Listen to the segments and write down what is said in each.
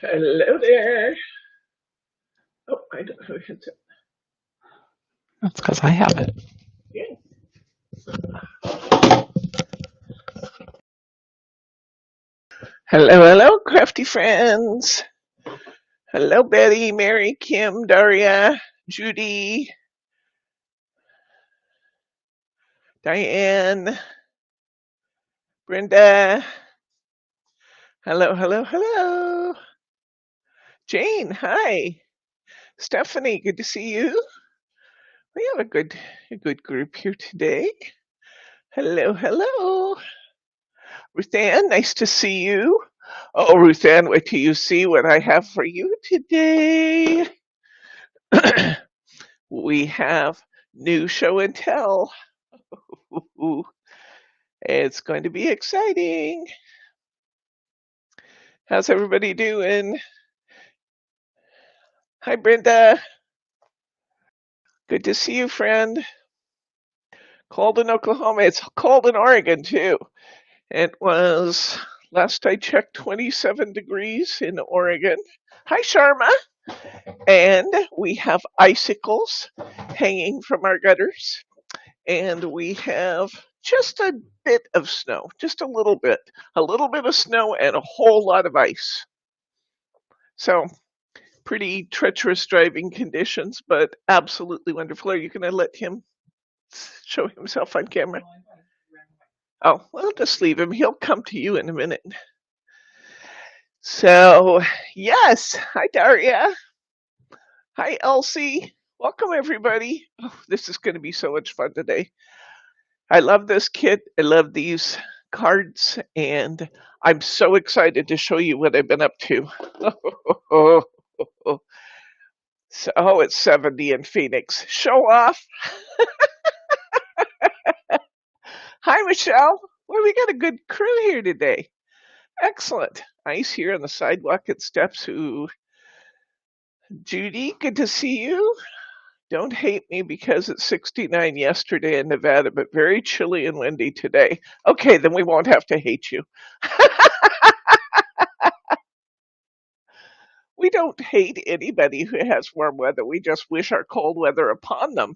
Hello there. Oh, I don't know who hits it. That's because I have it. Yeah. Hello, hello, crafty friends. Hello, Betty, Mary, Kim, Daria, Judy, Diane, Brenda. Hello, hello, hello. Jane, hi. Stephanie, good to see you. We have a good group here today. Hello, hello. Ruthann, nice to see you. Oh, Ruthann, wait till you see what I have for you today. We have new show and tell. Ooh, it's going to be exciting. How's everybody doing? Hi, Brenda. Good to see you, friend. Cold in Oklahoma. It's cold in Oregon, too. It was, last I checked, 27 degrees in Oregon. Hi, Sharma. And we have icicles hanging from our gutters. And we have just a bit of snow, just a little bit of snow and a whole lot of ice. So pretty treacherous driving conditions, but absolutely wonderful. Are you going to let him show himself on camera? Oh, well, just leave him. He'll come to you in a minute. So, yes. Hi, Daria. Hi, Elsie. Welcome, everybody. Oh, this is going to be so much fun today. I love this kit. I love these cards, and I'm so excited to show you what I've been up to. So, oh, it's 70 in Phoenix. Show off. Hi, Michelle. Well, we got a good crew here today. Excellent. Ice here on the sidewalk at steps. Ooh. Judy, good to see you. Don't hate me because it's 69 yesterday in Nevada, but very chilly and windy today. Okay, then we won't have to hate you. We don't hate anybody who has warm weather. We just wish our cold weather upon them.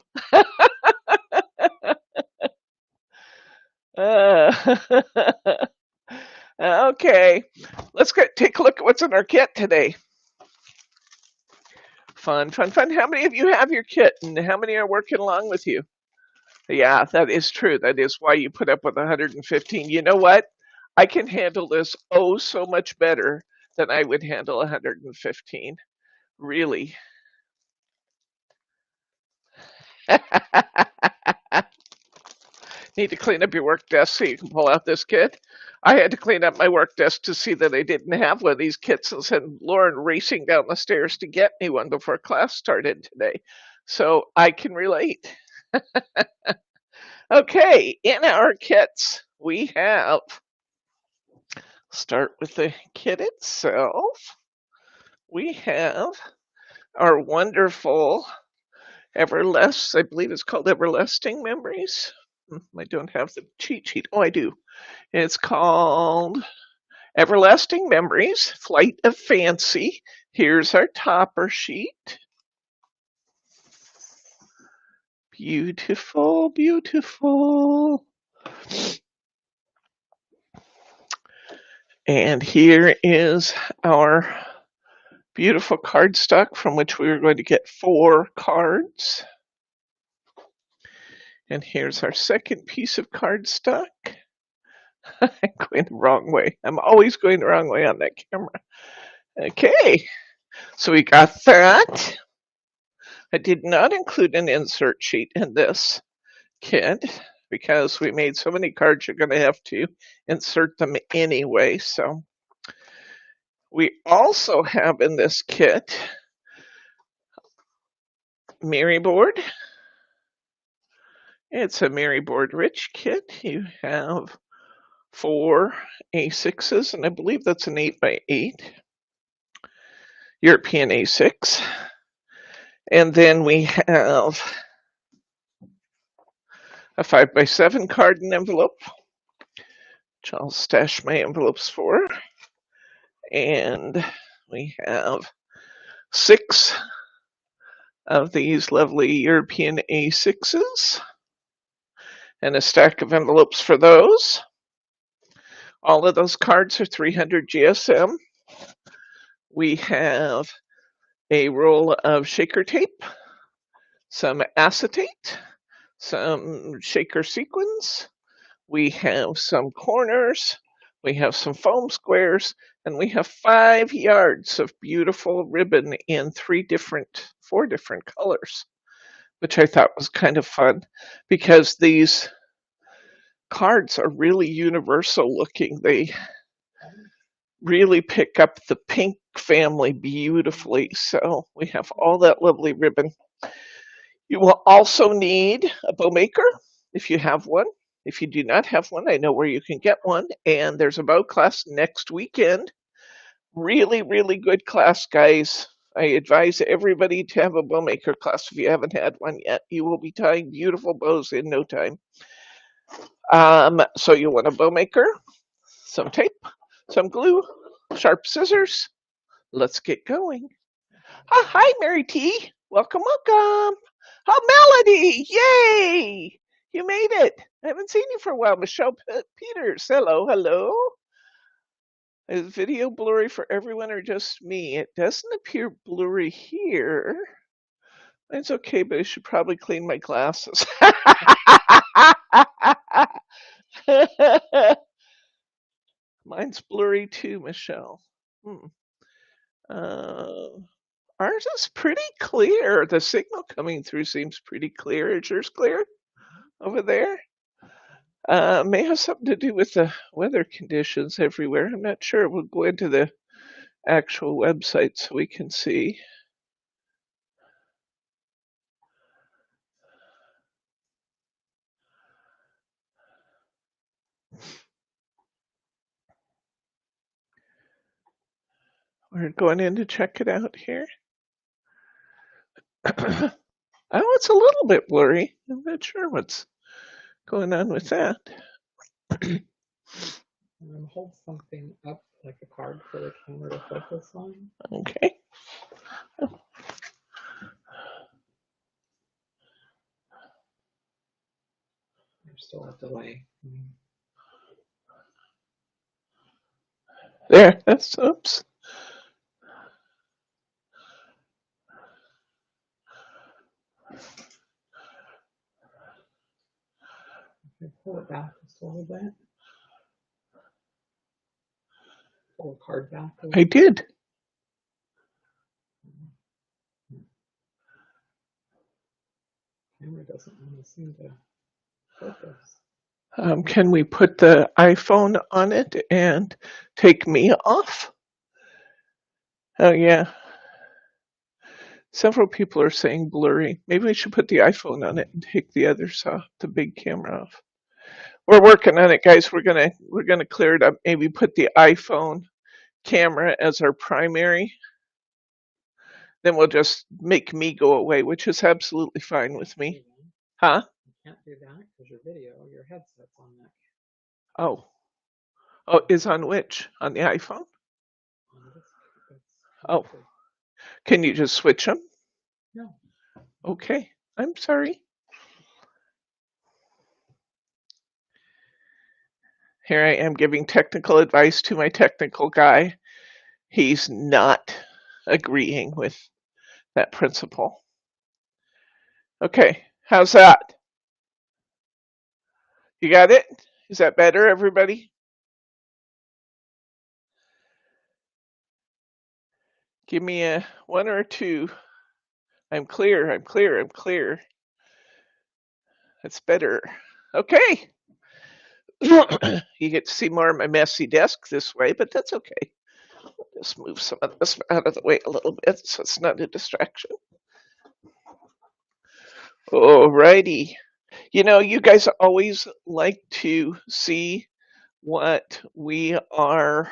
Uh, okay, let's take a look at what's in our kit today. Fun, fun, fun. How many of you have your kit and how many are working along with you? Yeah, that is true. That is why you put up with 115. You know what? I can handle this oh so much better than I would handle 115. Really. Need to clean up your work desk so you can pull out this kit. I had to clean up my work desk to see that I didn't have one of these kits and send Lauren racing down the stairs to get me one before class started today. So I can relate. Okay, in our kits, we have, start with the kit itself. We have our wonderful I believe it's called Everlasting Memories. I don't have the cheat sheet. Oh, I do. It's called Everlasting Memories, Flight of Fancy. Here's our topper sheet. Beautiful, beautiful. And here is our beautiful cardstock from which we were going to get 4 cards. And here's our second piece of cardstock. I'm going the wrong way. I'm always going the wrong way on that camera. Okay, so we got that. I did not include an insert sheet in this kit because we made so many cards you're going to have to insert them anyway. So we also have in this kit Mirri board. It's a Mirri board rich kit. You have 4 A6s, and I believe that's an 8x8 European A6. And then we have a 5x7 card and envelope, which I'll stash my envelopes for. And We have 6 of these lovely European A6s and a stack of envelopes for those. All of those cards are 300 GSM. We have a roll of shaker tape, some acetate, some shaker sequins. We have some corners. We have some foam squares, and we have 5 yards of beautiful ribbon in 4 different colors, which I thought was kind of fun because these cards are really universal looking. They really pick up the pink family beautifully. So we have all that lovely ribbon. You will also need a bow maker if you have one. If you do not have one, I know where you can get one. And there's a bow class next weekend. Really, really good class, guys. I advise everybody to have a bow maker class if you haven't had one yet. You will be tying beautiful bows in no time. So you want a bow maker, some tape, some glue, sharp scissors. Let's get going. Oh, hi, Mary T. Welcome, welcome. Oh, Melody. Yay. You made it. I haven't seen you for a while. Michelle Peters. Hello, hello. Is video blurry for everyone or just me? It doesn't appear blurry here. It's okay, but I should probably clean my glasses. Mine's blurry too, Michelle. Ours is pretty clear. The signal coming through seems pretty clear. Is yours clear over there? May have something to do with the weather conditions everywhere. I'm not sure. We'll go into the actual website so we can see. We're going in to check it out here. Oh, it's a little bit blurry. I'm not sure what's going on with that. Hold something up like a card for the camera to focus on. Okay. There's still a delay. There, that's, oops. Okay, pull it back just a little bit. Pull the card back a little. I did. Camera doesn't want to seem to focus. Can we put the iPhone on it and take me off? Oh, yeah. Several people are saying blurry. Maybe we should put the iPhone on it and take the others off, the big camera off. We're working on it, guys. We're gonna clear it up. Maybe put the iPhone camera as our primary. Then we'll just make me go away, which is absolutely fine with me. Huh? You can't do that because your video, your headset's on that. Oh. Oh, is on which? On the iPhone? Oh. Can you just switch them? No. Okay. I'm sorry. Here I am giving technical advice to my technical guy. He's not agreeing with that principle. Okay, how's that? You got it? Is that better, everybody? Give me a 1 or a 2. I'm clear, I'm clear, I'm clear. That's better. Okay. You get to see more of my messy desk this way, but that's okay. I'll just move some of this out of the way a little bit so it's not a distraction. Alrighty. You know, you guys always like to see what we are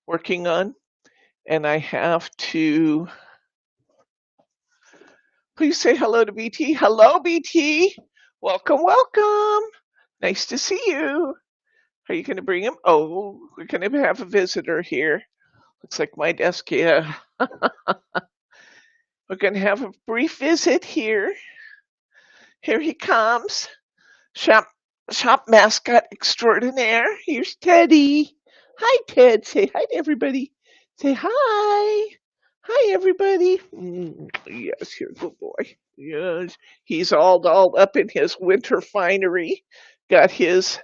working on, and I have to please say hello to BT. Hello, BT. Welcome, welcome. Nice to see you. Are you going to bring him? Oh, we're going to have a visitor here. Looks like my desk, yeah. We're going to have a brief visit here. Here he comes. Shop mascot extraordinaire. Here's Teddy. Hi, Ted. Say hi to everybody. Say hi. Hi, everybody. Yes, you're a good boy. Yes, he's all dolled up in his winter finery. Got his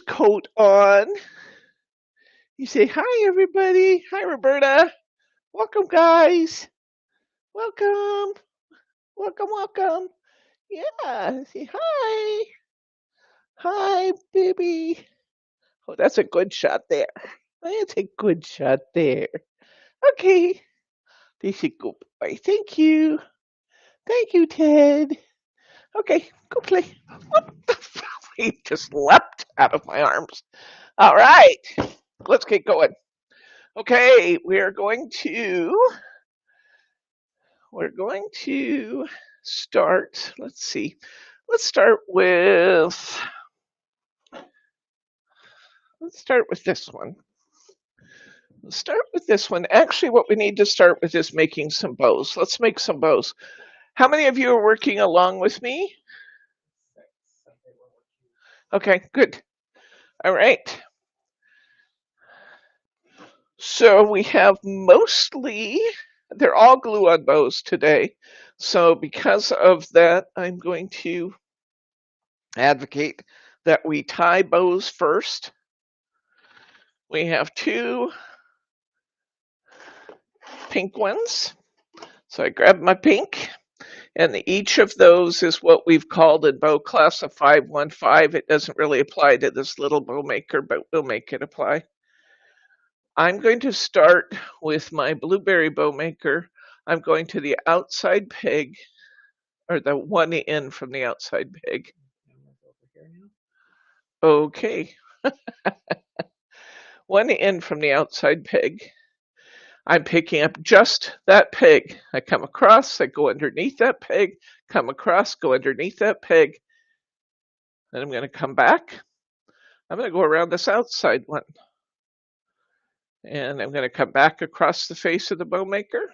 coat on. You say hi, everybody. Hi, Roberta. Welcome, guys. Welcome. Welcome, welcome. Yeah, say hi. Hi, baby. Oh, that's a good shot there. That's a good shot there. Okay. This is a good boy. Thank you. Thank you, Ted. Okay, go play. What the fuck? He just leapt out of my arms. All right. Let's get going. Okay, we're going to start. Let's see. Let's start with this one. Let's start with this one. Actually, what we need to start with is making some bows. Let's make some bows. How many of you are working along with me? Okay, good. All right. So we have mostly, they're all glue-on bows today. So because of that, I'm going to advocate that we tie bows first. We have 2 pink ones. So I grab my pink, and each of those is what we've called in bow class a 515. It doesn't really apply to this little bow maker, but we'll make it apply. I'm going to start with my blueberry bow maker. I'm going to the outside peg, or the one in from the outside peg. Okay. One in from the outside peg. I'm picking up just that peg. I come across, I go underneath that peg, come across, go underneath that peg. Then I'm going to come back. I'm going to go around this outside one. And I'm going to come back across the face of the bow maker.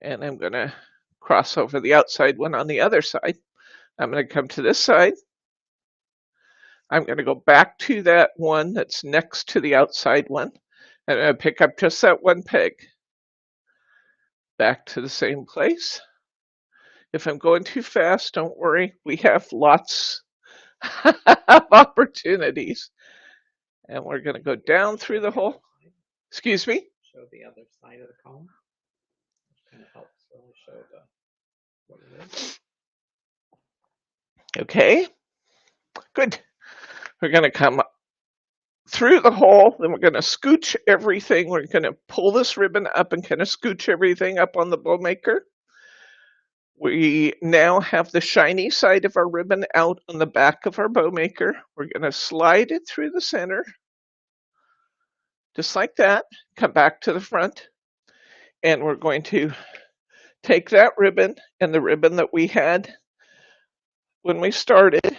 And I'm going to cross over the outside one on the other side. I'm going to come to this side. I'm going to go back to that one that's next to the outside one. And I'm going to pick up just that one peg. Back to the same place. If I'm going too fast, don't worry. We have lots of opportunities. And we're going to go down through the hole. Excuse me? Show the other side of the comb. Which kind of helps really show what it is. Okay. Good. We're going to come through the hole, then we're going to scooch everything. We're going to pull this ribbon up and kind of scooch everything up on the bow maker. We now have the shiny side of our ribbon out on the back of our bow maker. We're going to slide it through the center, just like that. Come back to the front, and we're going to take that ribbon and the ribbon that we had when we started.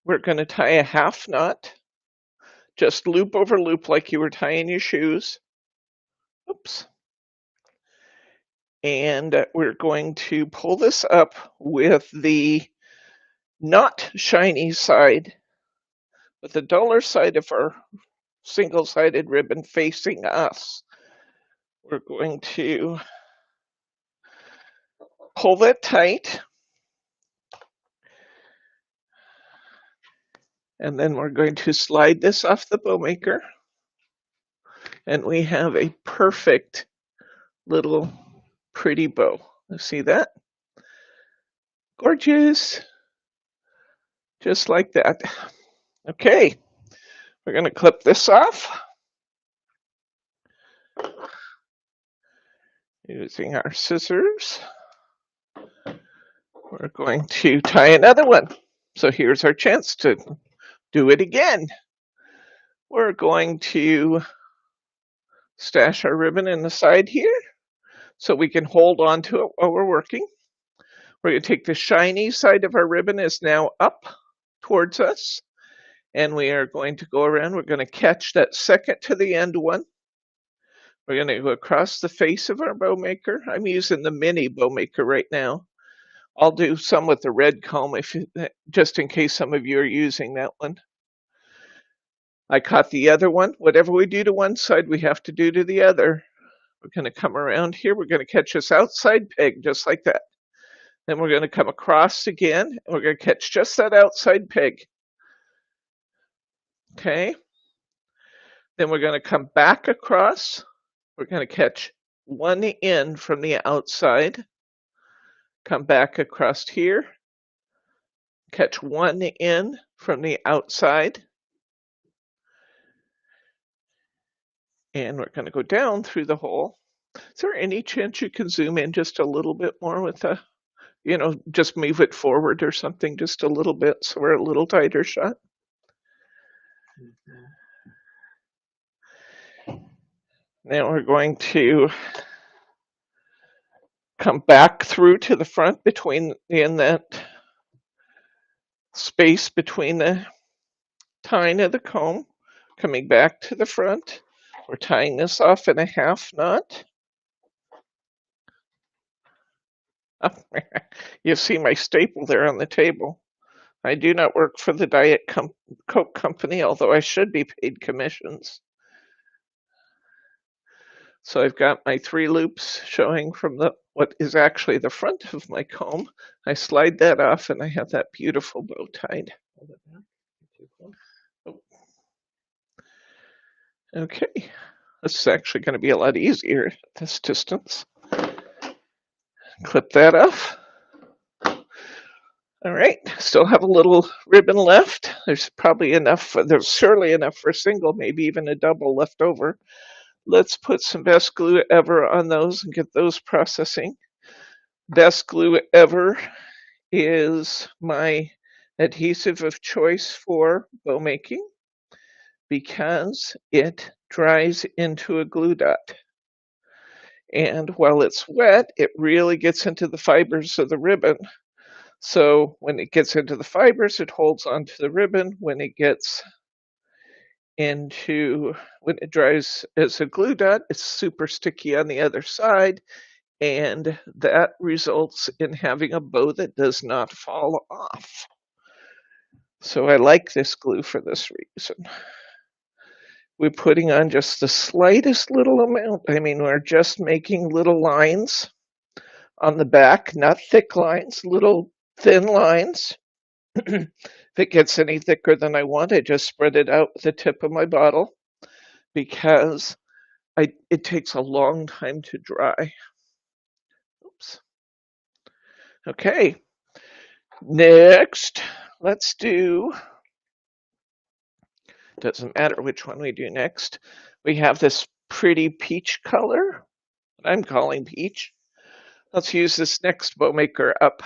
We're going to tie a half knot. Just loop over loop like you were tying your shoes. Oops. And we're going to pull this up with the not shiny side, with the duller side of our single-sided ribbon facing us. We're going to pull that tight. And then we're going to slide this off the bow maker. And we have a perfect little pretty bow. See that? Gorgeous. Just like that. Okay, we're going to clip this off using our scissors. We're going to tie another one. So here's our chance to do it again. We're going to stash our ribbon in the side here so we can hold on to it while we're working. We're going to take the shiny side of our ribbon is now up towards us, And we are going to go around. We're going to catch that second to the end one. We're going to go across the face of our bow maker. I'm using the mini bow maker right now. I'll do some with the red comb just in case some of you are using that one. I caught the other one. Whatever we do to one side, we have to do to the other. We're going to come around here. We're going to catch this outside peg just like that. Then we're going to come across again. And we're going to catch just that outside peg. Okay. Then we're going to come back across. We're going to catch one end from the outside. Come back across here. Catch one end from the outside. And we're going to go down through the hole. Is there any chance you can zoom in just a little bit more with the, just move it forward or something just a little bit so we're a little tighter shot? Now we're going to come back through to the front in that space between the tying of the comb, coming back to the front. We're tying this off in a half knot. You see my staple there on the table. I do not work for the Diet Coke Company, although I should be paid commissions. So I've got my 3 loops showing from what is actually the front of my comb. I slide that off and I have that beautiful bow tied. Hold it back. Too close. Oh. Okay, this is actually going to be a lot easier at this distance. Clip that off. All right, still have a little ribbon left. There's probably enough, there's surely enough for a single, maybe even a double left over. Let's put some Best Glue Ever on those and get those processing. Best Glue Ever is my adhesive of choice for bow making because it dries into a glue dot. And while it's wet, it really gets into the fibers of the ribbon. So when it gets into the fibers, it holds onto the ribbon. When it dries as a glue dot, it's super sticky on the other side. And that results in having a bow that does not fall off. So I like this glue for this reason. We're putting on just the slightest little amount. I mean, we're just making little lines on the back, not thick lines, little thin lines. If it gets any thicker than I want, I just spread it out with the tip of my bottle because it takes a long time to dry. Oops. Okay, next, let's do, doesn't matter which one we do next. We have this pretty peach color, I'm calling peach. Let's use this next bow maker up.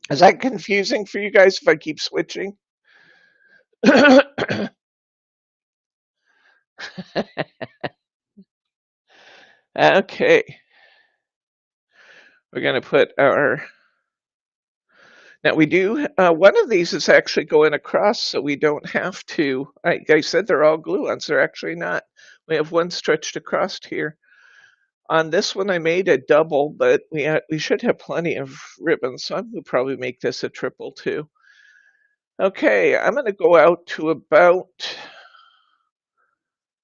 Is that confusing for you guys if I keep switching? Okay. We're going to put our, now we do, one of these is actually going across so we don't have to, I said they're all glue-ons, they're actually not. We have one stretched across here. On this one I made a double, but we should have plenty of ribbons, so I'm going to probably make this a triple too. Okay, I'm going to go out to about,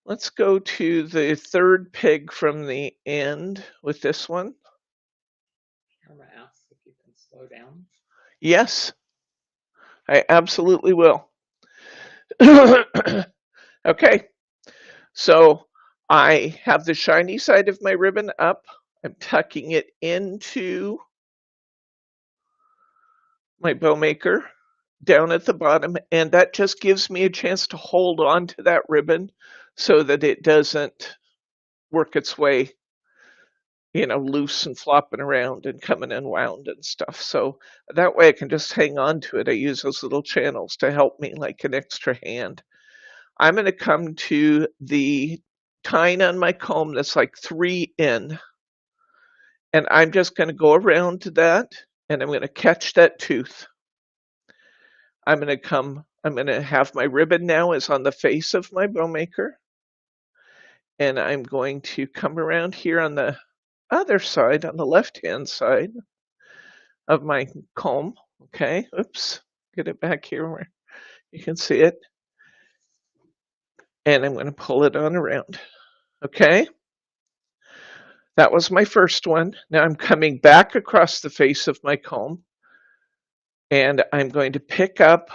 let's go to the 3rd peg from the end with this one. I'm going to ask if you can slow down. Yes, I absolutely will. Okay, so I have the shiny side of my ribbon up. I'm tucking it into my bow maker down at the bottom, and that just gives me a chance to hold on to that ribbon so that it doesn't work its way, loose and flopping around and coming unwound and stuff. So that way I can just hang on to it. I use those little channels to help me like an extra hand. I'm going to come to the tying on my comb that's like 3 in, and I'm just going to go around to that, and I'm going to catch that tooth. I'm going to come I'm going to have my ribbon now is on the face of my bow maker. And I'm going to come around here on the other side, on the left-hand side of my comb. Okay, oops, get it back here where you can see it. And I'm going to pull it on around. Okay, that was my first one. Now I'm coming back across the face of my comb, and I'm going to pick up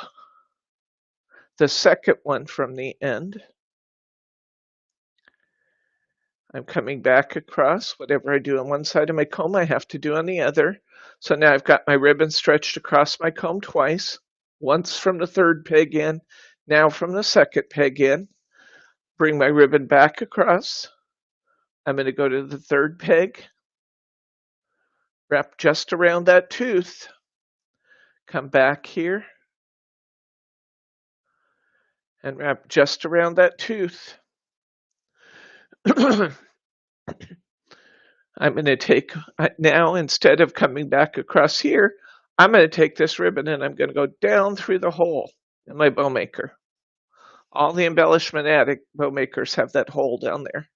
the second one from the end. I'm coming back across. Whatever I do on one side of my comb, I have to do on the other. So now I've got my ribbon stretched across my comb twice, once from the third peg in, now from the second peg in. Bring my ribbon back across. I'm going to go to the third peg, wrap just around that tooth, come back here, and wrap just around that tooth. I'm going to take, now instead of coming back across here, I'm going to take this ribbon and I'm going to go down through the hole in my bow maker. All the embellishment addict bow makers have that hole down there.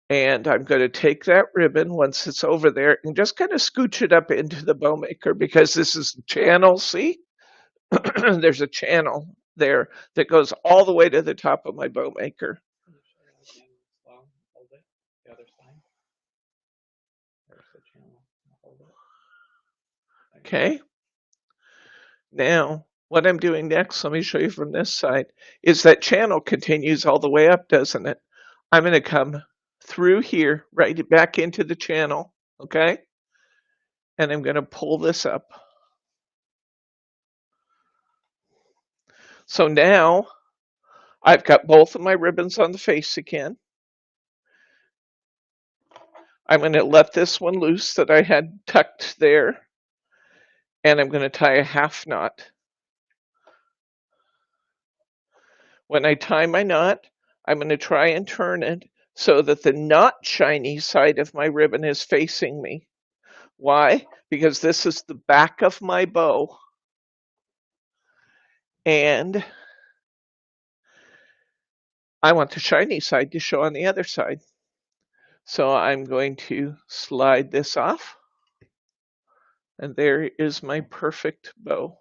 And I'm going to take that ribbon once it's over there and just kind of scooch it up into the bow maker because this is the channel, see? There's a channel there that goes all the way to the top of my bow maker. Okay. Now, what I'm doing next, let me show you from this side, is that channel continues all the way up, doesn't it? I'm going to come through here, right back into the channel, okay? And I'm going to pull this up. So now I've got both of my ribbons on the face again. I'm going to let this one loose that I had tucked there. And I'm going to tie a half knot. When I tie my knot, I'm going to try and turn it so that the not shiny side of my ribbon is facing me. Why? Because this is the back of my bow. And I want the shiny side to show on the other side. So I'm going to slide this off. And there is my perfect bow.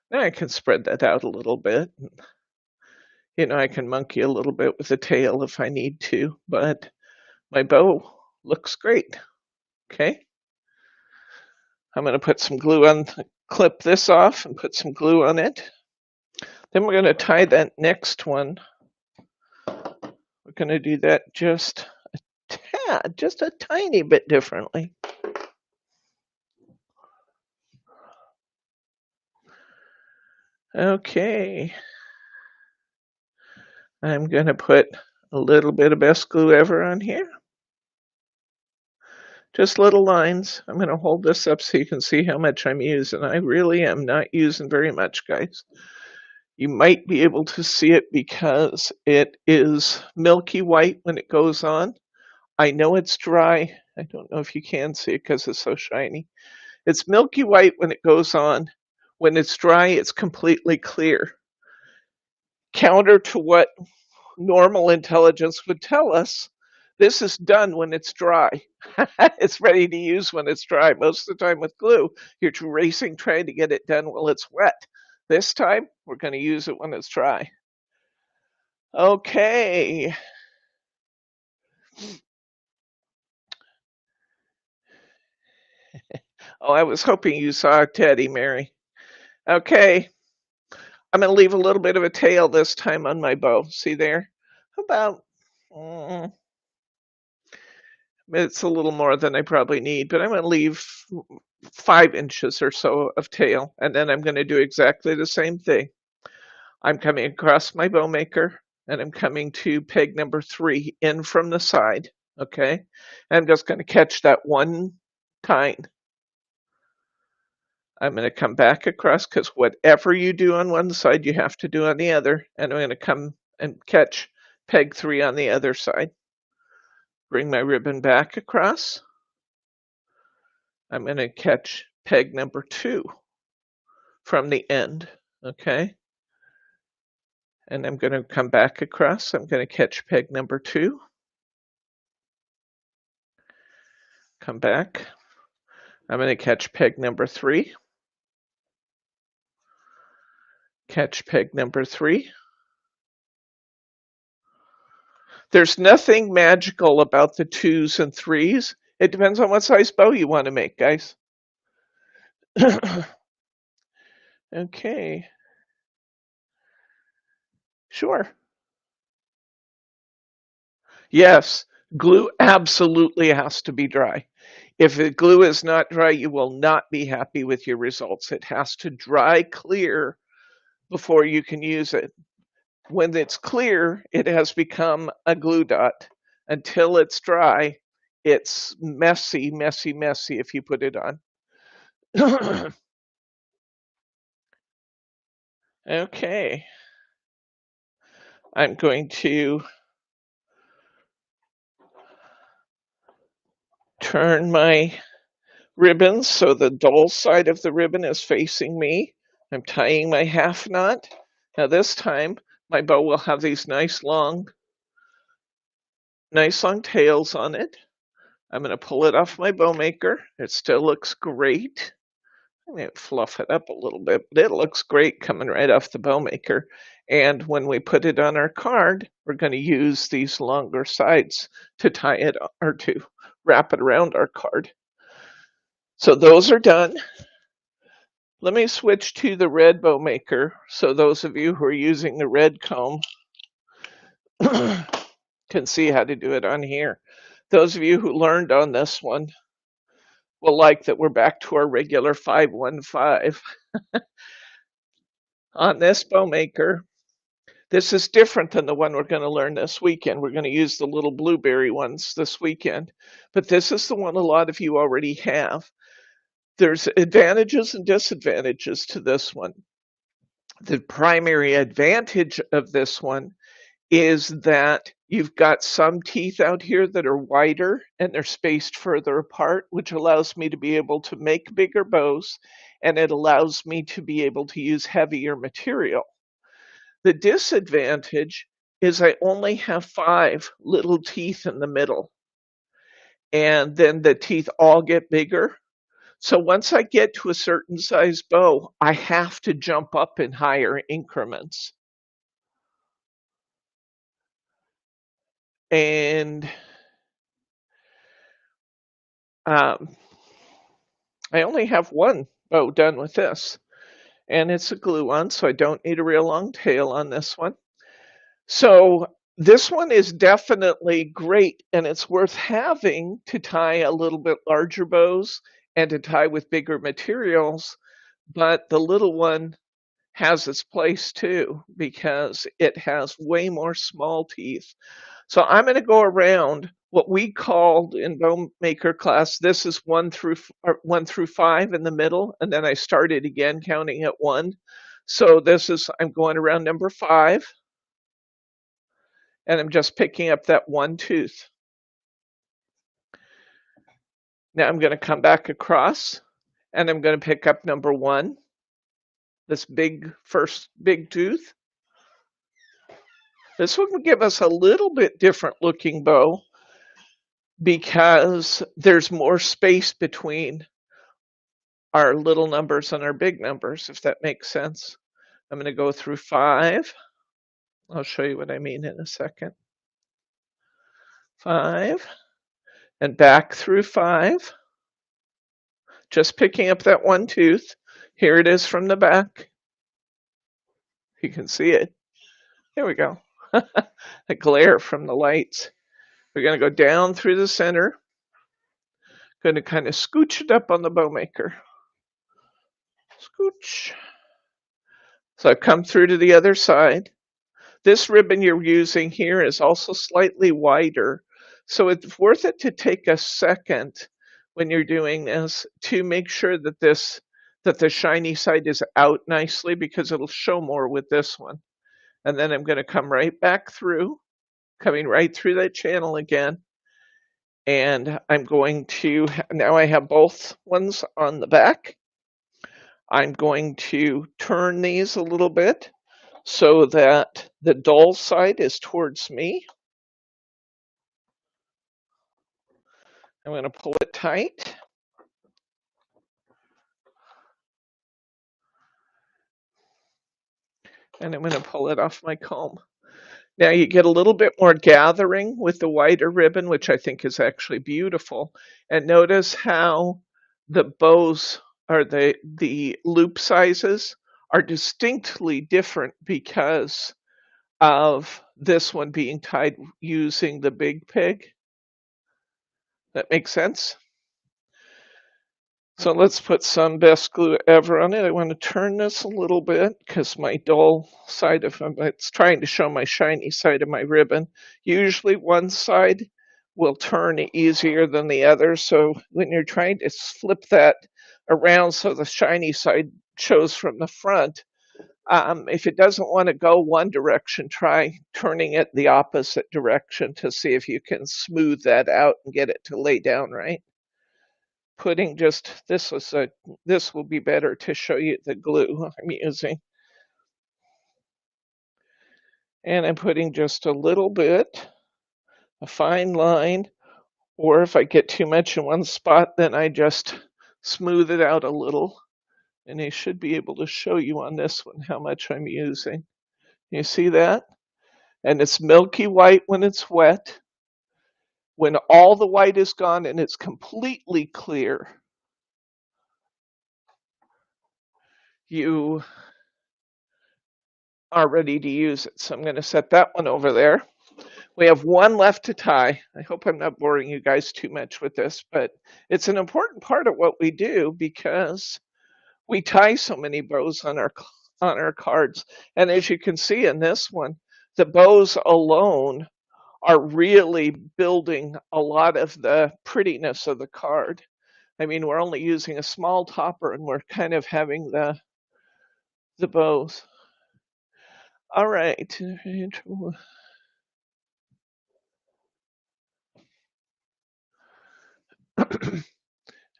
Now I can spread that out a little bit. You know, I can monkey a little bit with the tail if I need to, but my bow looks great. Okay. I'm going to put some glue on, clip this off and put some glue on it. Then we're going to tie that next one. We're going to do that just a tad, just a tiny bit differently. Okay. I'm going to put a little bit of best glue ever on here. Just little lines. I'm going to hold this up so you can see how much I'm using. I really am not using very much, guys. You might be able to see it because it is milky white when it goes on. I know it's dry. I don't know if you can see it because it's so shiny. It's milky white when it goes on. When it's dry, it's completely clear. Counter to what normal intelligence would tell us, this is done when it's dry. It's ready to use when it's dry. Most of the time with glue, you're racing trying to get it done while it's wet. This time, we're going to use it when it's dry. Okay. Oh, I was hoping you saw Teddy, Mary. Okay. I'm going to leave a little bit of a tail this time on my bow. See there? About, it's a little more than I probably need, but I'm going to leave 5 inches or so of tail. And then I'm going to do exactly the same thing. I'm coming across my bow maker and I'm coming to peg number 3 in from the side. Okay. And I'm just going to catch that one tine. I'm going to come back across because whatever you do on one side, you have to do on the other. And I'm going to come and catch peg 3 on the other side. Bring my ribbon back across. I'm going to catch peg number 2 from the end, okay? And I'm going to come back across. I'm going to catch peg number 2. Come back. I'm going to catch peg number 3. Catch peg number 3. There's nothing magical about the 2s and 3s. It depends on what size bow you want to make, guys. Okay. Sure. Yes, glue absolutely has to be dry. If the glue is not dry, you will not be happy with your results. It has to dry clear before you can use it. When it's clear, it has become a glue dot. Until it's dry, it's messy, messy, messy if you put it on. Okay. I'm going to turn my ribbon so the dull side of the ribbon is facing me. I'm tying my half knot. Now this time my bow will have these nice long tails on it. I'm going to pull it off my bow maker. It still looks great. I'm going to fluff it up a little bit, but it looks great coming right off the bow maker. And when we put it on our card, we're going to use these longer sides to tie it or to wrap it around our card. So those are done. Let me switch to the red bow maker. So those of you who are using the red comb can see how to do it on here. Those of you who learned on this one will like that we're back to our regular 515 on this bow maker. This is different than the one we're going to learn this weekend. We're going to use the little blueberry ones this weekend, but this is the one a lot of you already have. There's advantages and disadvantages to this one. The primary advantage of this one is that you've got some teeth out here that are wider and they're spaced further apart, which allows me to be able to make bigger bows, and it allows me to be able to use heavier material. The disadvantage is I only have 5 little teeth in the middle, and then the teeth all get bigger. So once I get to a certain size bow, I have to jump up in higher increments. And I only have one bow done with this, and it's a glue one, so I don't need a real long tail on this one. So this one is definitely great, and it's worth having to tie a little bit larger bows and to tie with bigger materials, but the little one has its place too because it has way more small teeth. So I'm going to go around what we called in bow maker class, this is 1 through 5 in the middle, and then I started again counting at 1. So this is, I'm going around number 5, and I'm just picking up that 1 tooth. Now I'm going to come back across, and I'm going to pick up number 1, this first big tooth. This one will give us a little bit different looking bow because there's more space between our little numbers and our big numbers, if that makes sense. I'm going to go through 5. I'll show you what I mean in a second. 5, and back through 5. Just picking up that 1 tooth. Here it is from the back. You can see it. There we go. The glare from the lights. We're going to go down through the center. Going to kind of scooch it up on the bow maker. Scooch. So I've come through to the other side. This ribbon you're using here is also slightly wider, so it's worth it to take a second when you're doing this to make sure that the shiny side is out nicely, because it'll show more with this one. And then I'm going to come right back through, coming right through that channel again. And I'm going to, now I have both ones on the back. I'm going to turn these a little bit so that the dull side is towards me. I'm going to pull it tight. And I'm going to pull it off my comb. Now you get a little bit more gathering with the wider ribbon, which I think is actually beautiful. And notice how the bows or the loop sizes are distinctly different because of this one being tied using the big peg. That makes sense? So let's put some best glue ever on it. I want to turn this a little bit because my dull side of it's trying to show my shiny side of my ribbon. Usually one side will turn easier than the other. So when you're trying to flip that around so the shiny side shows from the front, if it doesn't want to go one direction, try turning it the opposite direction to see if you can smooth that out and get it to lay down right. Putting just this will be better to show you the glue I'm using. And I'm putting just a little bit, a fine line, or if I get too much in one spot, then I just smooth it out a little. And I should be able to show you on this one how much I'm using. You see that? And it's milky white when it's wet. When all the white is gone and it's completely clear, you are ready to use it. So I'm going to set that one over there. We have one left to tie. I hope I'm not boring you guys too much with this, but it's an important part of what we do because we tie so many bows on our cards. And as you can see in this one, the bows alone are really building a lot of the prettiness of the card. I mean, we're only using a small topper and we're kind of having the bows. All right.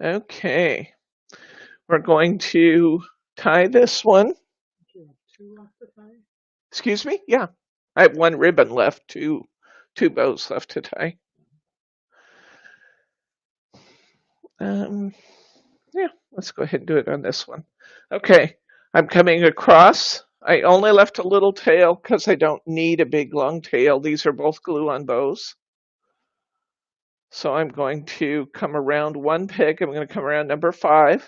Okay. We're going to tie this one. You have two left to tie? Excuse me? Yeah. I have one ribbon left, two bows left to tie. Yeah, let's go ahead and do it on this one. Okay, I'm coming across. I only left a little tail because I don't need a big long tail. These are both glue-on bows. So I'm going to come around one peg. I'm going to come around number 5.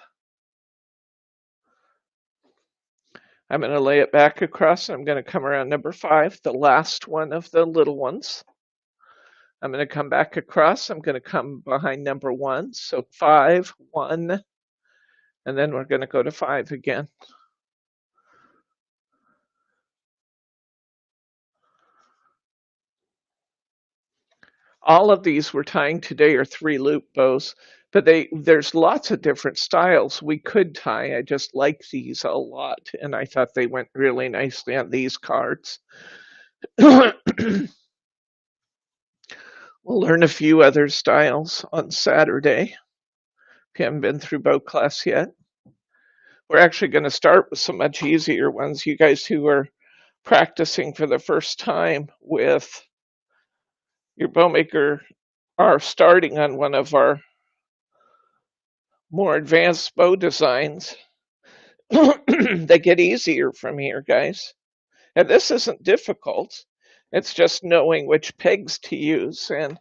I'm going to lay it back across. I'm going to come around number 5, the last one of the little ones. I'm going to come back across. I'm going to come behind number 1. So 5, 1, and then we're going to go to 5 again. All of these we're tying today are 3-loop bows, but there's lots of different styles we could tie. I just like these a lot, and I thought they went really nicely on these cards. We'll learn a few other styles on Saturday. If you haven't been through bow class yet, we're actually going to start with some much easier ones. You guys who are practicing for the first time with your bow maker are starting on one of our more advanced bow designs. They get easier from here, guys. And this isn't difficult. It's just knowing which pegs to use and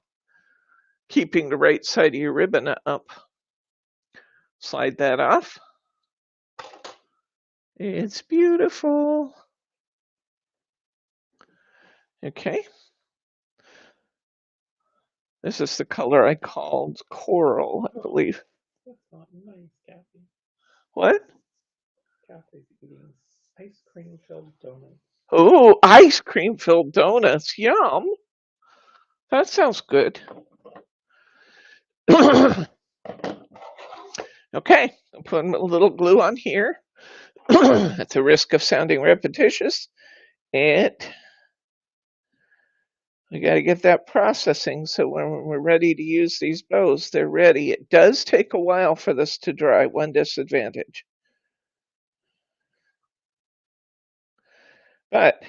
keeping the right side of your ribbon up. Slide that off. It's beautiful. Okay. This is the color I called coral, I believe. That's not nice, Kathy. What? Kathy's eating ice cream filled donuts. Oh, ice cream filled donuts. Yum. That sounds good. Okay, I'm putting a little glue on here at the risk of sounding repetitious. And we got to get that processing so when we're ready to use these bows, they're ready. It does take a while for this to dry, one disadvantage. but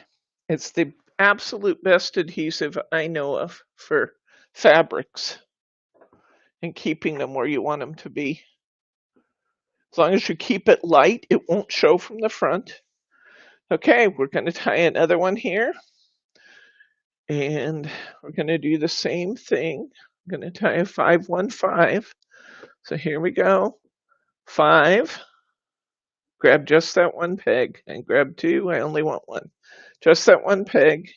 it's the absolute best adhesive I know of for fabrics and keeping them where you want them to be. As long as you keep it light, it won't show from the front. Okay, we're going to tie another one here. And we're going to do the same thing. I'm going to tie a 515. So here we go. 5. Grab just that one peg. And grab 2. I only want 1. Just that one peg.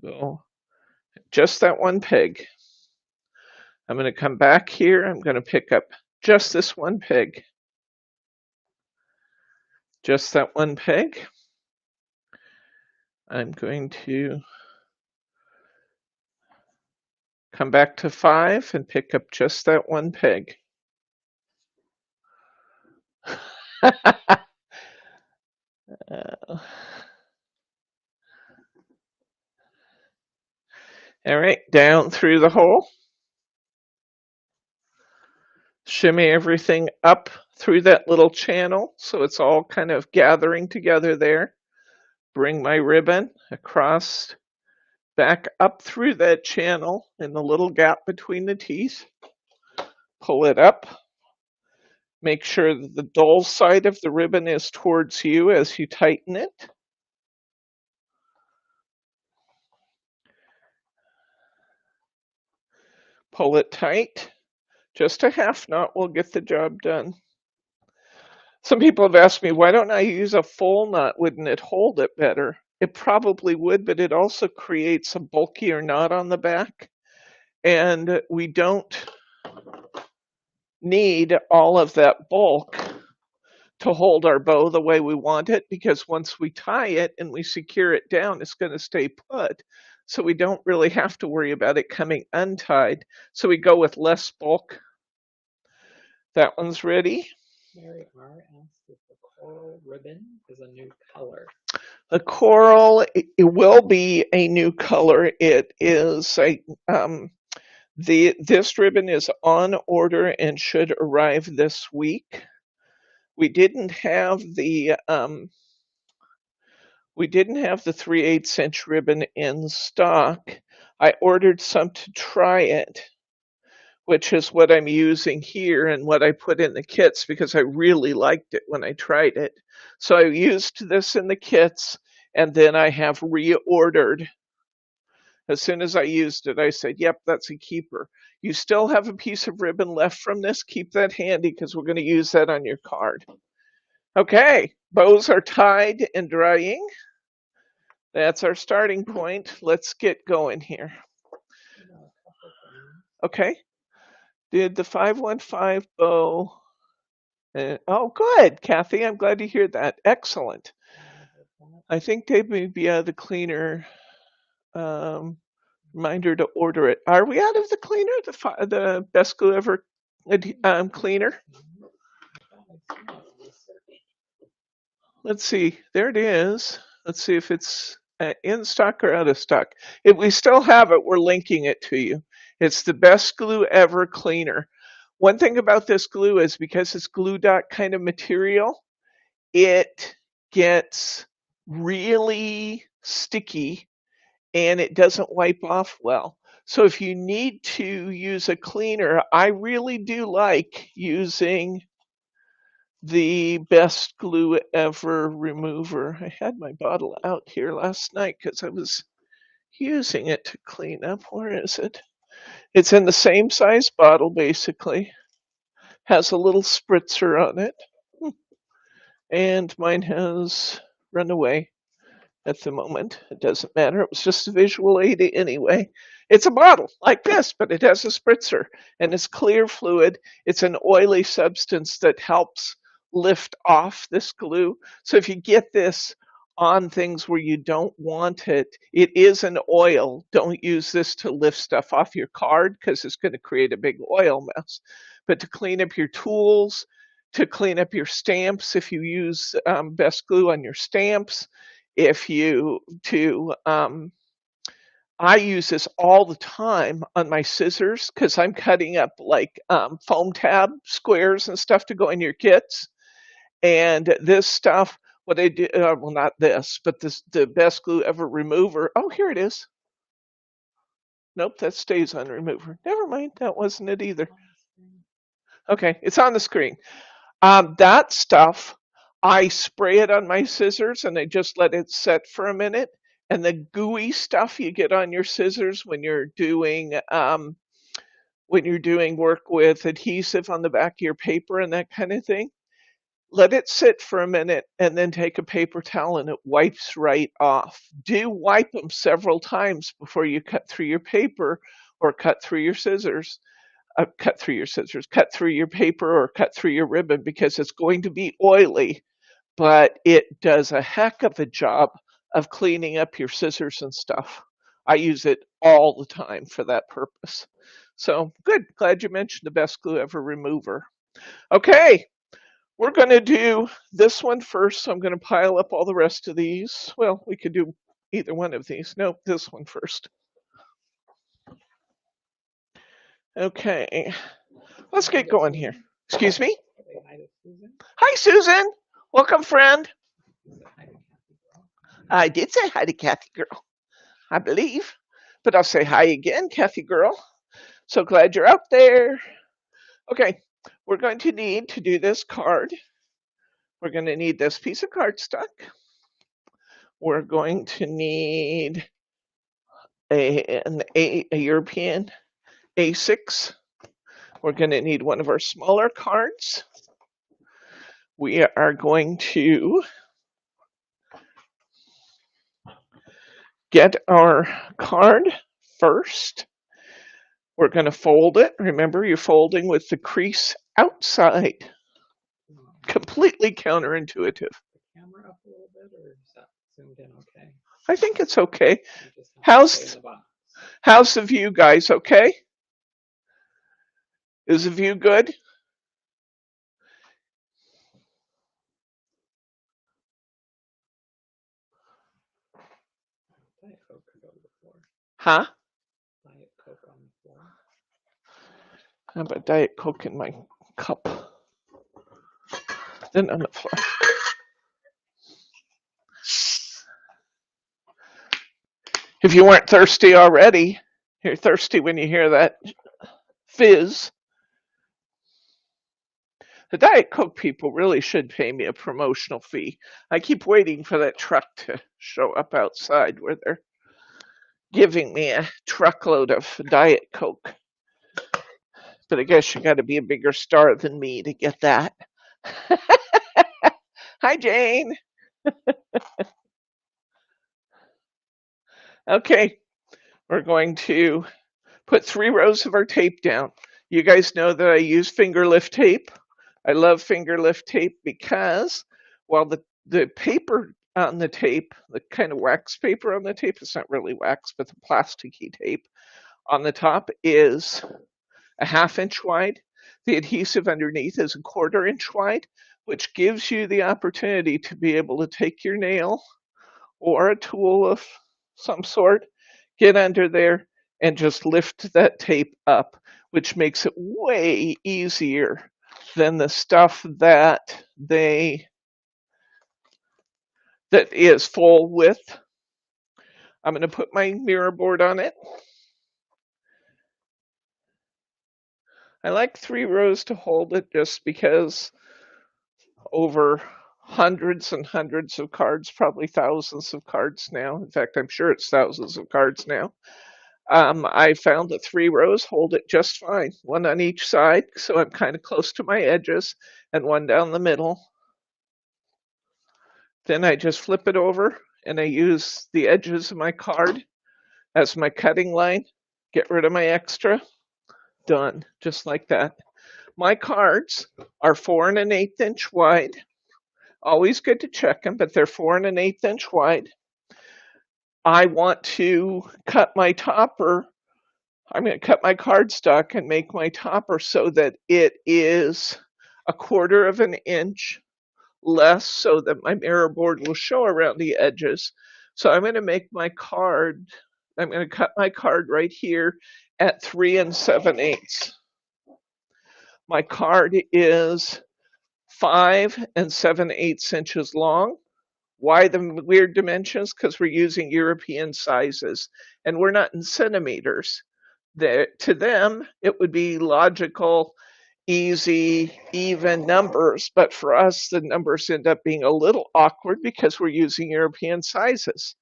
Go. Just that one peg. I'm going to come back here. I'm going to pick up just this one peg. Just that one peg. I'm going to come back to 5 and pick up just that one peg. All right, down through the hole. Shimmy everything up through that little channel so it's all kind of gathering together there. Bring my ribbon across, back up through that channel in the little gap between the teeth. Pull it up. Make sure that the dull side of the ribbon is towards you as you tighten it. Pull it tight. Just a half knot will get the job done. Some people have asked me, why don't I use a full knot? Wouldn't it hold it better? It probably would, but it also creates a bulkier knot on the back. And we don't need all of that bulk to hold our bow the way we want it, because once we tie it and we secure it down, it's going to stay put. So we don't really have to worry about it coming untied. So we go with less bulk. That one's ready. Mary R asked if the coral ribbon is a new color. The coral, it will be a new color. It is this ribbon is on order and should arrive this week. We didn't have the 3/8 inch ribbon in stock. I ordered some to try it, which is what I'm using here and what I put in the kits because I really liked it when I tried it. So I used this in the kits, and then I have reordered. As soon as I used it, I said, yep, that's a keeper. You still have a piece of ribbon left from this. Keep that handy because we're going to use that on your card. Okay, bows are tied and drying. That's our starting point. Let's get going here. Okay. Did the 515 bow. Oh, good, Kathy. I'm glad to hear that. Excellent. I think they may be out of the cleaner. Reminder to order it. Are we out of the cleaner? The best glue ever cleaner? Let's see. There it is. Let's see if it's in stock or out of stock. If we still have it, we're linking it to you. It's the best glue ever cleaner. One thing about this glue is because it's glue dot kind of material, it gets really sticky and it doesn't wipe off well. So if you need to use a cleaner, I really do like using the best glue ever remover. I had my bottle out here last night because I was using it to clean up. Where is it? It's in the same size bottle, basically. Has a little spritzer on it. And mine has run away at the moment. It doesn't matter. It was just a visual aid anyway. It's a bottle like this, but it has a spritzer and it's clear fluid. It's an oily substance that helps lift off this glue. So if you get this on things where you don't want it, it is an oil. Don't use this to lift stuff off your card because it's going to create a big oil mess. But to clean up your tools, to clean up your stamps, if you use best glue on your stamps, I use this all the time on my scissors because I'm cutting up like foam tab squares and stuff to go in your kits. And this stuff what I do, well, not this, but the best glue ever remover. Oh, here it is. Nope, that stays on remover. Never mind, that wasn't it either. Okay, it's on the screen. That stuff, I spray it on my scissors and I just let it set for a minute. And the gooey stuff you get on your scissors when you're doing work with adhesive on the back of your paper and that kind of thing, let it sit for a minute and then take a paper towel and it wipes right off. Do wipe them several times before you cut through your paper or cut through your scissors. Cut through your paper or cut through your ribbon, because it's going to be oily, but it does a heck of a job of cleaning up your scissors and stuff. I use it all the time for that purpose. So good, glad you mentioned the best glue ever remover. Okay, we're going to do this one first, so I'm going to pile up all the rest of these. Well, we could do either one of these. Nope, this one first. Okay, let's get going here. Excuse me? Hi, Susan. Welcome, friend. I did say hi to Kathy Girl, I believe. But I'll say hi again, Kathy Girl. So glad you're out there. Okay, we're going to need to do this card. We're going to need this piece of cardstock. We're going to need a European A6. We're going to need one of our smaller cards. We are going to get our card first. We're going to fold it. Remember, you're folding with the crease outside. Completely counterintuitive. Camera up a little bit, or is that zoomed in okay? I think it's okay. How's the view, guys? Okay? Is the view good? Diet Coke could go to the floor. Huh? Diet Coke on the floor. How about Diet Coke in my cup? Then on the floor. If you weren't thirsty already, you're thirsty when you hear that fizz. The Diet Coke people really should pay me a promotional fee. I keep waiting for that truck to show up outside where they're giving me a truckload of Diet Coke. But I guess you got to be a bigger star than me to get that. Hi, Jane. Okay, we're going to put 3 rows of our tape down. You guys know that I use finger lift tape. I love finger lift tape because while the paper on the tape, the kind of wax paper on the tape, it's not really wax, but the plasticky tape on the top is a 1/2 inch wide. The adhesive underneath is a 1/4 inch wide, which gives you the opportunity to be able to take your nail or a tool of some sort, get under there, and just lift that tape up, which makes it way easier than the stuff that is full width. I'm going to put my mirror board on it. I like 3 rows to hold it just because over hundreds and hundreds of cards, probably thousands of cards now. In fact, I'm sure it's thousands of cards now. I found that 3 rows hold it just fine. 1 on each side, so I'm kind of close to my edges, and 1 down the middle. Then I just flip it over, and I use the edges of my card as my cutting line. Get rid of my extra. Done, just like that. My cards are 4 1/8 inch wide. Always good to check them, but they're 4 1/8 inch wide. I want to cut my topper. I'm going to cut my cardstock and make my topper so that it is 1/4 of an inch less, so that my mirror board will show around the edges. So I'm going to make my card, I'm going to cut my card right here at 3 7/8. My card is 5 7/8 inches long. Why the weird dimensions? Because we're using European sizes and we're not in centimeters. To them, it would be logical, easy, even numbers, but for us, the numbers end up being a little awkward because we're using European sizes.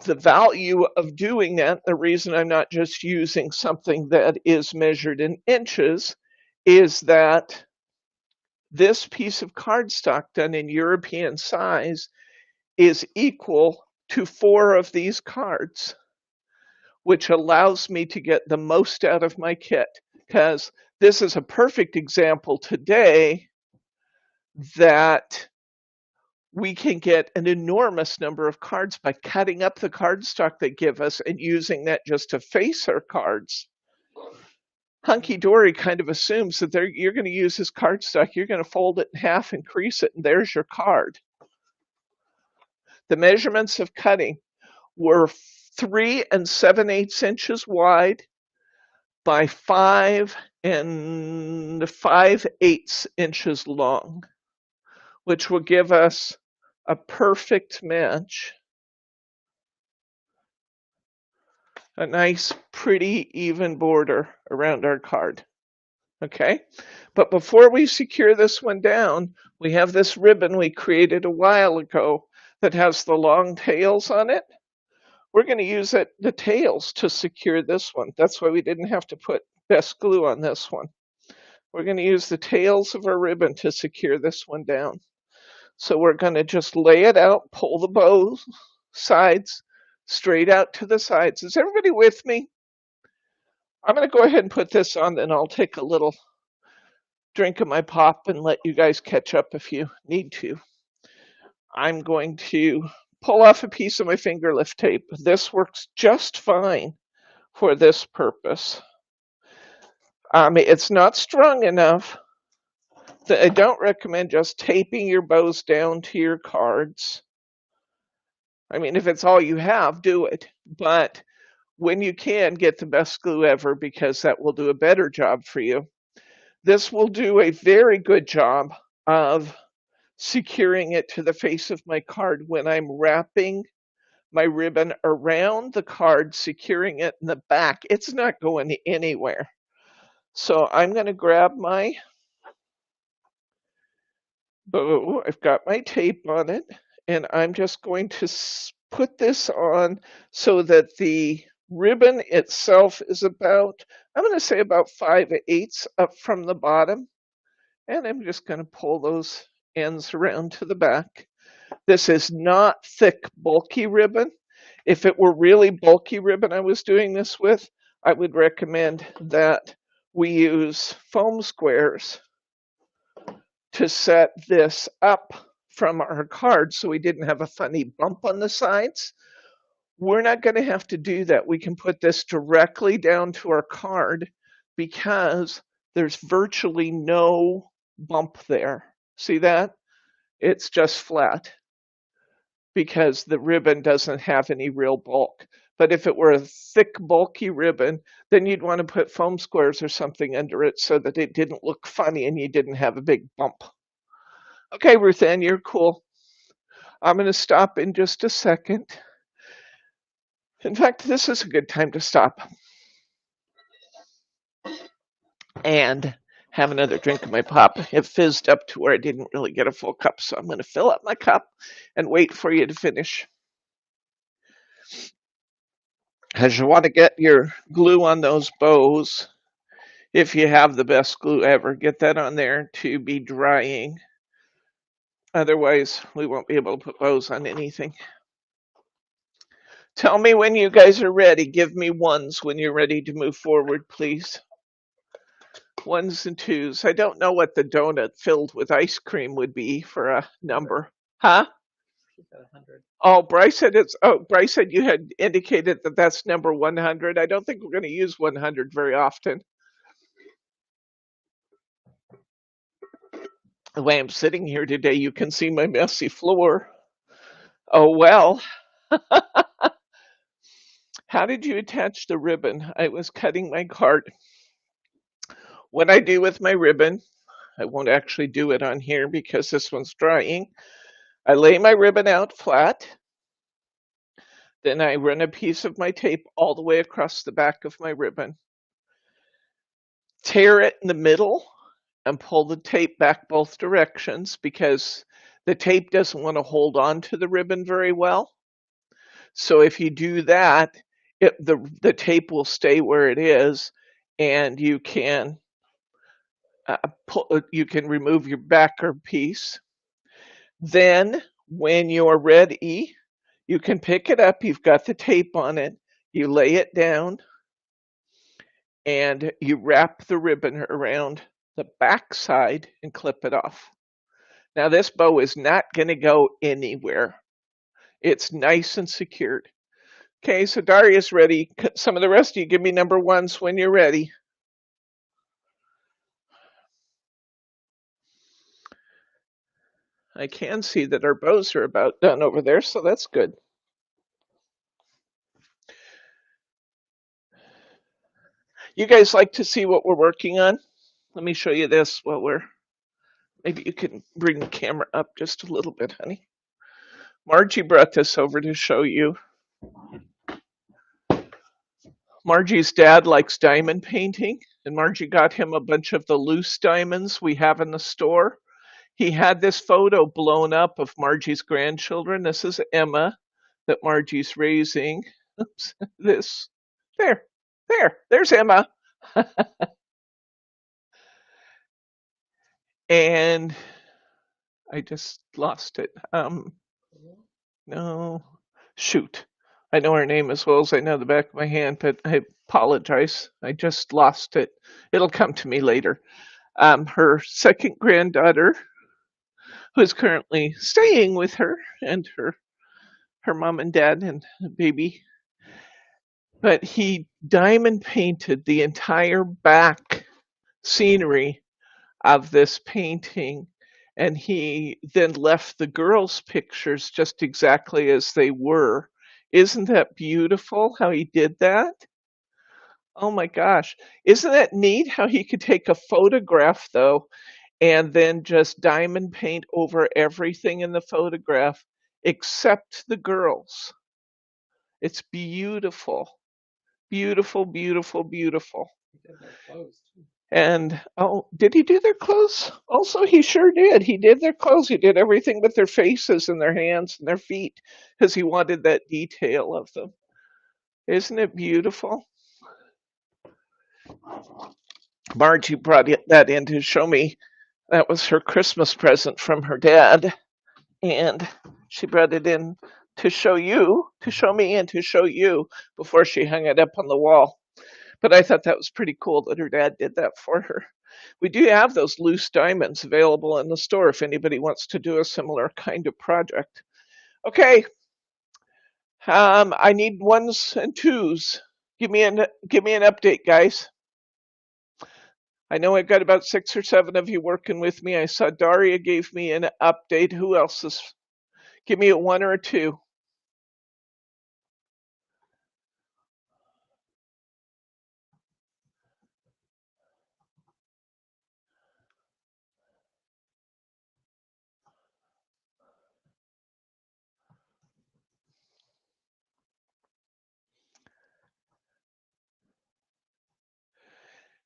The value of doing that, the reason I'm not just using something that is measured in inches, is that this piece of cardstock done in European size is equal to 4 of these cards, which allows me to get the most out of my kit. Because this is a perfect example today that we can get an enormous number of cards by cutting up the cardstock they give us and using that just to face our cards. Hunkydory kind of assumes that you're going to use this cardstock, you're going to fold it in half and crease it, and there's your card. The measurements of cutting were 3 7/8 inches wide by 5 5/8 inches long, which will give us a perfect match. A nice, pretty, even border around our card. Okay, but before we secure this one down, we have this ribbon we created a while ago that has the long tails on it. We're going to use the tails to secure this one. That's why we didn't have to put best glue on this one. We're going to use the tails of our ribbon to secure this one down. So we're going to just lay it out, pull the bow sides straight out to the sides. Is everybody with me? I'm going to go ahead and put this on, and I'll take a little drink of my pop and let you guys catch up if you need to. I'm going to pull off a piece of my finger lift tape. This works just fine for this purpose. It's not strong enough. I don't recommend just taping your bows down to your cards. I mean, if it's all you have, do it. But when you can, get the best glue ever, because that will do a better job for you. This will do a very good job of securing it to the face of my card when I'm wrapping my ribbon around the card, securing it in the back. It's not going anywhere. So I'm going to grab my bow. I've got my tape on it, and I'm just going to put this on so that the ribbon itself is about, I'm going to say about 5/8 up from the bottom. And I'm just going to pull those ends around to the back. This is not thick, bulky ribbon. If it were really bulky ribbon I was doing this with, I would recommend that we use foam squares to set this up from our card so we didn't have a funny bump on the sides. We're not going to have to do that. We can put this directly down to our card because there's virtually no bump there. See that? It's just flat because the ribbon doesn't have any real bulk. But if it were a thick, bulky ribbon, then you'd want to put foam squares or something under it so that it didn't look funny and you didn't have a big bump. Okay, Ruth Ann, you're cool. I'm going to stop in just a second. In fact, this is a good time to stop and have another drink of my pop. It fizzed up to where I didn't really get a full cup, so I'm going to fill up my cup and wait for you to finish. Because you want to get your glue on those bows. If you have the best glue ever, get that on there to be drying. Otherwise, we won't be able to put bows on anything. Tell me when you guys are ready. Give me ones when you're ready to move forward, please. Ones and twos. I don't know what the donut filled with ice cream would be for a number. Huh? She said 100. Oh, Bryce said you had indicated that that's number 100. I don't think we're going to use 100 very often. The way I'm sitting here today, you can see my messy floor. Oh, well. How did you attach the ribbon? I was cutting my card. What I do with my ribbon, I won't actually do it on here because this one's drying. I lay my ribbon out flat. Then I run a piece of my tape all the way across the back of my ribbon. Tear it in the middle and pull the tape back both directions because the tape doesn't want to hold on to the ribbon very well. So if you do that, the tape will stay where it is, and you can remove your backer piece. Then when you're ready, you can pick it up. You've got the tape on it. You lay it down, and you wrap the ribbon around the back side and clip it off. Now this bow is not going to go anywhere. It's nice and secured. Okay, so Daria's ready. Some of the rest of you give me number ones when you're ready. I can see that our bows are about done over there, so that's good. You guys like to see what we're working on? Let me show you this while maybe you can bring the camera up just a little bit, honey. Margie brought this over to show you. Margie's dad likes diamond painting, and Margie got him a bunch of the loose diamonds we have in the store. He had this photo blown up of Margie's grandchildren. This is Emma that Margie's raising. Oops, there's Emma. And I just lost it. No, shoot. I know her name as well as I know the back of my hand, but I apologize. I just lost it. It'll come to me later. Her second granddaughter, who is currently staying with her, and her mom and dad and the baby. But he diamond painted the entire back scenery of this painting, and he then left the girls' pictures just exactly as they were. Isn't that beautiful how he did that? Oh my gosh. Isn't that neat how he could take a photograph though and then just diamond paint over everything in the photograph except the girls? It's beautiful. Beautiful, beautiful, beautiful. And did he do their clothes? Also, he sure did. He did their clothes. He did everything but their faces and their hands and their feet because he wanted that detail of them. Isn't it beautiful? Margie brought that in to show me. That was her Christmas present from her dad. And she brought it in to show me and to show you before she hung it up on the wall. But I thought that was pretty cool that her dad did that for her. We do have those loose diamonds available in the store if anybody wants to do a similar kind of project. Okay. I need ones and twos. Give me an update, guys. I know I've got about 6 or 7 of you working with me. I saw Daria gave me an update. Who else is? Give me a 1 or a 2.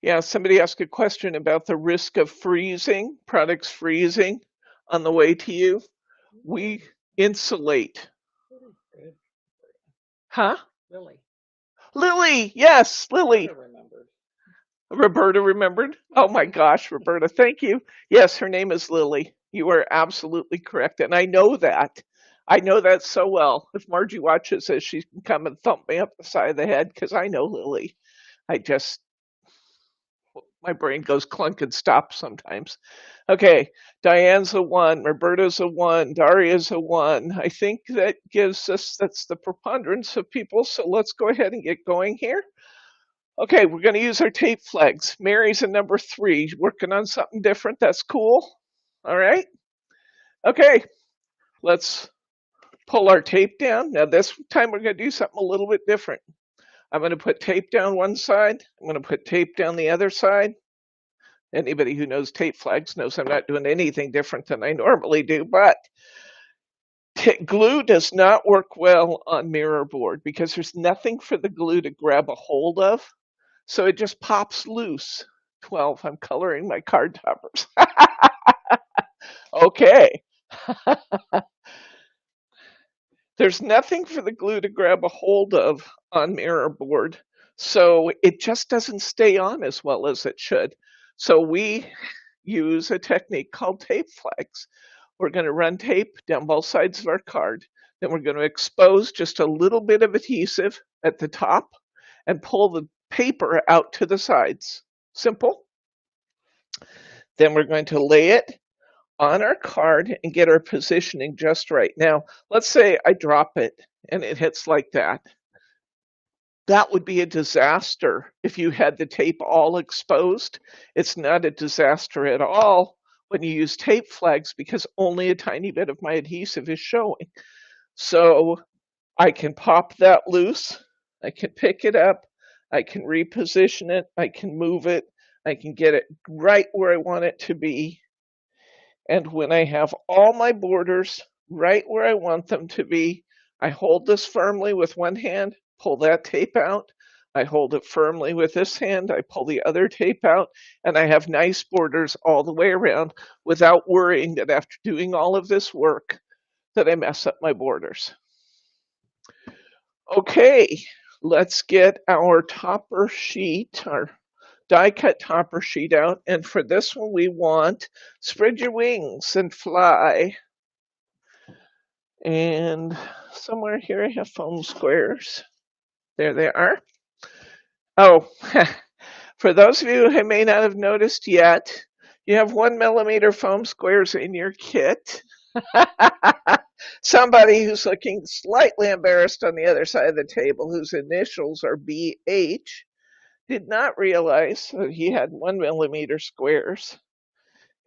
Yeah, somebody asked a question about the risk of freezing, products freezing on the way to you. We insulate. Huh? Lily, yes, Lily. Roberta remembered? Oh my gosh, Roberta, thank you. Yes, her name is Lily. You are absolutely correct. And I know that. I know that so well. If Margie watches this, she can come and thump me up the side of the head because I know Lily. My brain goes clunk and stops sometimes. Okay, Diane's a 1, Roberta's a 1, Daria's a 1. I think that's the preponderance of people. So let's go ahead and get going here. Okay, we're going to use our tape flags. Mary's a number 3, working on something different. That's cool. All right. Okay, let's pull our tape down. Now this time we're going to do something a little bit different. I'm going to put tape down one side. I'm going to put tape down the other side. Anybody who knows tape flags knows I'm not doing anything different than I normally do, but Glue does not work well on mirror board because there's nothing for the glue to grab a hold of, so it just pops loose. 12, I'm coloring my card toppers. Okay. There's nothing for the glue to grab a hold of on mirror board, so it just doesn't stay on as well as it should. So we use a technique called tape flags. We're going to run tape down both sides of our card. Then we're going to expose just a little bit of adhesive at the top and pull the paper out to the sides. Simple. Then we're going to lay it on our card and get our positioning just right. Now, let's say I drop it and it hits like that. That would be a disaster if you had the tape all exposed. It's not a disaster at all when you use tape flags because only a tiny bit of my adhesive is showing. So I can pop that loose, I can pick it up, I can reposition it, I can move it, I can get it right where I want it to be. And when I have all my borders right where I want them to be, I hold this firmly with one hand, pull that tape out. I hold it firmly with this hand, I pull the other tape out, and I have nice borders all the way around without worrying that after doing all of this work that I mess up my borders. Okay, let's get our topper sheet, our die cut topper sheet out, and for this one we want spread your wings and fly. And somewhere here I have foam squares. There they are. Oh, for those of you who may not have noticed yet, you have 1mm foam squares in your kit. Somebody who's looking slightly embarrassed on the other side of the table, whose initials are BH, did not realize that he had 1mm squares,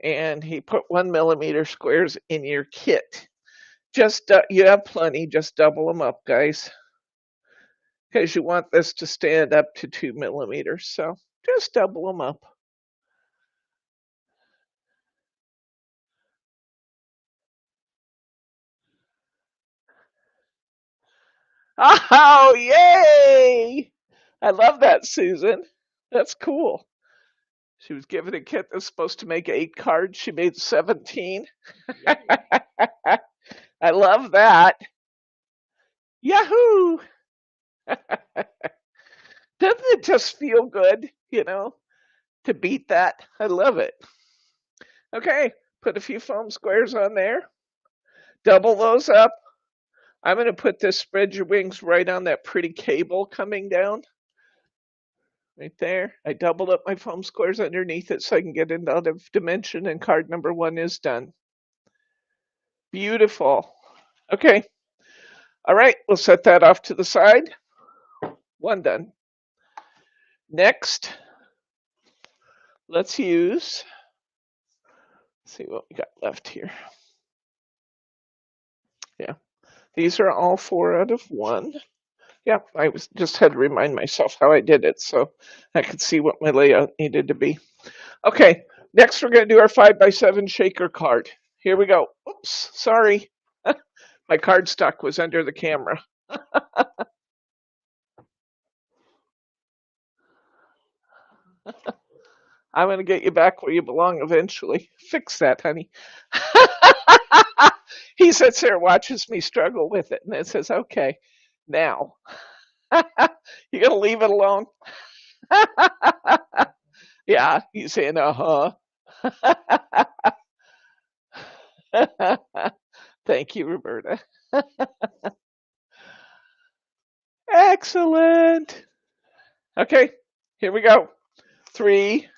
and he put 1mm squares in your kit. Just you have plenty, just double them up, guys, because you want this to stand up to 2mm, so just double them up. Oh, yay! I love that, Susan. That's cool. She was given a kit that's supposed to make 8 cards. She made 17. I love that. Yahoo! Doesn't it just feel good, to beat that? I love it. Okay, put a few foam squares on there. Double those up. I'm going to put this spread your wings right on that pretty cable coming down. Right there. I doubled up my foam squares underneath it so I can get it out of dimension, and card number 1 is done. Beautiful. Okay. All right, we'll set that off to the side. 1 done. Next, let's see what we got left here. Yeah, these are all 4 out of 1. Yeah, I just had to remind myself how I did it so I could see what my layout needed to be. Okay, next we're going to do our 5x7 shaker card. Here we go. Oops, sorry. My cardstock was under the camera. I'm going to get you back where you belong eventually. Fix that, honey. He sits there and watches me struggle with it, and then says, okay, now. You going to leave it alone? Yeah, he's saying, uh-huh. Thank you, Roberta. Excellent. Okay, here we go. 3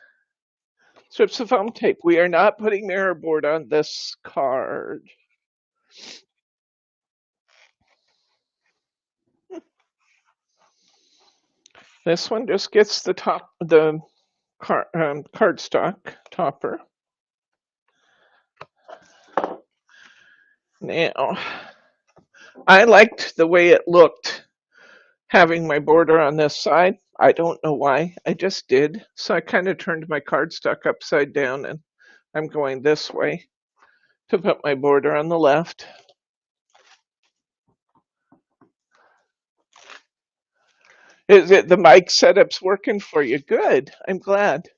strips of foam tape. We are not putting mirror board on this card. This one just gets the cardstock topper. Now, I liked the way it looked having my border on this side. I don't know why, I just did. So I kind of turned my cardstock upside down, and I'm going this way to put my border on the left. Is it the mic setup's working for you? Good. I'm glad.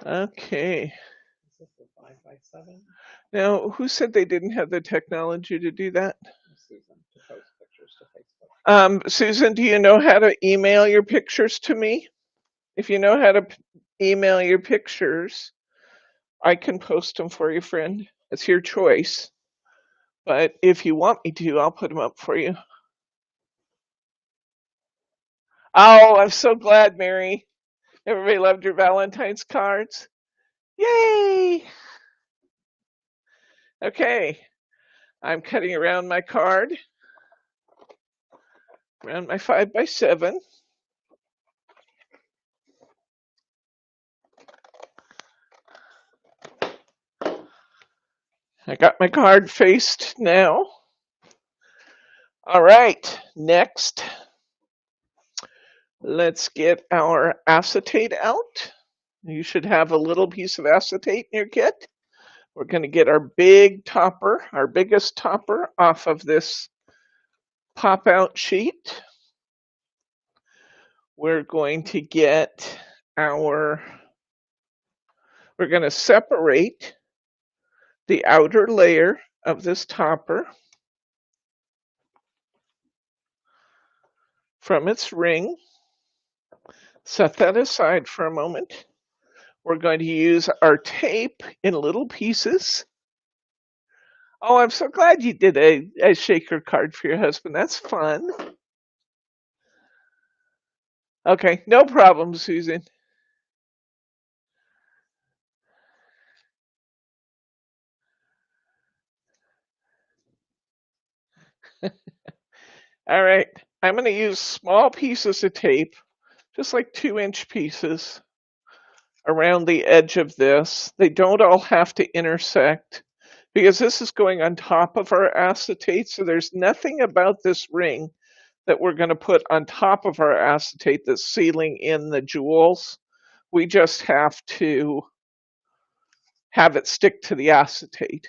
Okay. Is this the 5x7? Now, who said they didn't have the technology to do that? Susan, to post pictures to Facebook. Susan, do you know how to email your pictures to me? If you know how to email your pictures, I can post them for you, friend. It's your choice. But if you want me to, I'll put them up for you. Oh, I'm so glad, Mary. Everybody loved your Valentine's cards. Yay! Okay, I'm cutting around my card, around my 5x7. I got my card faced now. All right, next, let's get our acetate out. You should have a little piece of acetate in your kit. We're going to get our big topper, our biggest topper, off of this pop-out sheet. We're going to get we're going to separate the outer layer of this topper from its ring. Set that aside for a moment. We're going to use our tape in little pieces. Oh, I'm so glad you did a shaker card for your husband. That's fun. Okay, no problem, Susan. All right, I'm going to use small pieces of tape, just like 2-inch pieces, around the edge of this. They don't all have to intersect because this is going on top of our acetate, so there's nothing about this ring that we're going to put on top of our acetate that's sealing in the jewels. We just have to have it stick to the acetate.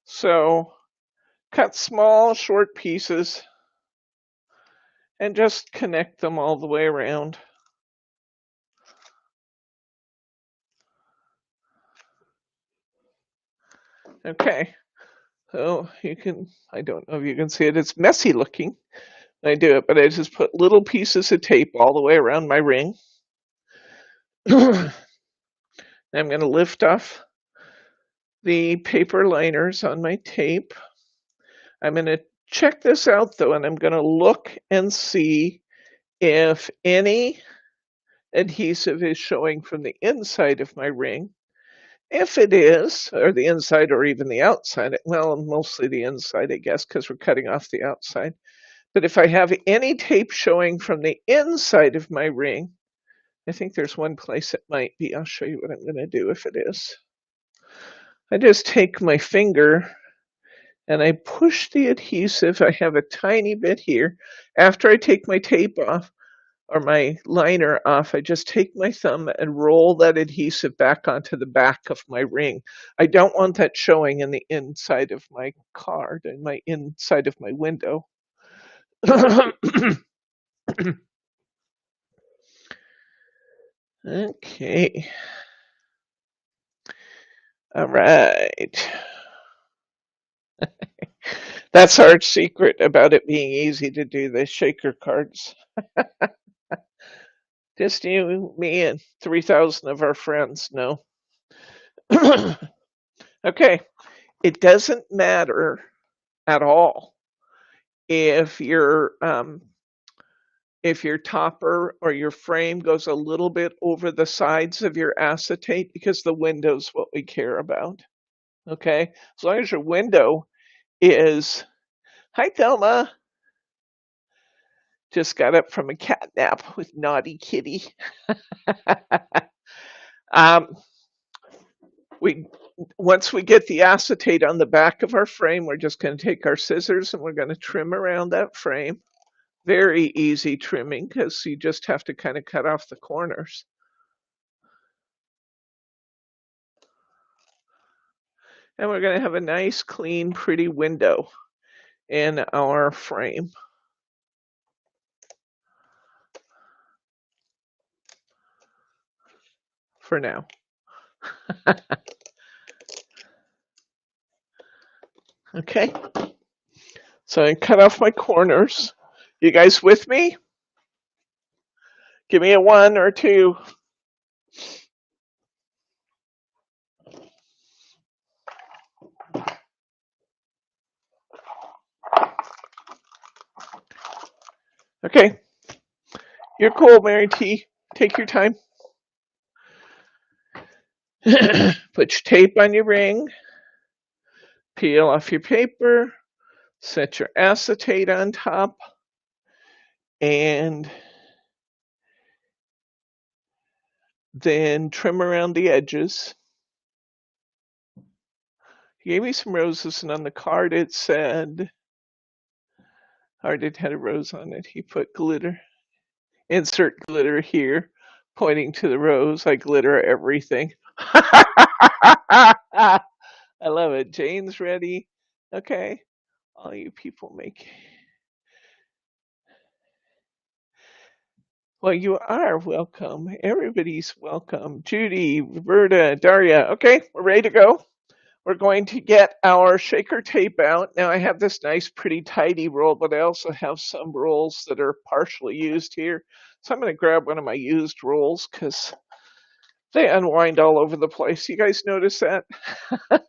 So cut small, short pieces and just connect them all the way around. Okay, so you can, I don't know if you can see it, it's messy looking. I do it, but I just put little pieces of tape all the way around my ring. I'm going to lift off the paper liners on my tape. I'm going to check this out though, and I'm going to look and see if any adhesive is showing from the inside of my ring. If it is, or the inside or even the outside, well, mostly the inside, I guess, because we're cutting off the outside. But if I have any tape showing from the inside of my ring, I think there's one place it might be. I'll show you what I'm going to do if it is. I just take my finger and I push the adhesive. I have a tiny bit here. After I take my tape off, or my liner off, I just take my thumb and roll that adhesive back onto the back of my ring. I don't want that showing in the inside of my card and my inside of my window. Okay. All right. That's our secret about it being easy to do the shaker cards. Just you, me, and 3,000 of our friends know. Okay, it doesn't matter at all if your topper or your frame goes a little bit over the sides of your acetate, because the window's what we care about. Okay, as long as your window is, hi Thelma, just got up from a cat nap with naughty kitty. Once we get the acetate on the back of our frame, we're just going to take our scissors and we're going to trim around that frame. Very easy trimming because you just have to kind of cut off the corners. And we're going to have a nice, clean, pretty window in our frame. For now. Okay. So I cut off my corners. You guys with me? Give me a 1 or 2. Okay. You're cool, Mary T. Take your time. Put your tape on your ring. Peel off your paper. Set your acetate on top. And then trim around the edges. He gave me some roses, and on the card it said, or it had a rose on it. He put glitter. Insert glitter here, pointing to the rose. I glitter everything. I love it. Jane's ready. Okay. All you people make. Well, you are welcome. Everybody's welcome. Judy, Roberta, Daria. Okay, we're ready to go. We're going to get our shaker tape out. Now I have this nice, pretty tidy roll, but I also have some rolls that are partially used here. So I'm going to grab one of my used rolls because they unwind all over the place. You guys notice that? No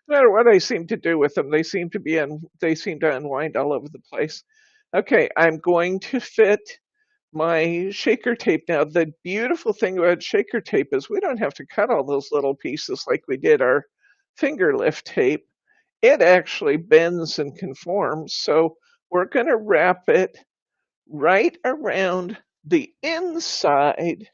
matter what I seem to do with them, they seem to unwind all over the place. Okay, I'm going to fit my shaker tape. Now, the beautiful thing about shaker tape is we don't have to cut all those little pieces like we did our finger lift tape. It actually bends and conforms. So we're going to wrap it right around the inside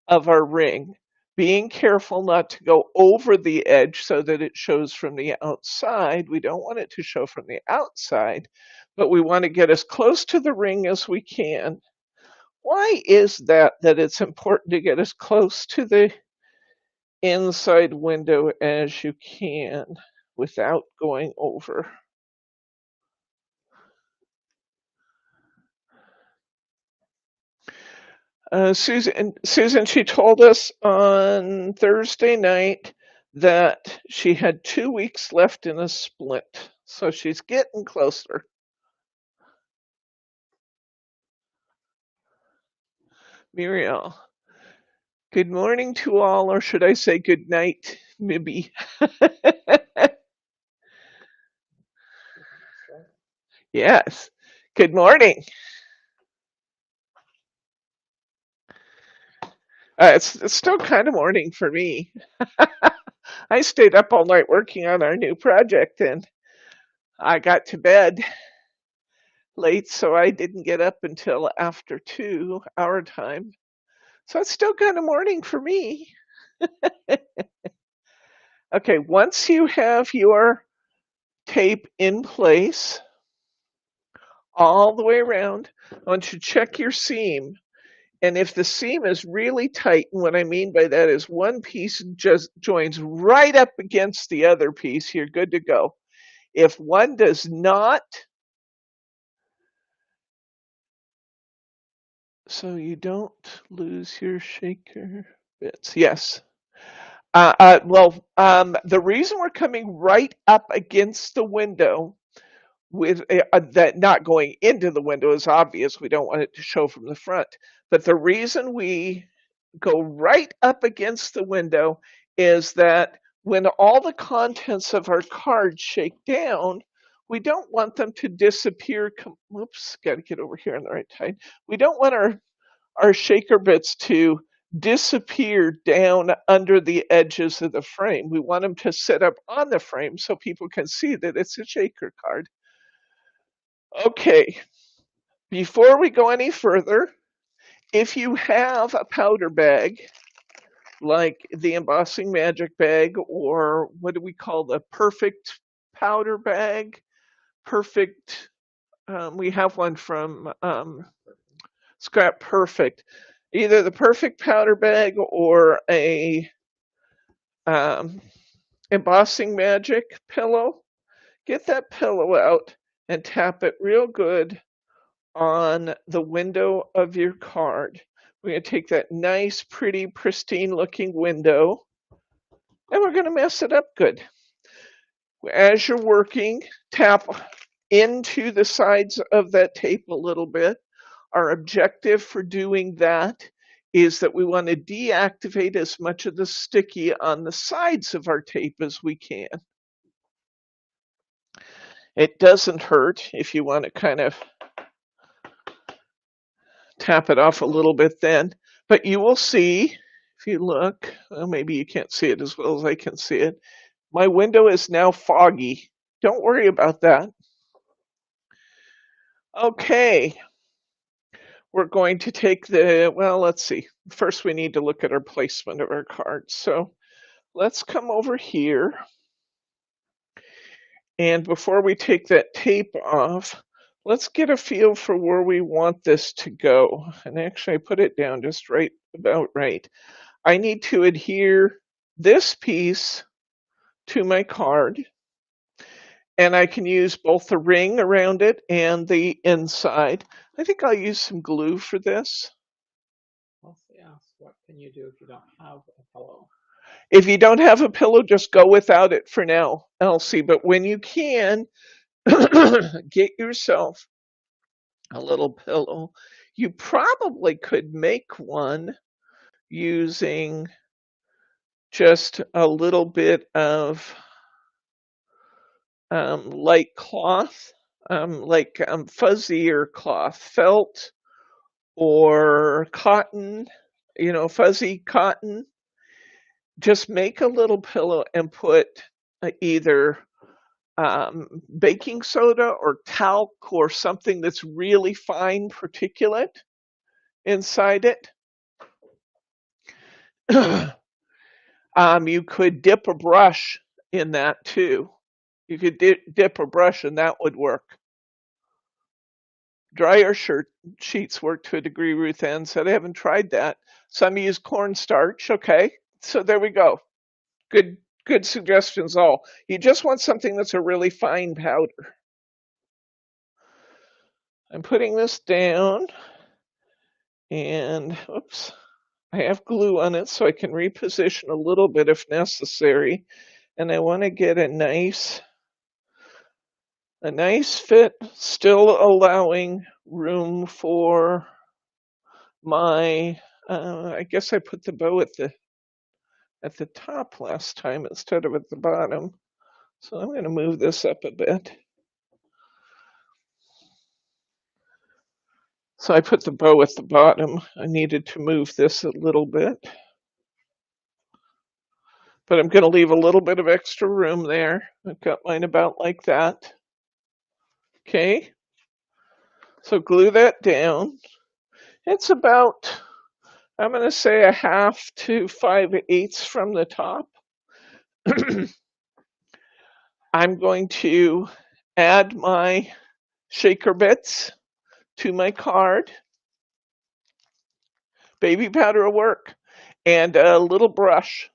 of our ring, being careful not to go over the edge so that it shows from the outside. We don't want it to show from the outside, but we want to get as close to the ring as we can. Why is that it's important to get as close to the inside window as you can without going over? Susan, she told us on Thursday night that she had 2 weeks left in a splint, so she's getting closer. Muriel, good morning to all, or should I say good night, Mibby? Yes, good morning. It's still kind of morning for me. I stayed up all night working on our new project, and I got to bed late, so I didn't get up until after 2 our time. So it's still kind of morning for me. Okay, once you have your tape in place all the way around, I want you to check your seam. And if the seam is really tight, and what I mean by that is one piece just joins right up against the other piece, you're good to go. If one does not, so you don't lose your shaker bits. Yes. The reason we're coming right up against the window with that not going into the window is obvious. We don't want it to show from the front. But the reason we go right up against the window is that when all the contents of our card shake down, we don't want them to disappear. Whoops, got to get over here on the right side. We don't want our shaker bits to disappear down under the edges of the frame. We want them to sit up on the frame so people can see that it's a shaker card. Okay, before we go any further, if you have a powder bag, like the embossing magic bag, or what do we call the perfect powder bag? Perfect, we have one from Scrap Perfect. Either the perfect powder bag or a embossing magic pillow, get that pillow out and tap it real good on the window of your card. We're going to take that nice, pretty, pristine looking window and we're going to mess it up good. As you're working, tap into the sides of that tape a little bit. Our objective for doing that is that we want to deactivate as much of the sticky on the sides of our tape as we can. It doesn't hurt if you want to kind of tap it off a little bit then, but you will see, if you look, well, maybe you can't see it as well as I can see it. My window is now foggy. Don't worry about that. Okay, we're going to take the, well, let's see. First, we need to look at our placement of our cards. So let's come over here. And before we take that tape off, let's get a feel for where we want this to go. And actually, I put it down just right about right. I need to adhere this piece to my card. And I can use both the ring around it and the inside. I think I'll use some glue for this. Elsie asks, what can you do if you don't have a pillow? If you don't have a pillow, just go without it for now, Elsie. But when you can, get yourself a little pillow. You probably could make one using just a little bit of light cloth, like fuzzier cloth, felt or cotton, fuzzy cotton. Just make a little pillow and put either baking soda or talc or something that's really fine particulate inside it. You could dip a brush in that too. You could dip a brush and that would work. Dryer sheets work to a degree, Ruth Ann said. I haven't tried that. Some use cornstarch. Okay, so there we go. Good suggestions all. You just want something that's a really fine powder. I'm putting this down and oops, I have glue on it so I can reposition a little bit if necessary. And I want to get a nice fit, still allowing room for my, I guess I put the bow at the top last time instead of at the bottom. So I'm going to move this up a bit. So I put the bow at the bottom. I needed to move this a little bit. But I'm going to leave a little bit of extra room there. I've got mine about like that. Okay. So glue that down. It's about, I'm going to say, 1/2 to 5/8 from the top. I'm going to add my shaker bits to my card. Baby powder will work. And a little brush.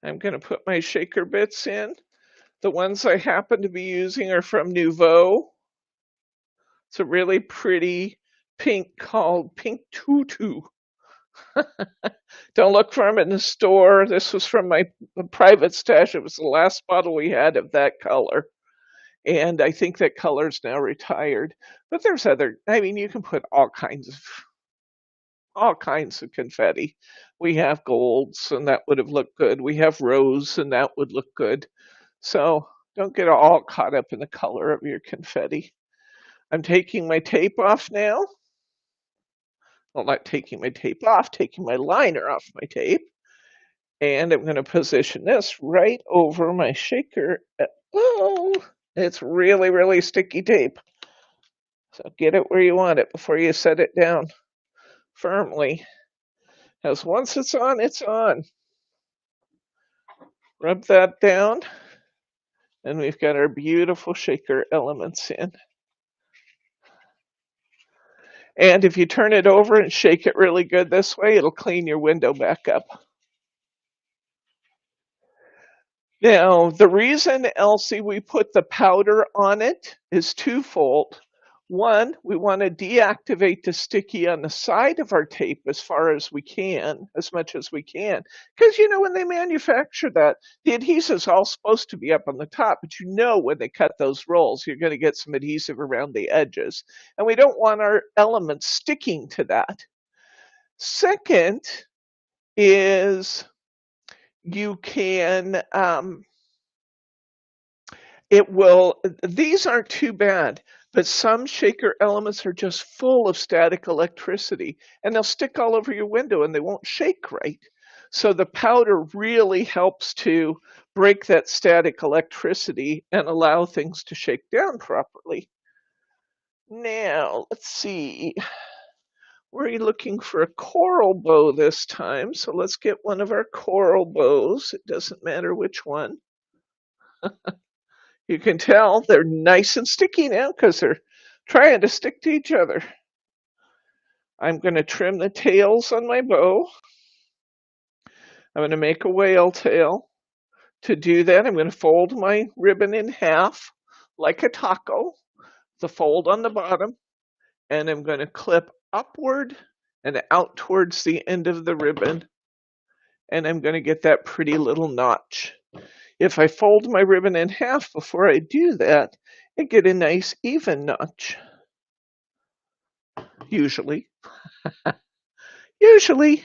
I'm going to put my shaker bits in. The ones I happen to be using are from Nouveau. It's a really pretty pink called Pink Tutu. Don't look for them in the store. This was from my private stash. It was the last bottle we had of that color. And I think that color's now retired. But there's other, I mean, you can put all kinds of confetti. We have golds and that would have looked good. We have rose and that would look good. So don't get all caught up in the color of your confetti. I'm taking my tape off now. Well, not taking my tape off, taking my liner off my tape. And I'm going to position this right over my shaker. Oh, it's really, really sticky tape. So get it where you want it before you set it down firmly. Because once it's on, it's on. Rub that down. And we've got our beautiful shaker elements in. And if you turn it over and shake it really good this way, it'll clean your window back up. Now, the reason, Elsie, we put the powder on it is twofold. One, we want to deactivate the sticky on the side of our tape as far as we can, as much as we can. Because, you know, when they manufacture that, the adhesive's all supposed to be up on the top, but you know when they cut those rolls, you're going to get some adhesive around the edges. And we don't want our elements sticking to that. Second is you can, these aren't too bad, but some shaker elements are just full of static electricity and they'll stick all over your window and they won't shake right. So the powder really helps to break that static electricity and allow things to shake down properly. Now, let's see. We're looking for a coral bow this time, so let's get one of our coral bows. It doesn't matter which one. You can tell they're nice and sticky now because they're trying to stick to each other. I'm going to trim the tails on my bow. I'm going to make a whale tail. To do that, I'm going to fold my ribbon in half like a taco, the fold on the bottom, and I'm going to clip upward and out towards the end of the ribbon, and I'm going to get that pretty little notch. If I fold my ribbon in half before I do that, I get a nice even notch. Usually. Usually.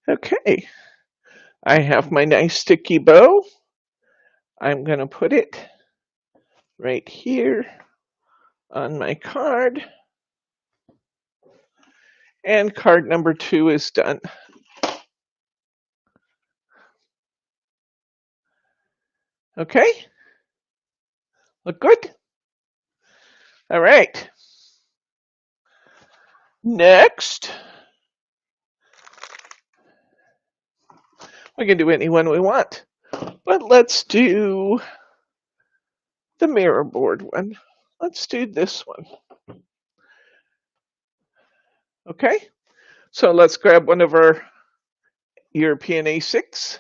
Okay. I have my nice sticky bow. I'm going to put it right here on my card. And card number 2 is done. Okay? Look good? All right. Next, we can do any one we want, but let's do the mirror board one. Let's do this one. Okay, so let's grab one of our European A6.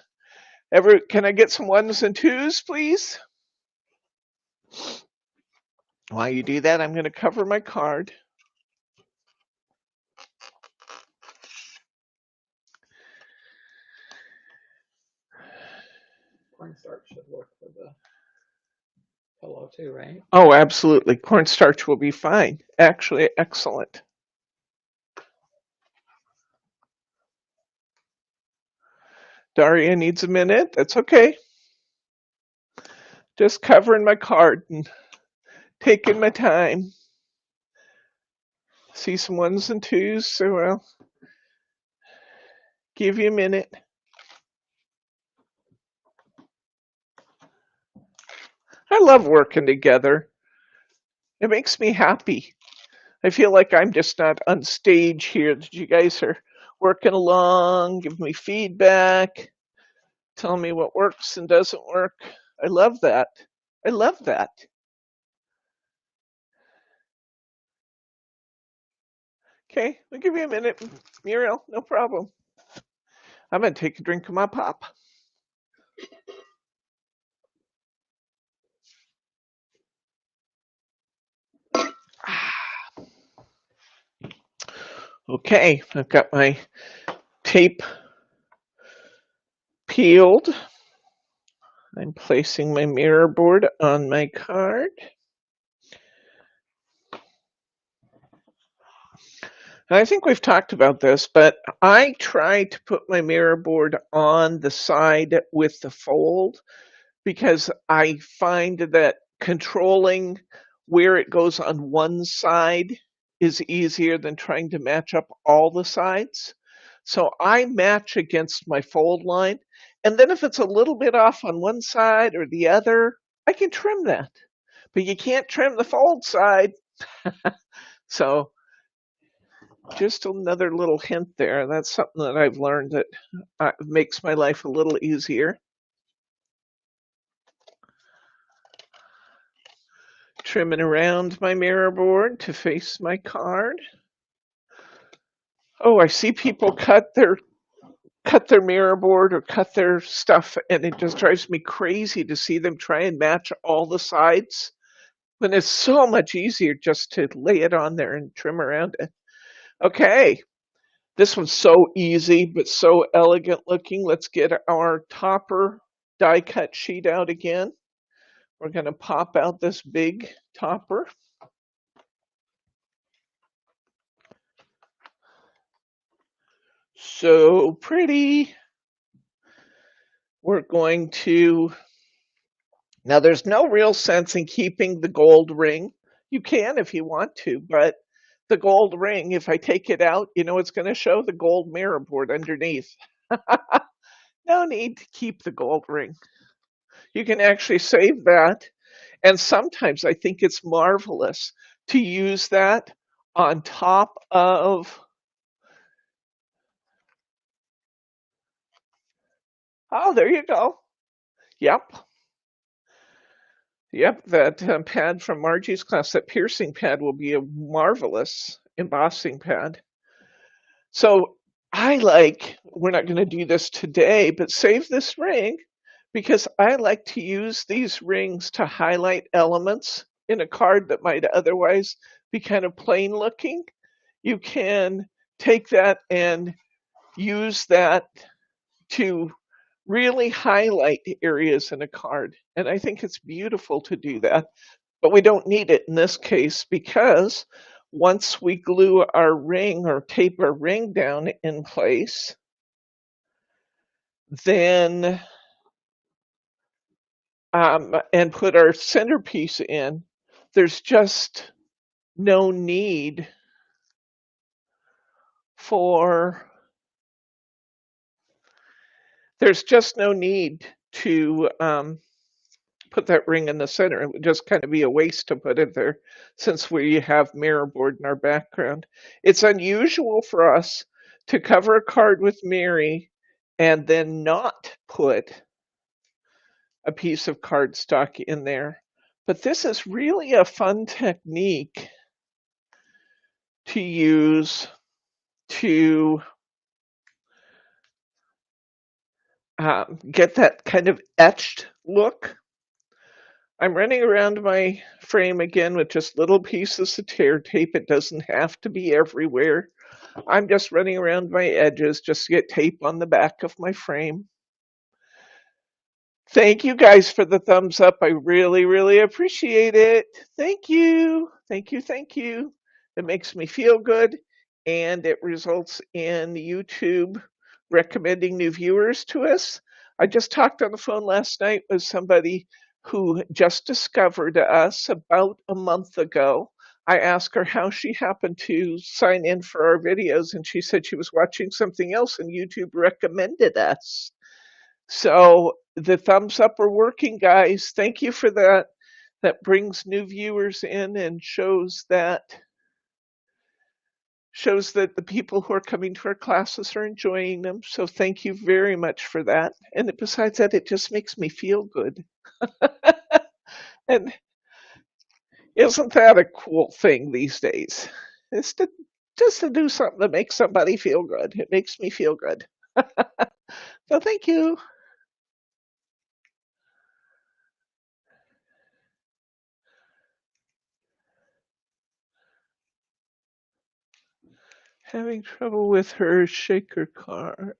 Can I get some 1s and 2s, please? While you do that, I'm going to cover my card. Cornstarch should work for the pillow too, right? Oh, absolutely. Cornstarch will be fine. Actually, excellent. Daria needs a minute. That's okay. Just covering my card and taking my time. See some 1s and 2s, so I'll give you a minute. I love working together. It makes me happy. I feel like I'm just not on stage here, that you guys are working along, giving me feedback, telling me what works and doesn't work. I love that. I love that. Okay, I'll give you a minute, Muriel, no problem. I'm going to take a drink of my pop. Okay, I've got my tape peeled. I'm placing my mirror board on my card. And I think we've talked about this, but I try to put my mirror board on the side with the fold because I find that controlling where it goes on one side is easier than trying to match up all the sides. So I match against my fold line. And then if it's a little bit off on one side or the other, I can trim that. But you can't trim the fold side. So Just another little hint there. That's something that I've learned that makes my life a little easier. Trimming around my mirror board to face my card. Oh, I see people cut their mirror board or cut their stuff, and it just drives me crazy to see them try and match all the sides when it's so much easier just to lay it on there and trim around it. Okay, this one's so easy but so elegant looking. Let's get our topper die cut sheet out again. We're going to pop out this big topper. So pretty. We're going to, now there's no real sense in keeping the gold ring. You can if you want to, but the gold ring, if I take it out, you know, it's going to show the gold mirror board underneath. No need to keep the gold ring. You can actually save that. And sometimes I think it's marvelous to use that on top of, oh, there you go. Yep. Yep, that pad from Margie's class, that piercing pad will be a marvelous embossing pad. So we're not going to do this today, but save this ring because I like to use these rings to highlight elements in a card that might otherwise be kind of plain looking. You can take that and use that to really highlight areas in a card. And I think it's beautiful to do that. But we don't need it in this case because once we glue our ring or tape our ring down in place, then and put our centerpiece in, there's just no need for to put that ring in the center. It would just kind of be a waste to put it there since we have mirror board in our background. It's unusual for us to cover a card with Mirri and then not put a piece of cardstock in there. But this is really a fun technique to use to get that kind of etched look. I'm running around my frame again with just little pieces of tear tape. It doesn't have to be everywhere. I'm just running around my edges just to get tape on the back of my frame. Thank you guys for the thumbs up. I really, really appreciate it. Thank you. Thank you. Thank you. It makes me feel good and it results in YouTube recommending new viewers to us. I just talked on the phone last night with somebody who just discovered us about a month ago. I asked her how she happened to sign in for our videos, and she said she was watching something else and YouTube recommended us. So the thumbs up are working, guys. Thank you for that. That brings new viewers in and shows that the people who are coming to our classes are enjoying them. So thank you very much for that. And besides that, it just makes me feel good. And isn't that a cool thing these days? It's just to do something that makes somebody feel good. It makes me feel good. So thank you. Having trouble with her shaker card.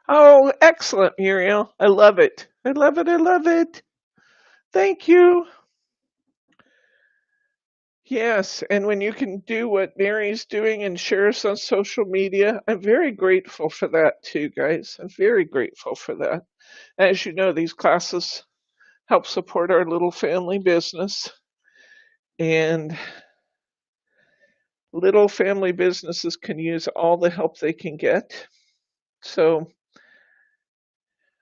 Oh, excellent, Muriel. I love it. I love it. I love it. Thank you. Yes, and when you can do what Mary's doing and share us on social media, I'm very grateful for that too, guys. I'm very grateful for that. As you know, these classes help support our little family business, and little family businesses can use all the help they can get. So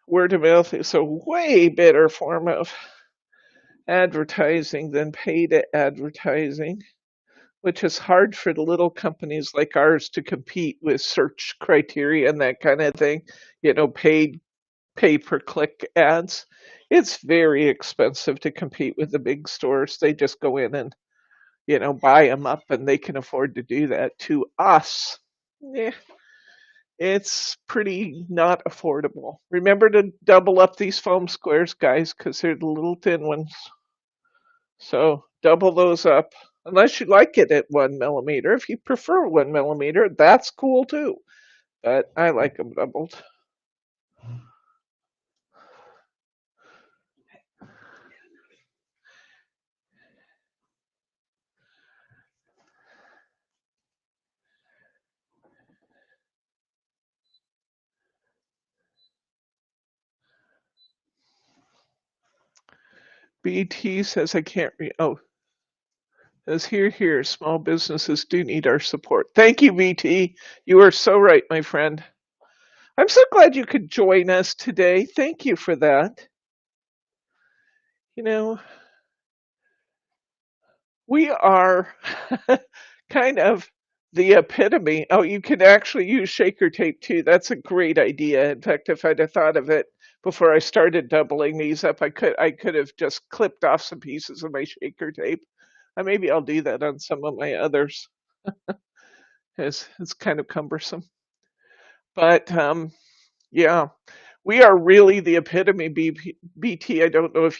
word of mouth is a way better form of advertising than paid advertising, which is hard for the little companies like ours to compete with search criteria and that kind of thing. Paid pay per click ads. It's very expensive to compete with the big stores. They just go in and, buy them up and they can afford to do that. To us, yeah, it's pretty not affordable. Remember to double up these foam squares, guys, because they're the little thin ones. So double those up. Unless you like it at 1 millimeter. If you prefer 1 millimeter, that's cool too. But I like them doubled. BT says I can't read. Oh, says here. Small businesses do need our support. Thank you, BT. You are so right, my friend. I'm so glad you could join us today. Thank you for that. We are kind of the epitome. Oh, you can actually use shaker tape too. That's a great idea. In fact, if I'd have thought of it before I started doubling these up, I could have just clipped off some pieces of my shaker tape. Maybe I'll do that on some of my others. It's kind of cumbersome. But yeah, we are really the epitome, BT. I don't know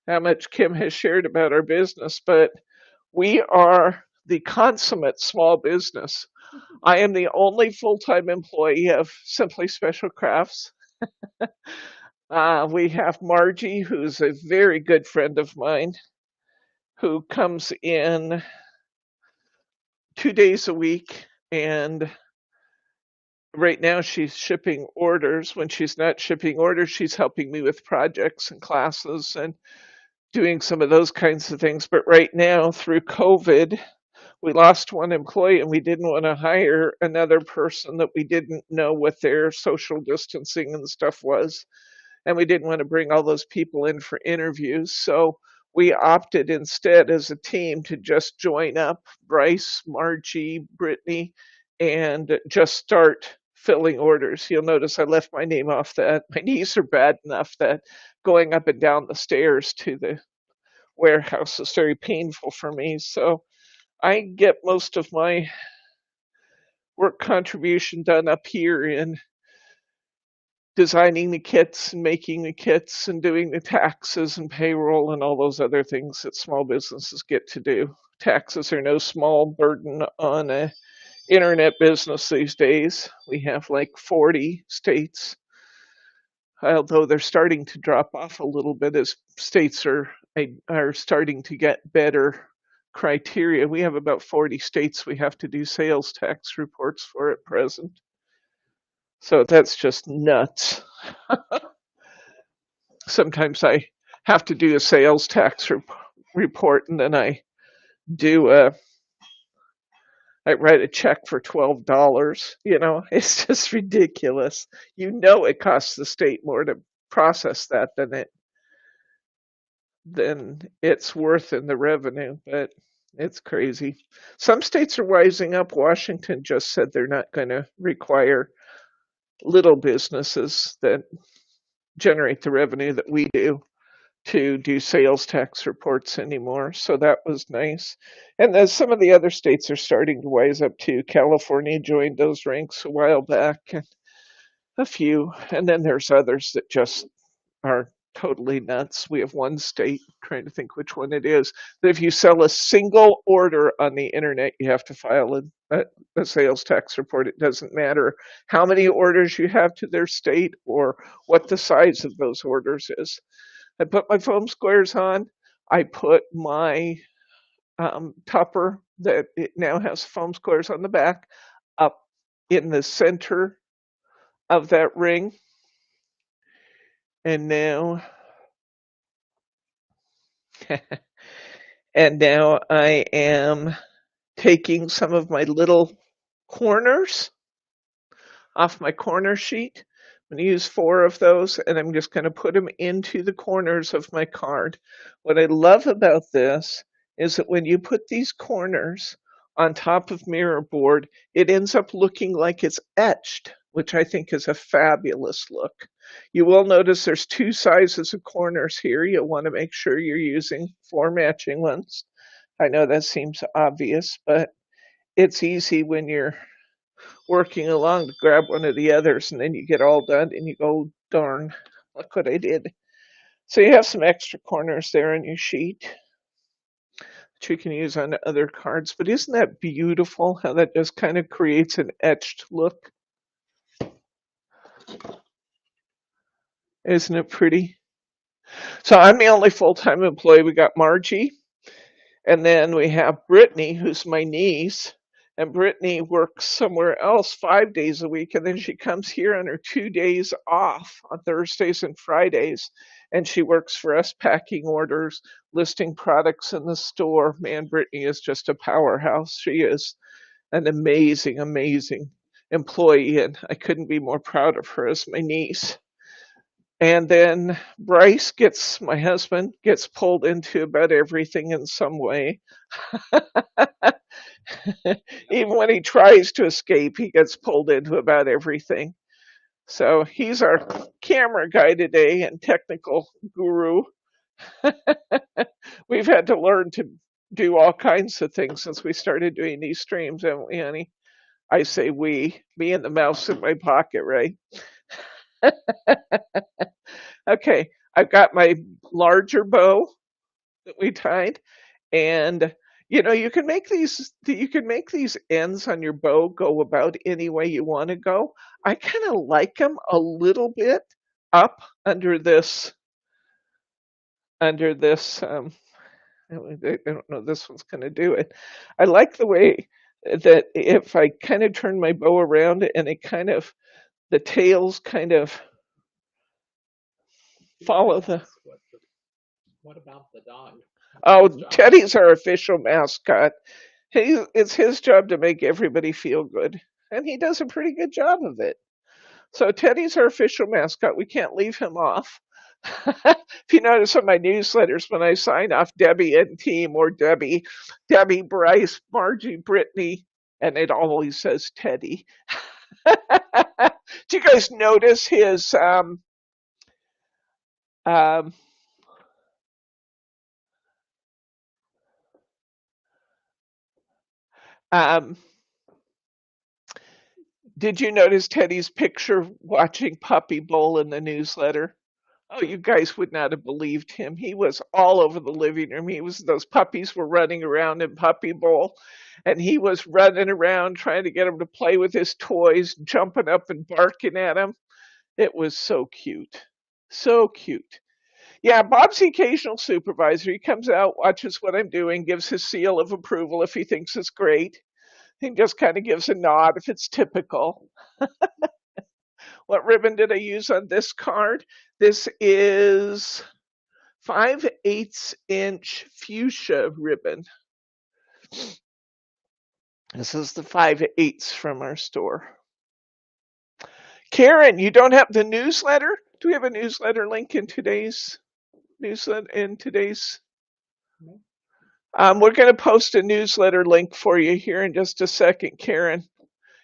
how much Kim has shared about our business, but we are the consummate small business. I am the only full-time employee of Simply Special Crafts. We have Margie, who's a very good friend of mine, who comes in 2 days a week, and right now she's shipping orders. When she's not shipping orders, she's helping me with projects and classes and doing some of those kinds of things. But right now, through COVID, we lost one employee and we didn't want to hire another person that we didn't know what their social distancing and stuff was. And we didn't want to bring all those people in for interviews. So we opted instead as a team to just join up, Bryce, Margie, Brittany, and just start filling orders. You'll notice I left my name off that. My knees are bad enough that going up and down the stairs to the warehouse is very painful for me. So I get most of my work contribution done up here in designing the kits and making the kits and doing the taxes and payroll and all those other things that small businesses get to do. Taxes are no small burden on a internet business these days. We have like 40 states, although they're starting to drop off a little bit as states are starting to get better criteria. We have about 40 states we have to do sales tax reports for at present. So that's just nuts. Sometimes I have to do a sales tax report and then I write a check for $12. It's just ridiculous. It costs the state more to process that than it's worth in the revenue, but it's crazy. Some states are wising up. Washington just said they're not going to require little businesses that generate the revenue that we do to do sales tax reports anymore. So that was nice. And then some of the other states are starting to wise up too. California joined those ranks a while back, and a few. And then there's others that just are totally nuts. We have one state, I'm trying to think which one it is, that if you sell a single order on the internet, you have to file a sales tax report. It doesn't matter how many orders you have to their state or what the size of those orders is. I put my foam squares on. I put my topper that it now has foam squares on the back up in the center of that ring. And now I am taking some of my little corners off my corner sheet, I'm going to use 4 of those, and I'm just going to put them into the corners of my card. What I love about this is that when you put these corners on top of mirror board, it ends up looking like it's etched, which I think is a fabulous look. You will notice there's 2 sizes of corners here. You'll want to make sure you're using 4 matching ones. I know that seems obvious, but it's easy when you're working along to grab one of the others, and then you get all done and you go, darn, look what I did. So you have some extra corners there on your sheet that you can use on other cards. But isn't that beautiful how that just kind of creates an etched look? Isn't it pretty? So I'm the only full-time employee. We got Margie, and then we have Brittany, who's my niece. And Brittany works somewhere else 5 days a week, and then she comes here on her 2 days off on Thursdays and Fridays, and she works for us packing orders, listing products in the store. Man, Brittany is just a powerhouse. She is an amazing, amazing employee, and I couldn't be more proud of her as my niece. And then Bryce gets, my husband, gets pulled into about everything in some way. Even when he tries to escape, he gets pulled into about everything. So he's our camera guy today and technical guru. We've had to learn to do all kinds of things since we started doing these streams, haven't we, honey? I say we, me and the mouse in my pocket, right? Okay, I've got my larger bow that we tied, and you know, you can make these ends on your bow go about any way you want to go. I kind of like them a little bit up under this I don't know, this one's going to do it. I like the way that if I kind of turn my bow around and it kind of, the tails kind of follow the. What about the dog? Oh, Teddy's our official mascot. It's his job to make everybody feel good, and he does a pretty good job of it. So Teddy's our official mascot. We can't leave him off. If you notice on my newsletters, when I sign off Debbie and team or Debbie, Bryce, Margie, Brittany, and it always says Teddy. Do you guys notice his did you notice Teddy's picture watching Puppy Bowl in the newsletter? Oh, you guys would not have believed him. He was all over the living room. Those puppies were running around in Puppy Bowl, and he was running around trying to get them to play with his toys, jumping up and barking at them. It was so cute. So cute. Yeah, Bob's the occasional supervisor. He comes out, watches what I'm doing, gives his seal of approval if he thinks it's great. He just kind of gives a nod if it's typical. What ribbon did I use on this card? This is 5/8 inch fuchsia ribbon. This is the 5/8 from our store. Karen, you don't have the newsletter? Do we have a newsletter link in today's newsletter? We're going to post a newsletter link for you here in just a second, Karen.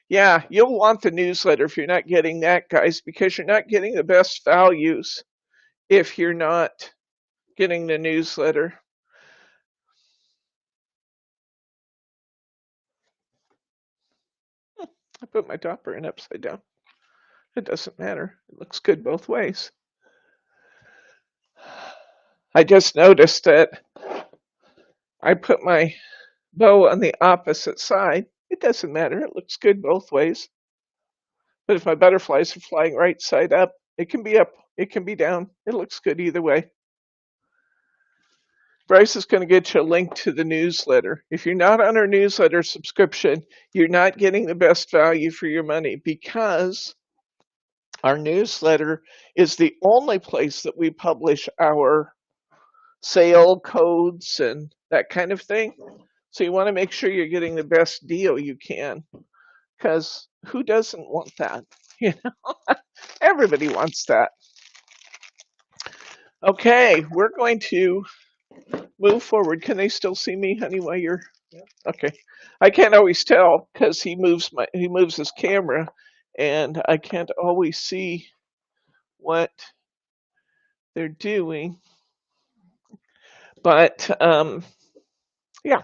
Yeah, you'll want the newsletter if you're not getting that, guys, because you're not getting the best values if you're not getting the newsletter. I put my topper in upside down. It doesn't matter. It looks good both ways. I just noticed that I put my bow on the opposite side. It doesn't matter. It looks good both ways. But if my butterflies are flying right side up, it can be up, it can be down. It looks good either way. Bryce is going to get you a link to the newsletter. If you're not on our newsletter subscription, you're not getting the best value for your money, because our newsletter is the only place that we publish our sale codes and that kind of thing. So you want to make sure you're getting the best deal you can, because who doesn't want that? You know, everybody wants that. Okay, we're going to move forward. Can they still see me, honey, while you're Yep. okay? I can't always tell because he moves his camera, and I can't always see what they're doing. But yeah,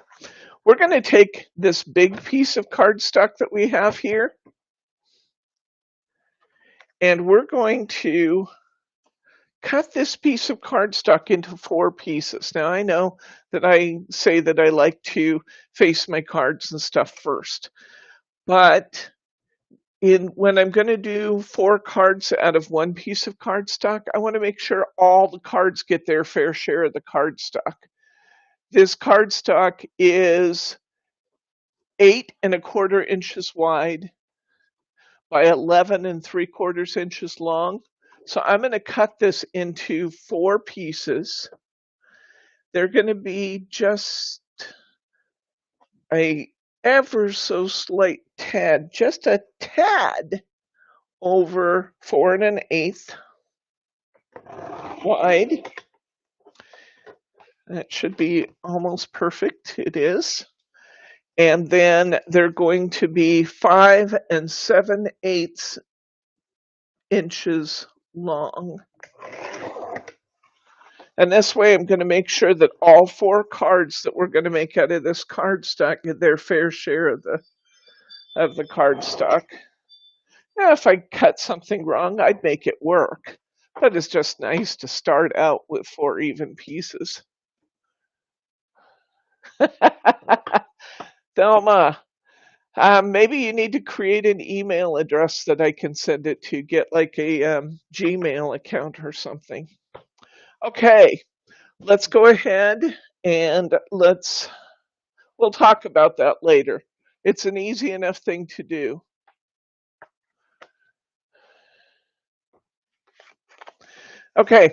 we're going to take this big piece of cardstock that we have here, and we're going to cut this piece of cardstock into 4 pieces. Now, I know that I say that I like to face my cards and stuff first, but when I'm going to do 4 cards out of 1 piece of cardstock, I want to make sure all the cards get their fair share of the cardstock. This cardstock is 8 1/4 inches wide by 11 3/4 inches long. So I'm going to cut this into 4 pieces. They're going to be just a ever so slight tad, just a tad over 4 1/8 wide. That should be almost perfect. It is. And then they're going to be 5 7/8 inches long. And this way I'm going to make sure that all 4 cards that we're going to make out of this cardstock get their fair share of the cardstock. Now, if I cut something wrong, I'd make it work. But it's just nice to start out with 4 even pieces. Thelma, maybe you need to create an email address that I can send it to. Get like a Gmail account or something. Okay, let's go ahead and we'll talk about that later. It's an easy enough thing to do. Okay,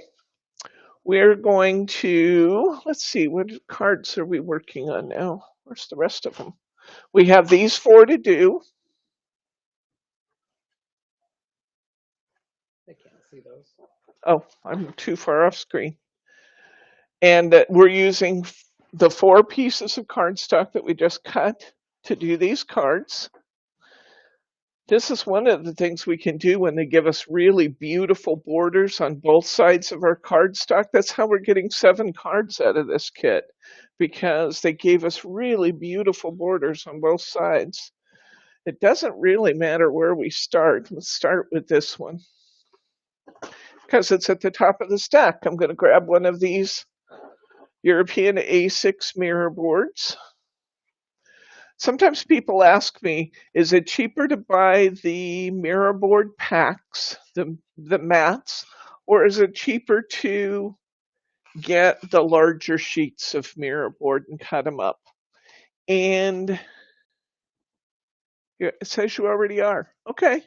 we're going to, let's see, what cards are we working on now? Where's the rest of them? We have these 4 to do. They can't see those. Oh, I'm too far off screen. And we're using the 4 pieces of cardstock that we just cut to do these cards. This is one of the things we can do when they give us really beautiful borders on both sides of our cardstock. That's how we're getting 7 cards out of this kit, because they gave us really beautiful borders on both sides. It doesn't really matter where we start. Let's start with this one, because it's at the top of the stack. I'm going to grab one of these European A6 mirror boards. Sometimes people ask me, is it cheaper to buy the mirror board packs, the mats, or is it cheaper to get the larger sheets of mirror board and cut them up? And it says you already are. Okay.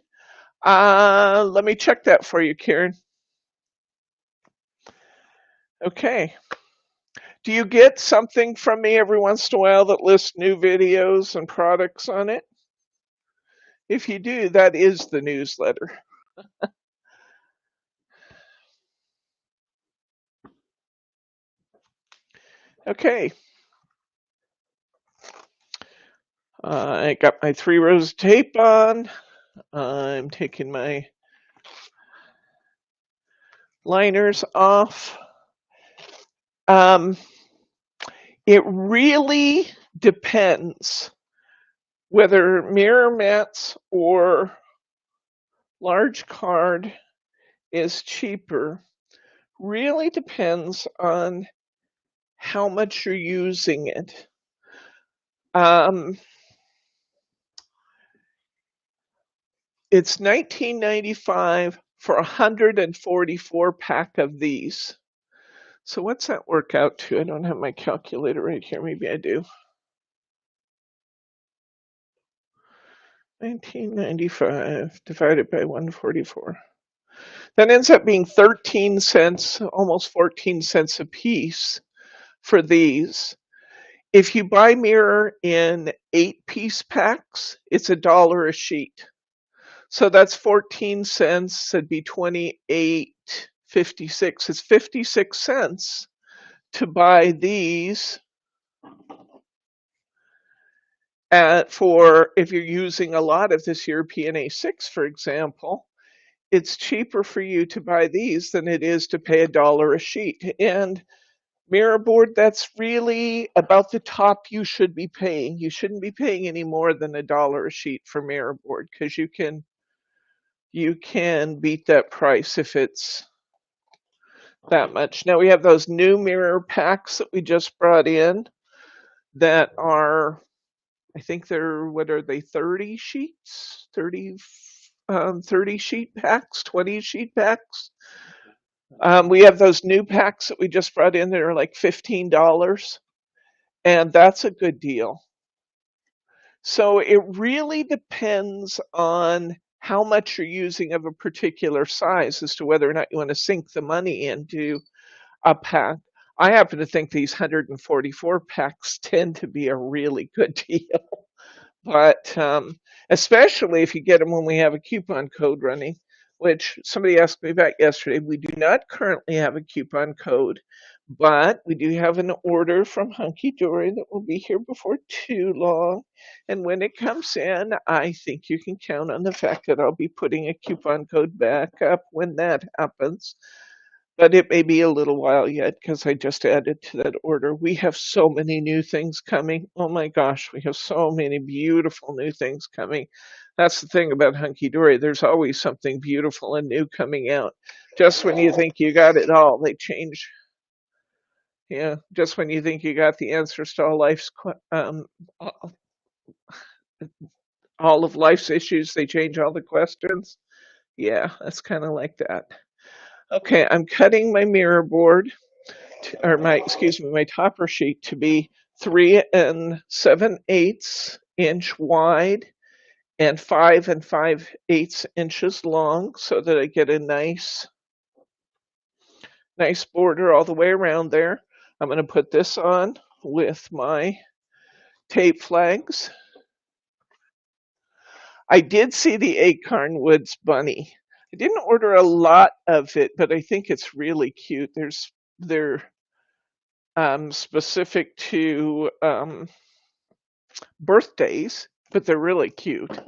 Let me check that for you, Karen. Okay. Do you get something from me every once in a while that lists new videos and products on it? If you do, that is the newsletter. Okay. I got my 3 rows of tape on. I'm taking my liners off. It really depends whether mirror mats or large card is cheaper. Really depends on how much you're using it. It's $19.95 for 144 pack of these. So what's that work out to? I don't have my calculator right here. Maybe I do. $19.95 divided by 144. That ends up being 13 cents, almost 14 cents a piece for these. If you buy mirror in 8-piece packs, it's $1 a sheet. So that's 14 cents. It'd be 28.56. It's 56 cents to buy these for if you're using a lot of this European A6, for example. It's cheaper for you to buy these than it is to pay $1 a sheet. And mirror board, that's really about the top you should be paying. You shouldn't be paying any more than $1 a sheet for mirror board, because you can beat that price if it's that much. Now we have those new mirror packs that we just brought in that are, I think they're, what are they, 30 sheets? 30 sheet packs, 20 sheet packs. We have those new packs that we just brought in that are like $15, and that's a good deal. So it really depends on how much you're using of a particular size as to whether or not you want to sink the money into a pack. I happen to think these 144 packs tend to be a really good deal. But especially if you get them when we have a coupon code running, which somebody asked me about yesterday. We do not currently have a coupon code, but we do have an order from Hunkydory that will be here before too long. And when it comes in, I think you can count on the fact that I'll be putting a coupon code back up when that happens. But it may be a little while yet because I just added to that order. We have so many new things coming. Oh my gosh, we have so many beautiful new things coming. That's the thing about Hunkydory. There's always something beautiful and new coming out. Just when you think you got it all, they change. Yeah, just when you think you got the answers to all of life's issues, they change all the questions. Yeah, that's kind of like that. Okay, I'm cutting my mirror board, or my topper sheet to be 3 7/8 inch wide and 5 5/8 inches long, so that I get a nice border all the way around there. I'm going to put this on with my tape flags. I did see the Acorn Woods bunny. I didn't order a lot of it, but I think it's really cute. They're specific to birthdays, but they're really cute.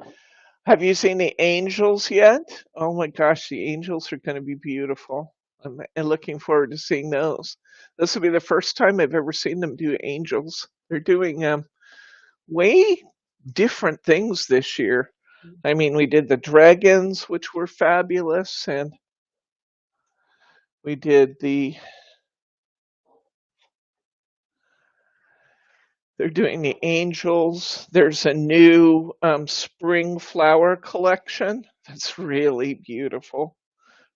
Have you seen the angels yet? Oh my gosh, the angels are going to be beautiful. I'm looking forward to seeing those. This will be the first time I've ever seen them do angels. They're doing way different things this year. I mean, we did the dragons, which were fabulous, and we did they're doing the angels. There's a new spring flower collection that's really beautiful.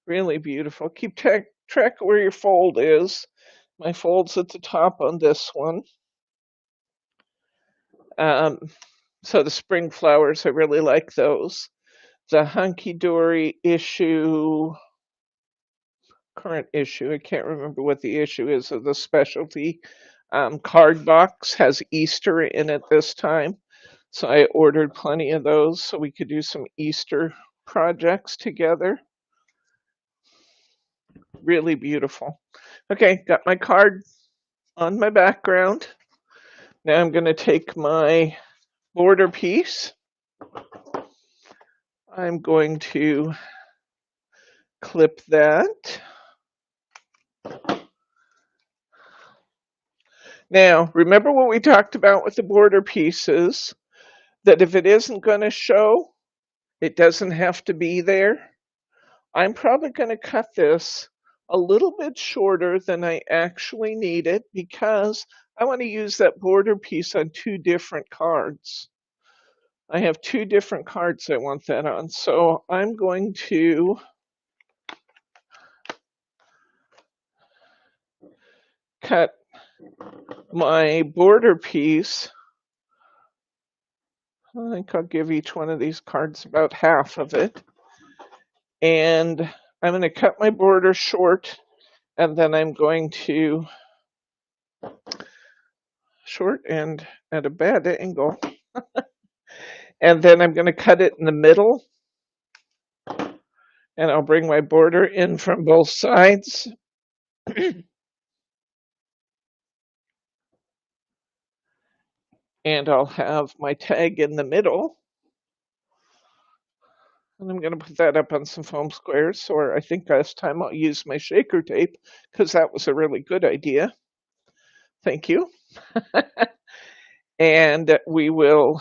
Really beautiful. Keep track of where your fold is. My fold's at the top on this one. So the spring flowers, I really like those. The Hunkydory current issue, I can't remember what the issue is of the specialty card box, has Easter in it this time. So I ordered plenty of those so we could do some Easter projects together. Really beautiful. Okay, got my card on my background. Now I'm going to take my border piece. I'm going to clip that. Now, remember what we talked about with the border pieces, that if it isn't going to show, it doesn't have to be there. I'm probably going to cut this a little bit shorter than I actually need it because I want to use that border piece on 2 different cards. I have 2 different cards I want that on. So I'm going to cut my border piece. I think I'll give each one of these cards about half of it. And I'm going to cut my border short, and then I'm going to short and at a bad angle. And then I'm going to cut it in the middle. And I'll bring my border in from both sides. And I'll have my tag in the middle. And I'm going to put that up on some foam squares, or I think last time I'll use my shaker tape because that was a really good idea. Thank you. And we will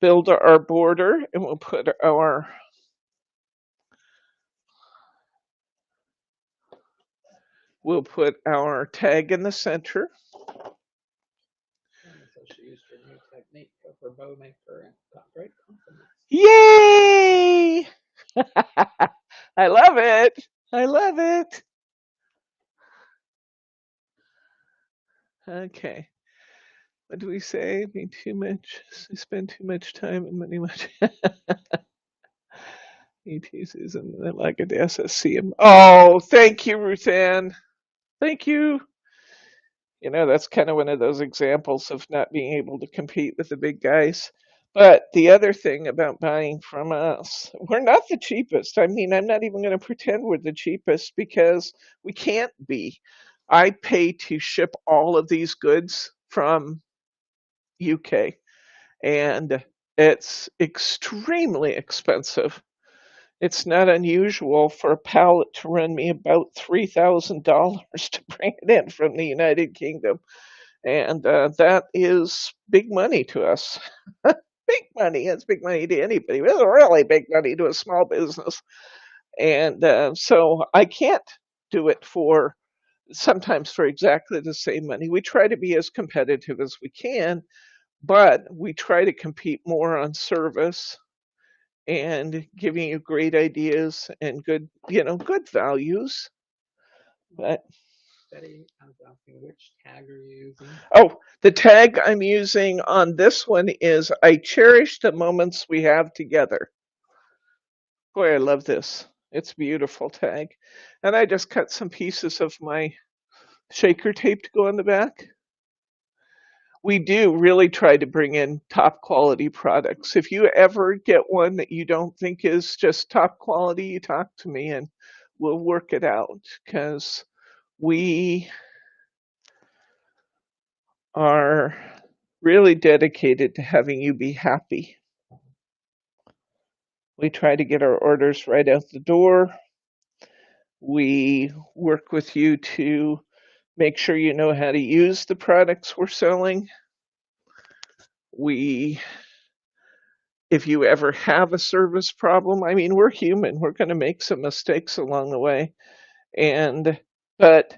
build our border and we'll put our tag in the center. So she used her new technique of her bow maker and got great compliments. Yay! I love it. I love it. Okay. What do we say? Be too much. I spend too much time and money much. ETCs and like a SSC. Oh, thank you, Ruth Ann. Thank you. You know, that's kind of one of those examples of not being able to compete with the big guys. But the other thing about buying from us, we're not the cheapest. I mean, I'm not even going to pretend we're the cheapest because we can't be. I pay to ship all of these goods from UK, and it's extremely expensive. It's not unusual for a pallet to run me about $3,000 to bring it in from the United Kingdom. And that is big money to us. Big money. It's big money to anybody. It's really big money to a small business. And so I can't do it sometimes for exactly the same money. We try to be as competitive as we can, but we try to compete more on service and giving you great ideas and good values. But Betty, I was asking, which tag are you using? oh, the tag I'm using on this one is I cherish the moments we have together. Boy, I love this. It's a beautiful tag. And I just cut some pieces of my shaker tape to go on the back. We do really try to bring in top quality products. If you ever get one that you don't think is just top quality, you talk to me and we'll work it out because we are really dedicated to having you be happy. We try to get our orders right out the door. We work with you to make sure you know how to use the products we're selling. If you ever have a service problem, I mean, we're human. We're going to make some mistakes along the way. But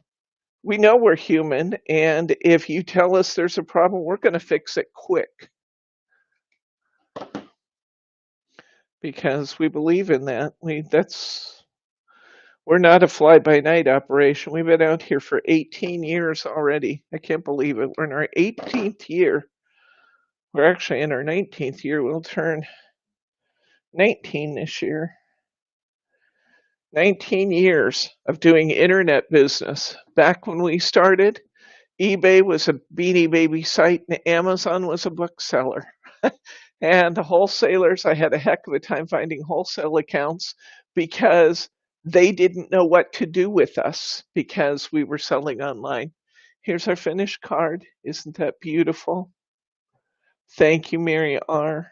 we know we're human. And if you tell us there's a problem, we're going to fix it quick. Because we believe in that. We're not a fly-by-night operation. We've been out here for 18 years already. I can't believe it. We're in our 18th year. We're actually in our 19th year. We'll turn 19 this year. 19 years of doing internet business. Back when we started, eBay was a Beanie Baby site and Amazon was a bookseller. And the wholesalers, I had a heck of a time finding wholesale accounts because they didn't know what to do with us because we were selling online. Here's our finished card. Isn't that beautiful? Thank you, Mary R.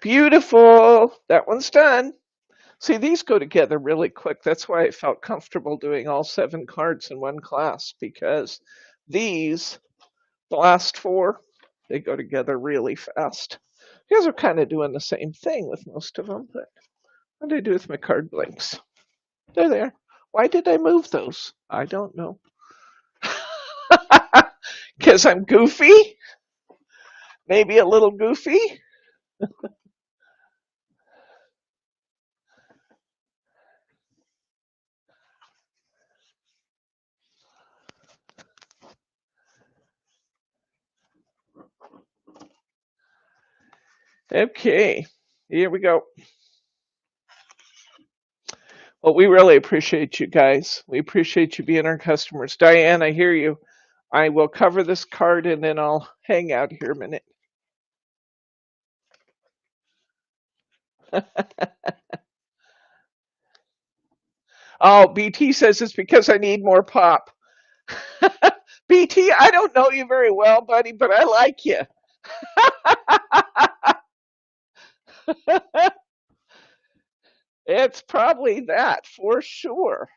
Beautiful. That one's done. See, these go together really quick. That's why I felt comfortable doing all 7 cards in one class because the last 4, they go together really fast. You guys are kind of doing the same thing with most of them, but what did I do with my card blanks? They're there. Why did I move those? I don't know. Because I'm goofy? Maybe a little goofy? Okay, here we go. Well, we really appreciate you guys. We appreciate you being our customers. Diane, I hear you. I will cover this card and then I'll hang out here a minute. Oh, BT says it's because I need more pop. BT, I don't know you very well, buddy, but I like you. It's probably that for sure.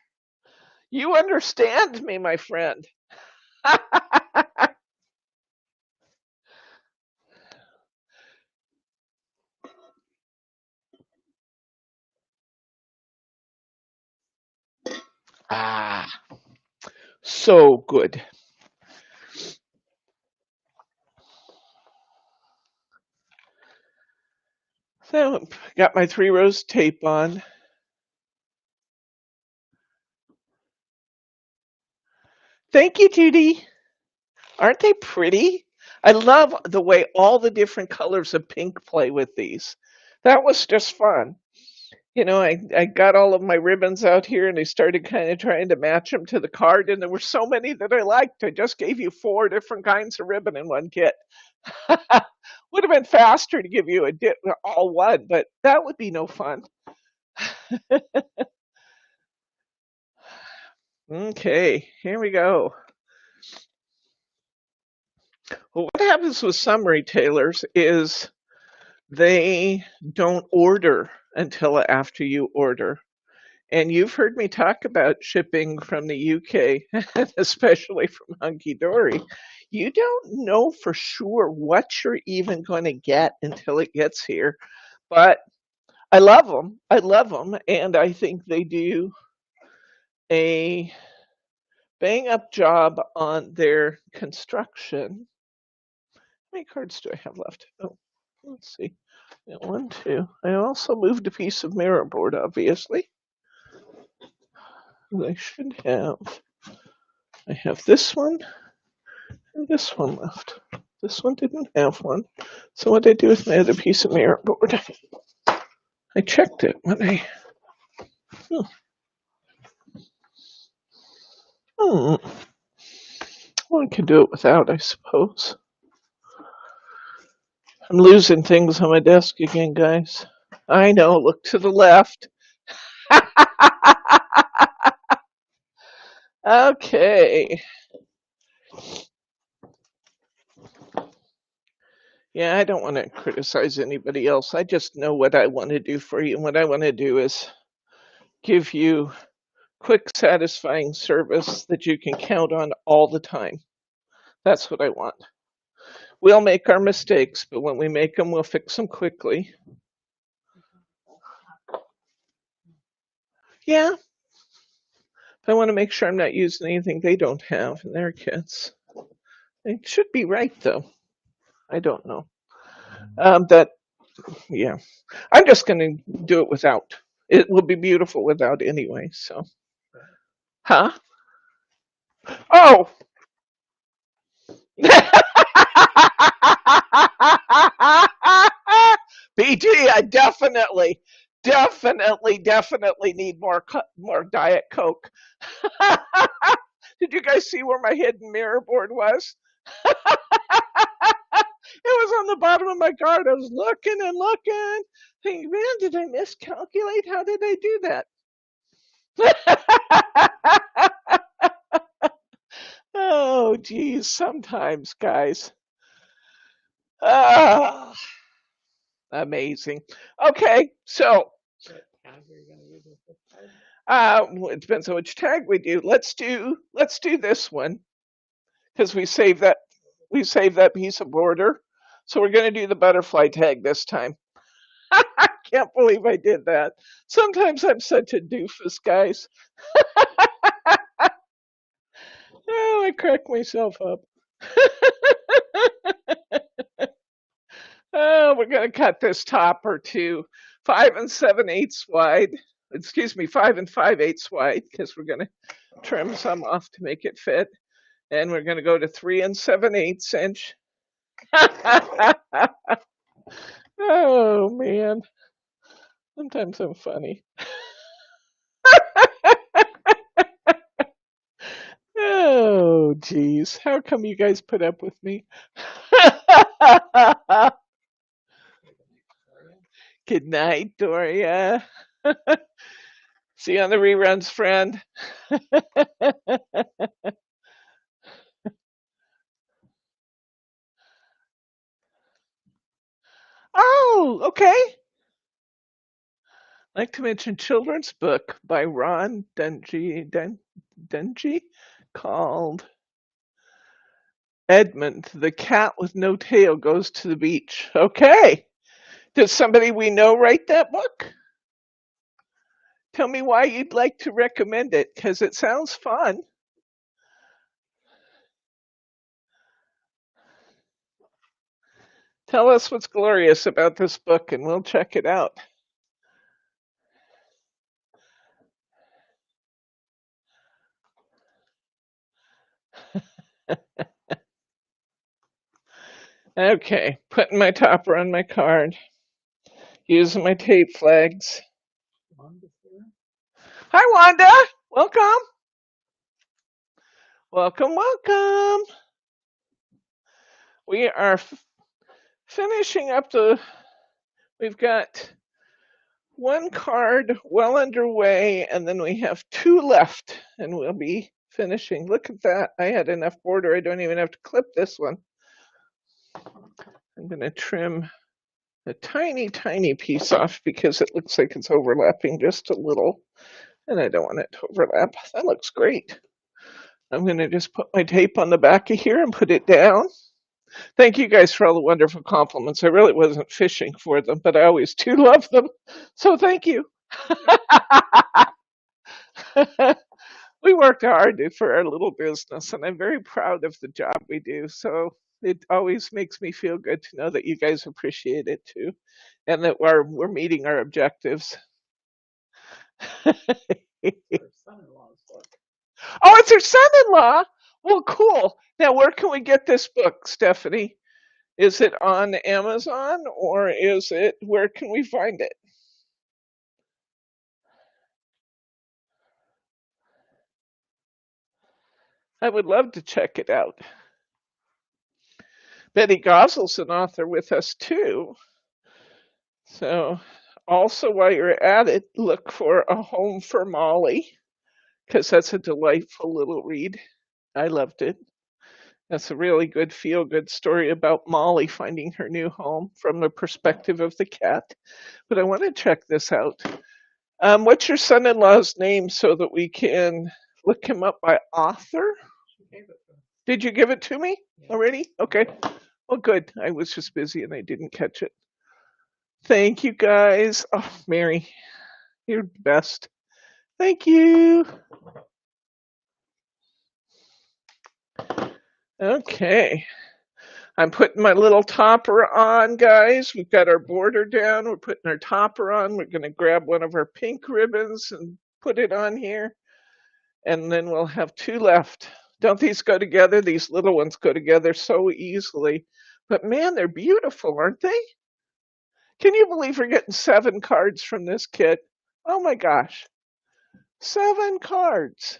You understand me, my friend. Ah, so good. So, got my 3 rows tape on. Thank you, Judy. Aren't they pretty? I love the way all the different colors of pink play with these. That was just fun. You know, I got all of my ribbons out here and I started kind of trying to match them to the card, and there were so many that I liked. I just gave you 4 different kinds of ribbon in one kit. Would have been faster to give you all one, but that would be no fun. Okay, here we go. Well, what happens with some retailers is they don't order until after you order. And you've heard me talk about shipping from the UK, especially from Hunkydory. You don't know for sure what you're even going to get until it gets here. But I love them. I love them. And I think they do a bang up job on their construction. How many cards do I have left? Oh, let's see. 1, 2. I also moved a piece of mirror board, obviously. I should have. I have this one and this one left. This one didn't have one. So what did I do with my other piece of mirror board? I checked it when I. Well, I can do it without, I suppose. I'm losing things on my desk again, guys. I know, look to the left. Okay. Yeah, I don't want to criticize anybody else. I just know what I want to do for you. And what I want to do is give you quick, satisfying service that you can count on all the time. That's what I want. We'll make our mistakes, but when we make them, we'll fix them quickly. Yeah. I want to make sure I'm not using anything they don't have in their kits. It should be right, though. I don't know. Yeah. I'm just going to do it without. It will be beautiful without anyway, so. Huh? Oh! BG, I definitely need more Diet Coke. Did you guys see where my hidden mirror board was? It was on the bottom of my card. I was looking and looking, thinking, man, did I miscalculate? How did I do that? Oh, geez, sometimes, guys. Ah, amazing. Okay, so it depends on which tag we do. Let's do this one because we saved that piece of border. So we're going to do the butterfly tag this time. I can't believe I did that. Sometimes I'm such a doofus, guys. Oh, I crack myself up. Oh, we're going to cut this topper to 5 7/8 wide. Excuse me, 5 5/8 wide because we're going to trim some off to make it fit. And we're going to go to 3 7/8 inch. Oh, man. Sometimes I'm funny. Oh, geez. How come you guys put up with me? Good night, Doria. See you on the reruns, friend. Oh, okay. I'd like to mention children's book by Ron Dungy called Edmund, the cat with no tail goes to the beach. Okay. Does somebody we know write that book? Tell me why you'd like to recommend it, because it sounds fun. Tell us what's glorious about this book and we'll check it out. Okay, putting my topper on my card. Using my tape flags. Hi, Wanda. Welcome. Welcome, welcome. We are finishing up we've got one card well underway, and then we have two left, and we'll be finishing. Look at that. I had enough border. I don't even have to clip this one. I'm going to trim a tiny, tiny piece off because it looks like it's overlapping just a little, and I don't want it to overlap. That looks great. I'm going to just put my tape on the back of here and put it down. Thank you guys for all the wonderful compliments. I really wasn't fishing for them, but I always do love them. So thank you. We worked hard for our little business, and I'm very proud of the job we do. So it always makes me feel good to know that you guys appreciate it too, and that we're meeting our objectives. Oh, it's her son-in-law. Well, cool. Now, where can we get this book, Stephanie? Is it on Amazon, or where can we find it? I would love to check it out. Betty Gossel's an author with us too. So also while you're at it, look for A Home for Molly, because that's a delightful little read. I loved it. That's a really good feel-good story about Molly finding her new home from the perspective of the cat. But I want to check this out. What's your son-in-law's name so that we can look him up by author? Did you give it to me already? Okay. Well, good. I was just busy and I didn't catch it. Thank you, guys. Oh, Mary, you're the best. Thank you. Okay. I'm putting my little topper on, guys. We've got our border down. We're putting our topper on. We're going to grab one of our pink ribbons and put it on here. And then we'll have two left. Don't these go together? These little ones go together so easily. But man, they're beautiful, aren't they? Can you believe we're getting 7 cards from this kit? Oh my gosh. 7 cards.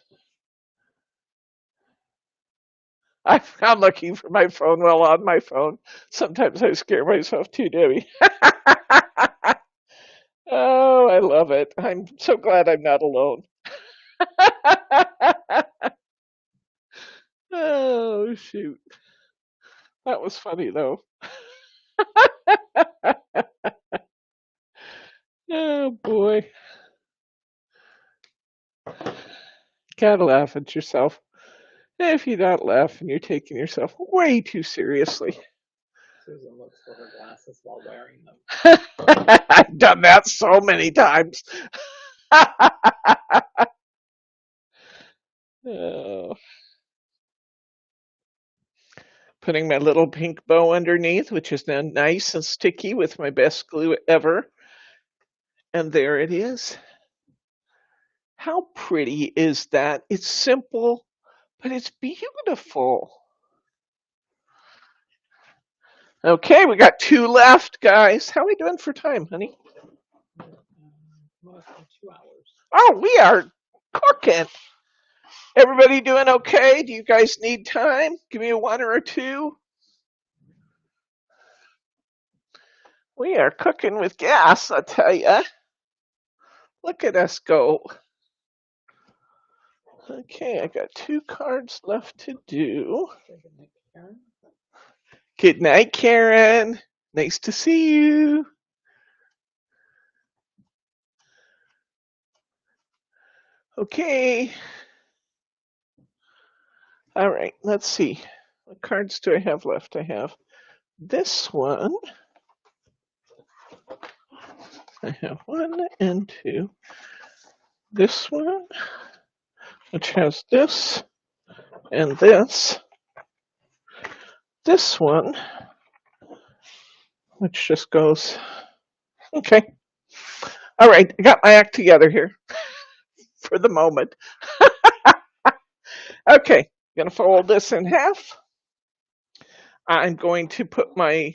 I'm looking for my phone while on my phone. Sometimes I scare myself too, Debbie. Oh, I love it. I'm so glad I'm not alone. Oh, shoot. That was funny, though. Oh, boy. Gotta laugh at yourself. If you're not laughing, you're taking yourself way too seriously. Susan looks for her glasses while wearing them. I've done that so many times. Oh. Putting my little pink bow underneath, which is now nice and sticky with my best glue ever. And there it is. How pretty is that? It's simple, but it's beautiful. Okay, we got 2 left, guys. How are we doing for time, honey? Well, 2 hours. Oh, we are cooking. Everybody doing okay? Do you guys need time? Give me a 1 or a 2. We are cooking with gas, I tell ya. Look at us go. Okay, I got 2 cards left to do. Good night, Karen. Nice to see you. Okay. All right, let's see. What cards do I have left? I have this one. I have 1 and 2. This one, which has this and this. This one, which just goes, okay. All right, I got my act together here for the moment. Okay, I'm gonna fold this in half. I'm going to put my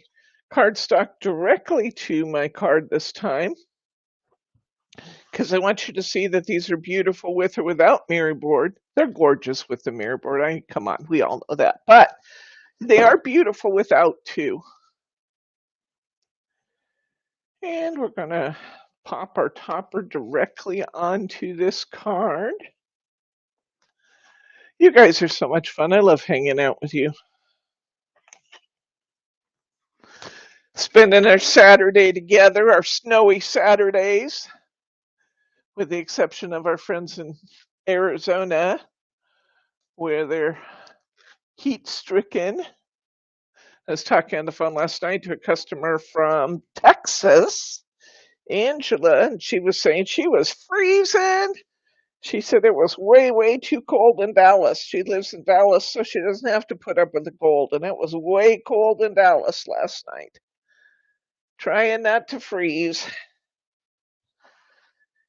cardstock directly to my card this time, because I want you to see that these are beautiful with or without mirror board. They're gorgeous with the mirror board. Come on, we all know that. But they are beautiful without too. And we're gonna pop our topper directly onto this card. You guys are so much fun. I love hanging out with you. Spending our Saturday together, our snowy Saturdays, with the exception of our friends in Arizona, where they're heat stricken. I was talking on the phone last night to a customer from Texas, Angela, and she was saying she was freezing. She said it was way, way too cold in Dallas. She lives in Dallas, so she doesn't have to put up with the cold, and it was way cold in Dallas last night. Trying not to freeze.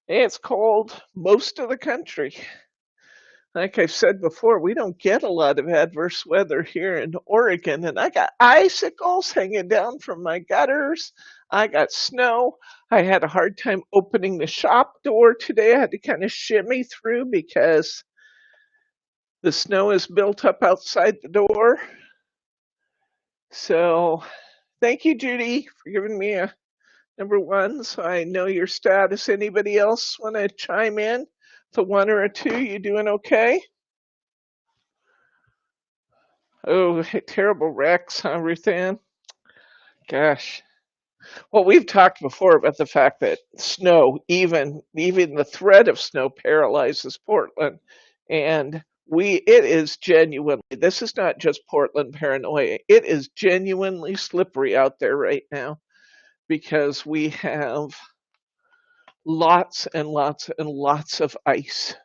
It's cold most of the country. Like I've said before, we don't get a lot of adverse weather here in Oregon, and I got icicles hanging down from my gutters. I got snow. I had a hard time opening the shop door today. I had to kind of shimmy through because the snow is built up outside the door. So thank you, Judy, for giving me a number 1 so I know your status. Anybody else want to chime in? The 1 or a 2, you doing okay? Oh, terrible wrecks, huh, Ruth Ann? Gosh. Well, we've talked before about the fact that snow, even the threat of snow, paralyzes Portland, and it is genuinely. This is not just Portland paranoia. It is genuinely slippery out there right now because we have lots and lots and lots of ice.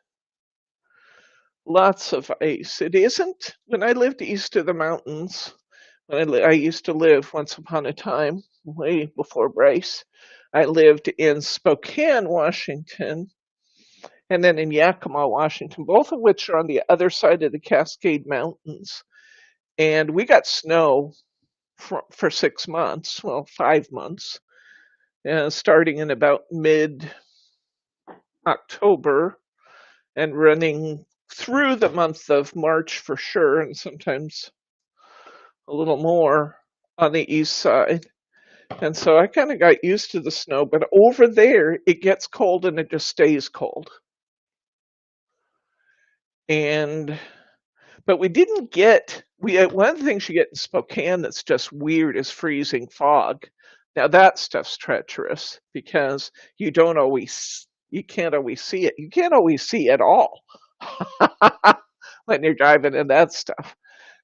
Lots of ice. It isn't when I lived east of the mountains. I used to live once upon a time, way before Bryce. I lived in Spokane, Washington, and then in Yakima, Washington, both of which are on the other side of the Cascade Mountains. And we got snow for 6 months, well, 5 months, starting in about mid-October and running through the month of March for sure, and sometimes a little more on the east side. And so I kind of got used to the snow, but over there it gets cold and it just stays cold. But we didn't get, one of the things you get in Spokane that's just weird is freezing fog. Now that stuff's treacherous because you can't always see it. You can't always see at all when you're driving in that stuff.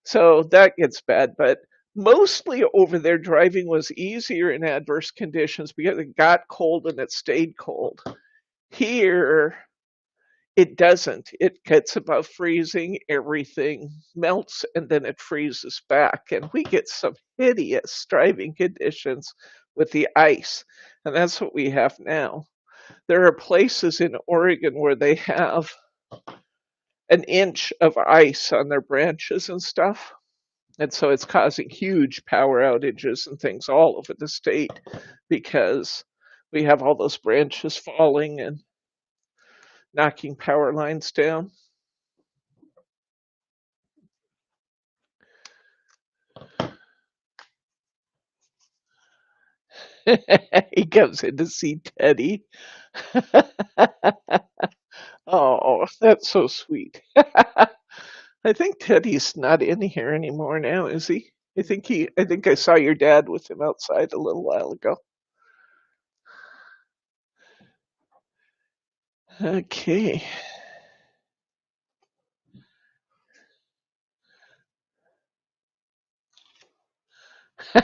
So that gets bad, but mostly over there driving was easier in adverse conditions because it got cold and it stayed cold. Here, it doesn't. It gets above freezing, everything melts, and then it freezes back. And we get some hideous driving conditions with the ice. And that's what we have now. There are places in Oregon where they have an inch of ice on their branches and stuff. And so it's causing huge power outages and things all over the state because we have all those branches falling and knocking power lines down. He comes in to see Teddy. Oh, that's so sweet. I think Teddy's not in here anymore now, is he? I think I saw your dad with him outside a little while ago. Okay.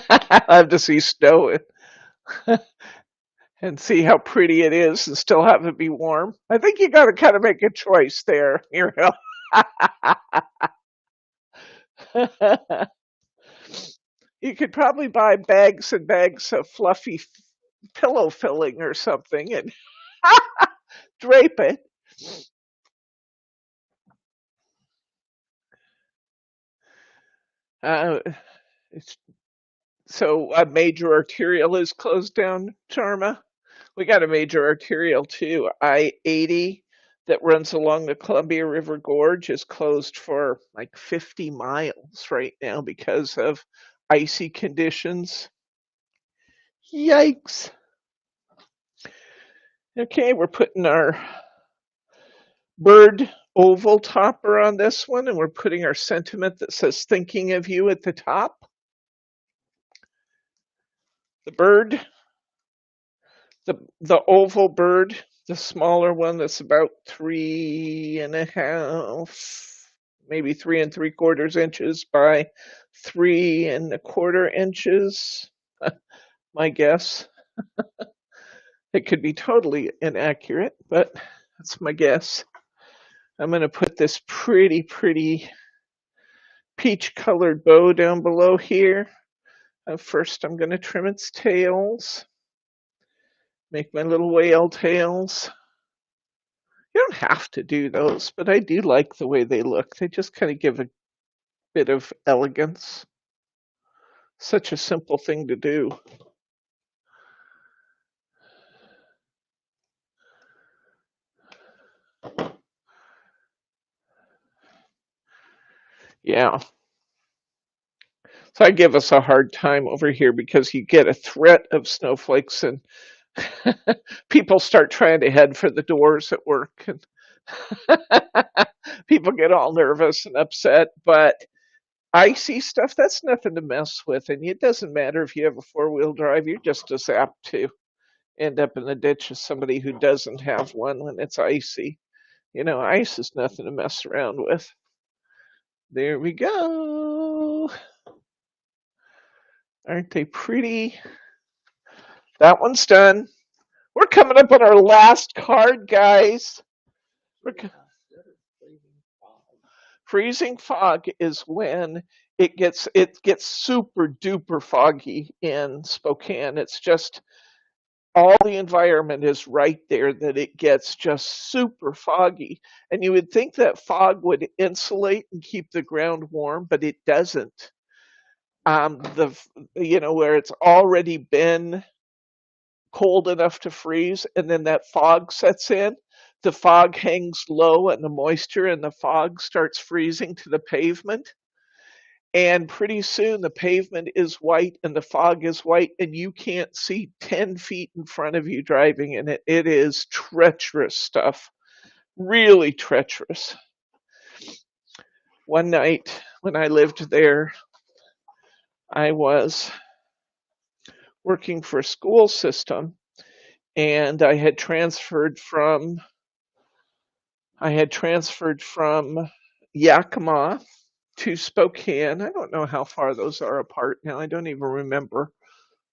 I'll have to see snow and see how pretty it is and still have it be warm. I think you got to kind of make a choice there, you know. You could probably buy bags and bags of fluffy pillow filling or something and drape it. Uh, so a major arterial is closed down, Charma. We got a major arterial too. I-80 that runs along the Columbia River Gorge is closed for like 50 miles right now because of icy conditions. Yikes. Okay, we're putting our bird oval topper on this one, and we're putting our sentiment that says thinking of you at the top. The bird, the oval bird, the smaller one that's about 3.5, maybe 3 3/4 inches by 3 1/4 inches. My guess. It could be totally inaccurate, but that's my guess. I'm going to put this pretty peach colored bow down below here. First, I'm going to trim its tails. Make my little whale tails. You don't have to do those, but I do like the way they look. They just kind of give a bit of elegance. Such a simple thing to do. Yeah. So I give us a hard time over here because you get a threat of snowflakes and people start trying to head for the doors at work and people get all nervous and upset. But icy stuff, that's nothing to mess with. And it doesn't matter if you have a four-wheel drive, you're just as apt to end up in the ditch as somebody who doesn't have one when it's icy. You know, ice is nothing to mess around with. There we go. Aren't they pretty? That one's done. We're coming up on our last card, guys. Freezing fog is when it gets super duper foggy in Spokane. It's just all the environment is right there that it gets just super foggy. And you would think that fog would insulate and keep the ground warm, but it doesn't. Where it's already been cold enough to freeze and then that fog sets in, the fog hangs low and the moisture in the fog starts freezing to the pavement. And pretty soon the pavement is white and the fog is white and you can't see 10 feet in front of you driving in it. It is treacherous stuff, really treacherous. One night when I lived there, I was working for a school system and I had transferred from Yakima to Spokane. I don't know how far those are apart now. I don't even remember.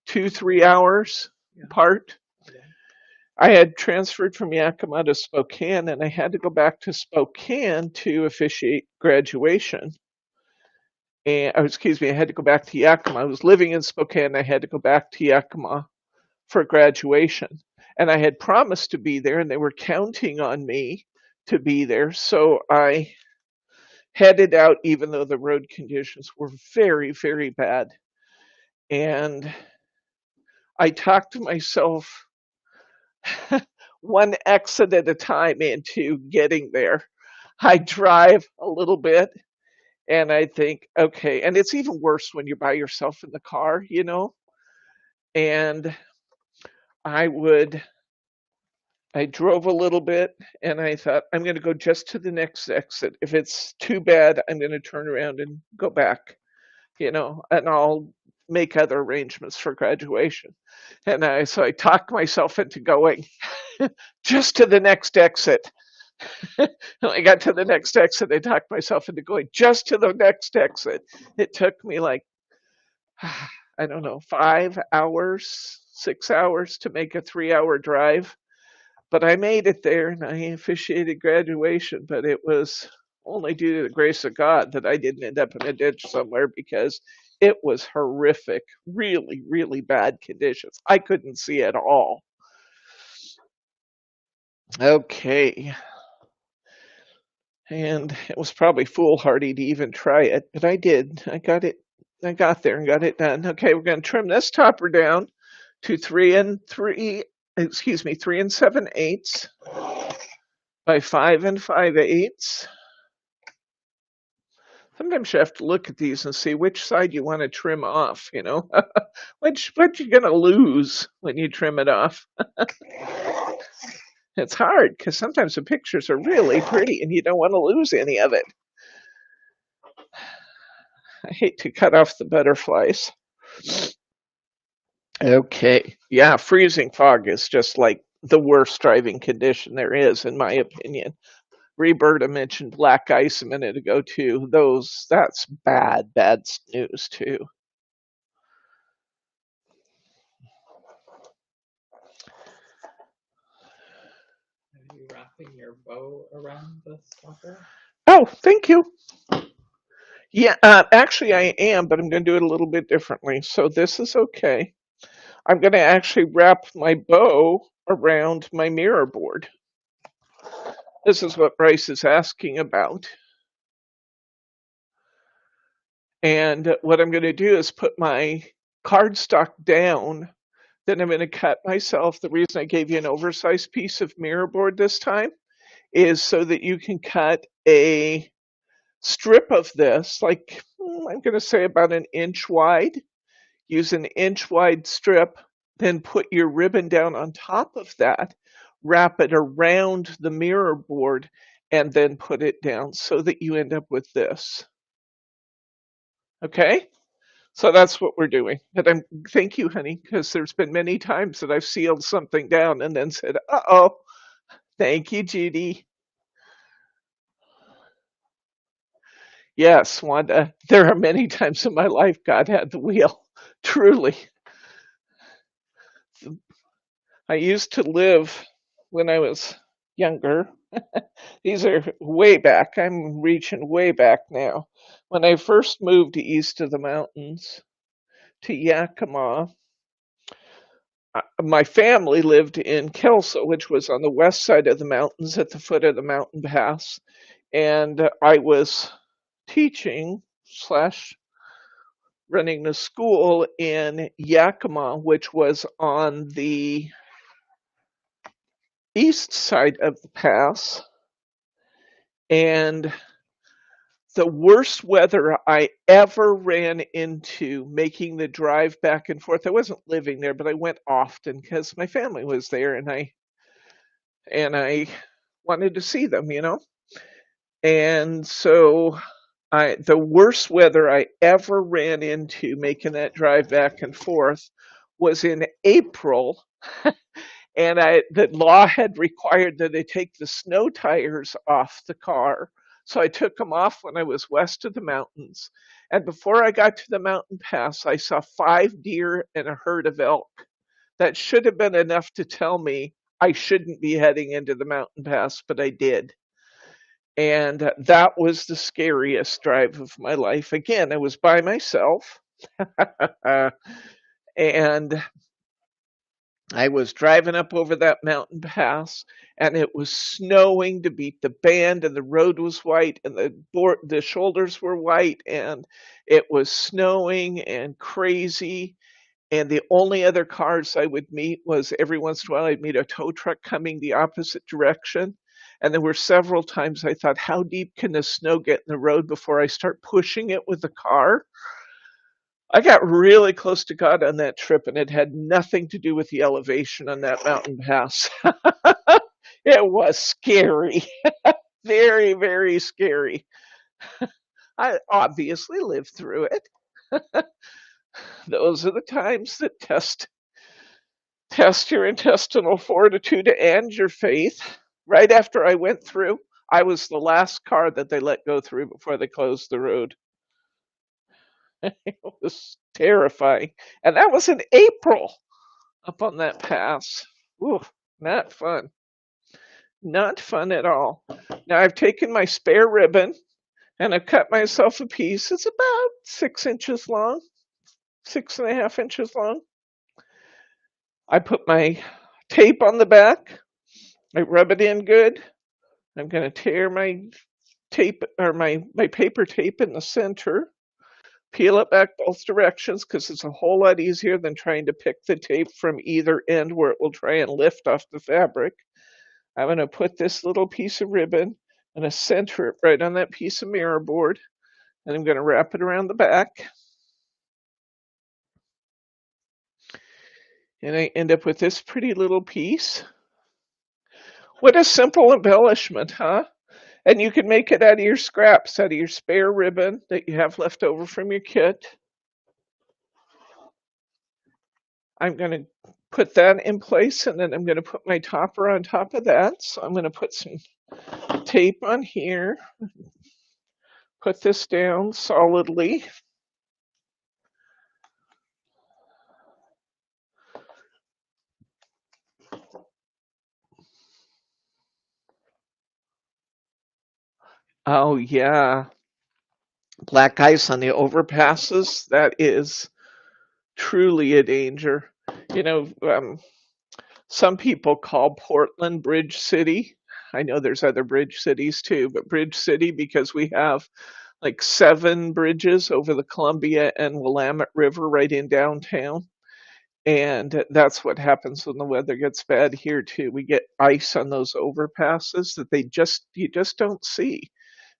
2-3 hours apart. Yeah. I had transferred from Yakima to Spokane and I had to go back to Spokane to officiate graduation. And excuse me, I had to go back to Yakima. I was living in Spokane. I had to go back to Yakima for graduation. And I had promised to be there and they were counting on me to be there. So I headed out even though the road conditions were very, very bad. And I talked myself one exit at a time into getting there. I drive a little bit and I think, okay, and it's even worse when you're by yourself in the car, you know? And I drove a little bit and I thought, I'm going to go just to the next exit. If it's too bad, I'm going to turn around and go back, and I'll make other arrangements for graduation. So I talked myself into going just to the next exit. When I got to the next exit, I talked myself into going just to the next exit. It took me like, I don't know, 5 hours, 6 hours to make a 3 hour drive. But I made it there and I officiated graduation. But it was only due to the grace of God that I didn't end up in a ditch somewhere, because it was horrific, really, really bad conditions. I couldn't see at all. Okay. And it was probably foolhardy to even try it, but I did. I got there and got it done. Okay, we're going to trim this topper down to 3 7/8 by 5 5/8. Sometimes you have to look at these and see which side you want to trim off, what you're going to lose when you trim it off. It's hard because sometimes the pictures are really pretty and you don't want to lose any of it. I hate to cut off the butterflies. Okay. Yeah, freezing fog is just like the worst driving condition there is, in my opinion. Roberta mentioned black ice a minute ago too. That's bad news too. Are you wrapping your bow around this topper? Oh, thank you. Yeah, actually I am, but I'm going to do it a little bit differently. So this is okay. I'm going to actually wrap my bow around my mirror board. This is what Bryce is asking about. And what I'm going to do is put my cardstock down. Then I'm going to cut myself. The reason I gave you an oversized piece of mirror board this time is so that you can cut a strip of this, like I'm going to say about an inch wide. Use an inch wide strip, then put your ribbon down on top of that, wrap it around the mirror board, and then put it down so that you end up with this. Okay? So that's what we're doing. And thank you, honey, because there's been many times that I've sealed something down and then said, uh-oh. Thank you, Judy. Yes, Wanda, there are many times in my life God had the wheel. Truly. I used to live when I was younger. These are way back. I'm reaching way back now. When I first moved east of the mountains to Yakima, my family lived in Kelso, which was on the west side of the mountains at the foot of the mountain pass. And I was teaching slash running the school in Yakima, which was on the east side of the pass. And the worst weather I ever ran into making the drive back and forth. I wasn't living there, but I went often because my family was there and I wanted to see them, And so the worst weather I ever ran into making that drive back and forth was in April. And the law had required that I take the snow tires off the car. So I took them off when I was west of the mountains. And before I got to the mountain pass, I saw 5 deer and a herd of elk. That should have been enough to tell me I shouldn't be heading into the mountain pass, but I did. And that was the scariest drive of my life. Again, I was by myself. And I was driving up over that mountain pass, and it was snowing to beat the band, and the road was white, and the shoulders were white, and it was snowing and crazy. And the only other cars I would meet was every once in a while I'd meet a tow truck coming the opposite direction. And there were several times I thought, how deep can the snow get in the road before I start pushing it with the car? I got really close to God on that trip, and it had nothing to do with the elevation on that mountain pass. It was scary, very, very scary. I obviously lived through it. Those are the times that test your intestinal fortitude and your faith. Right after I went through, I was the last car that they let go through before they closed the road. It was terrifying. And that was in April up on that pass. Ooh, not fun. Not fun at all. Now I've taken my spare ribbon and I've cut myself a piece. It's about 6 inches long, 6.5 inches long. I put my tape on the back. I rub it in good. I'm going to tear my tape or my paper tape in the center, peel it back both directions because it's a whole lot easier than trying to pick the tape from either end where it will try and lift off the fabric. I'm going to put this little piece of ribbon and center it right on that piece of mirror board, and I'm going to wrap it around the back. And I end up with this pretty little piece. What a simple embellishment, huh? And you can make it out of your scraps, out of your spare ribbon that you have left over from your kit. I'm going to put that in place, and then I'm going to put my topper on top of that. So I'm going to put some tape on here, put this down solidly. Oh, yeah. Black ice on the overpasses, that is truly a danger. You know, some people call Portland Bridge City. I know there's other bridge cities too, but Bridge City because we have like 7 bridges over the Columbia and Willamette River right in downtown. And that's what happens when the weather gets bad here too. We get ice on those overpasses that you just don't see.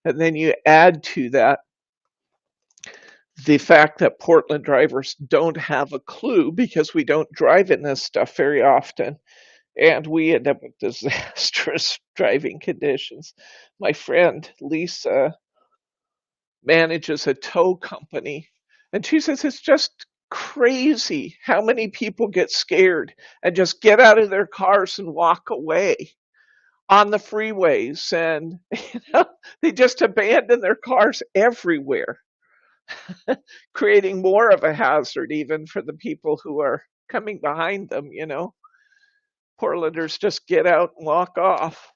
And then you add to that the fact that Portland drivers don't have a clue because we don't drive in this stuff very often. And we end up with disastrous driving conditions. My friend Lisa manages a tow company, and she says it's just crazy how many people get scared and just get out of their cars and walk away on the freeways, and they just abandon their cars everywhere, creating more of a hazard even for the people who are coming behind them. Portlanders just get out and walk off.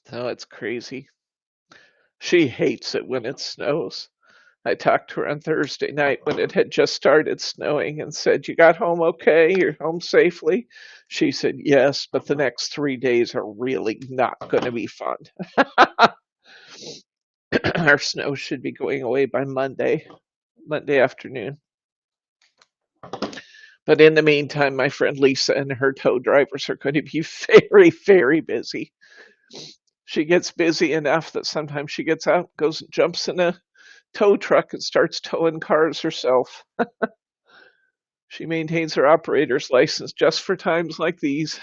So it's crazy. She hates it when it snows. I talked to her on Thursday night when it had just started snowing and said, "You got home okay? You're home safely?" She said, "Yes, but the next 3 days are really not going to be fun." Our snow should be going away by Monday afternoon. But in the meantime, my friend Lisa and her tow drivers are going to be very, very busy. She gets busy enough that sometimes she gets out, goes and jumps in a tow truck and starts towing cars herself. She maintains her operator's license just for times like these.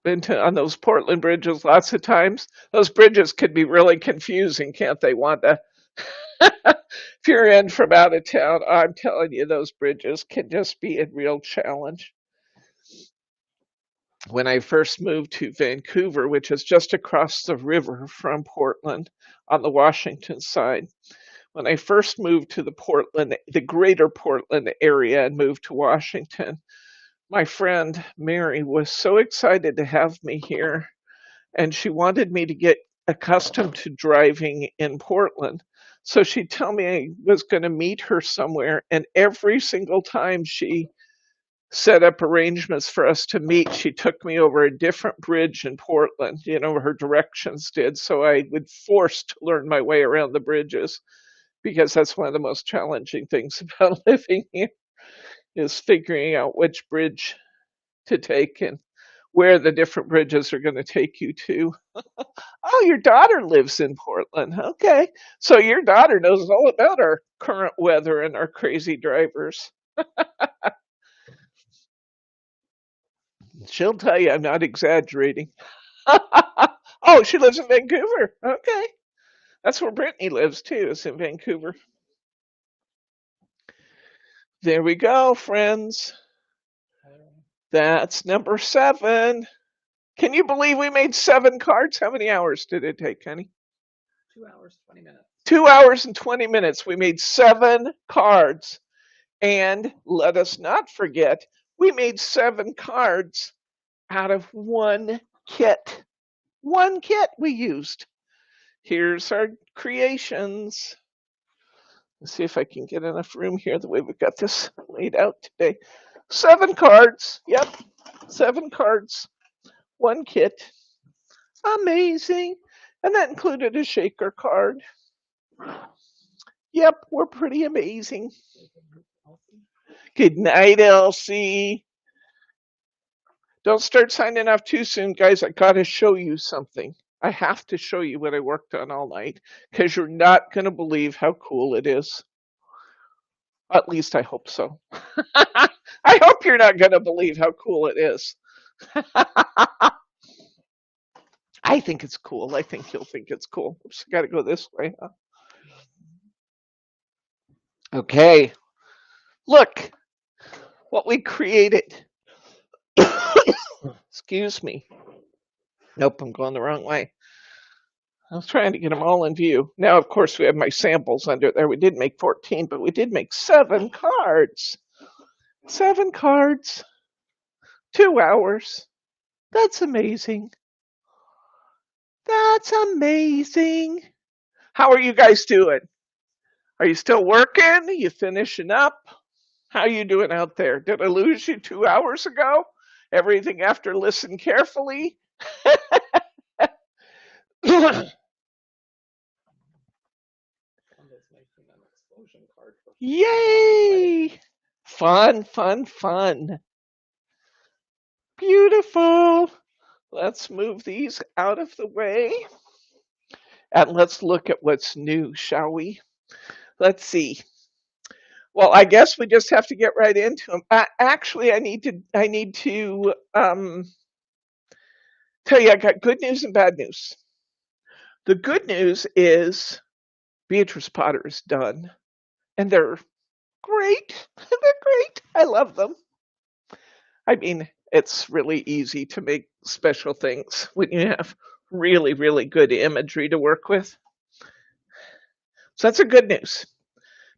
Been on those Portland bridges lots of times. Those bridges can be really confusing, can't they, Wanda? If you're in from out of town, I'm telling you, those bridges can just be a real challenge. When I first moved to Vancouver, which is just across the river from Portland on the Washington side, when I first moved to the greater Portland area and moved to Washington, my friend Mary was so excited to have me here, and she wanted me to get accustomed to driving in Portland. So she'd tell me I was going to meet her somewhere, and every single time she set up arrangements for us to meet, she took me over a different bridge in Portland, her directions did, so I would force to learn my way around the bridges, because that's one of the most challenging things about living here, is figuring out which bridge to take and where the different bridges are going to take you to. Oh, your daughter lives in Portland. Okay. So your daughter knows all about our current weather and our crazy drivers. She'll tell you I'm not exaggerating. Oh, she lives in Vancouver. Okay. That's where Brittany lives too, is in Vancouver. There we go, friends. That's number 7. Can you believe we made 7 cards? How many hours did it take, Kenny? 2 hours, 20 minutes. 2 hours and 20 minutes. We made 7 cards. And let us not forget, we made 7 cards out of 1 kit. 1 kit we used. Here's our creations. Let's see if I can get enough room here the way we've got this laid out today. 7 cards. Yep. 7 cards. 1 kit. Amazing. And that included a shaker card. Yep, we're pretty amazing. Good night, Elsie. Don't start signing off too soon, guys. I gotta show you something. I have to show you what I worked on all night because you're not gonna believe how cool it is. At least I hope so. I hope you're not gonna believe how cool it is. I think it's cool. I think you'll think it's cool. Oops, I gotta go this way, huh? Okay. Look what we created. Excuse me. Nope, I'm going the wrong way. I was trying to get them all in view. Now, of course, we have my samples under there. We did make 14, but we did make 7 cards. 7 cards. 2 hours. That's amazing. That's amazing. How are you guys doing? Are you still working? Are you finishing up? How are you doing out there? Did I lose you 2 hours ago? Everything after listen carefully? Yay! Fun, fun, fun. Beautiful. Let's move these out of the way. And let's look at what's new, shall we? Let's see. Well, I guess we just have to get right into them. Actually, I need to tell you I got good news and bad news. The good news is Beatrice Potter is done, and they're great. They're great. I love them. I mean, it's really easy to make special things when you have really, really good imagery to work with. So that's a good news.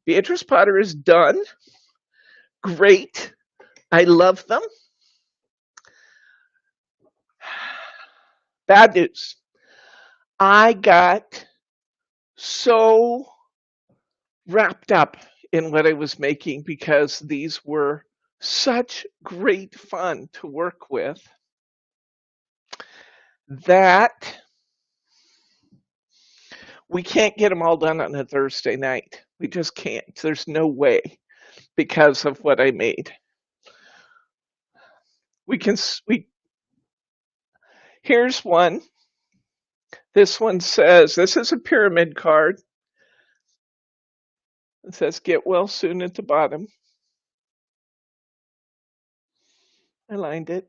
Beatrice Potter is done. Great. I love them. Bad news. I got so wrapped up in what I was making because these were such great fun to work with that we can't get them all done on a Thursday night. We just can't. There's no way because of what I made. Here's one. This one says, this is a pyramid card. It says, get well soon at the bottom. I lined it.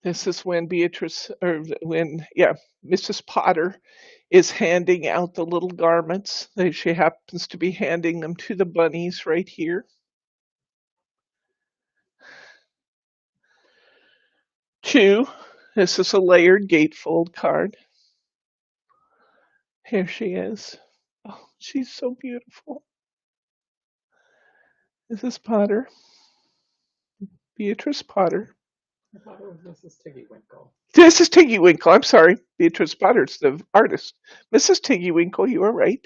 This is when Mrs. Potter is handing out the little garments. She happens to be handing them to the bunnies right here. 2, this is a layered gatefold card. Here she is. Oh, she's so beautiful. Mrs. Potter. Beatrice Potter. I thought it was Mrs. Tiggy Winkle. This is Tiggy Winkle. I'm sorry. Beatrice Potter's the artist. Mrs. Tiggy Winkle, you are right.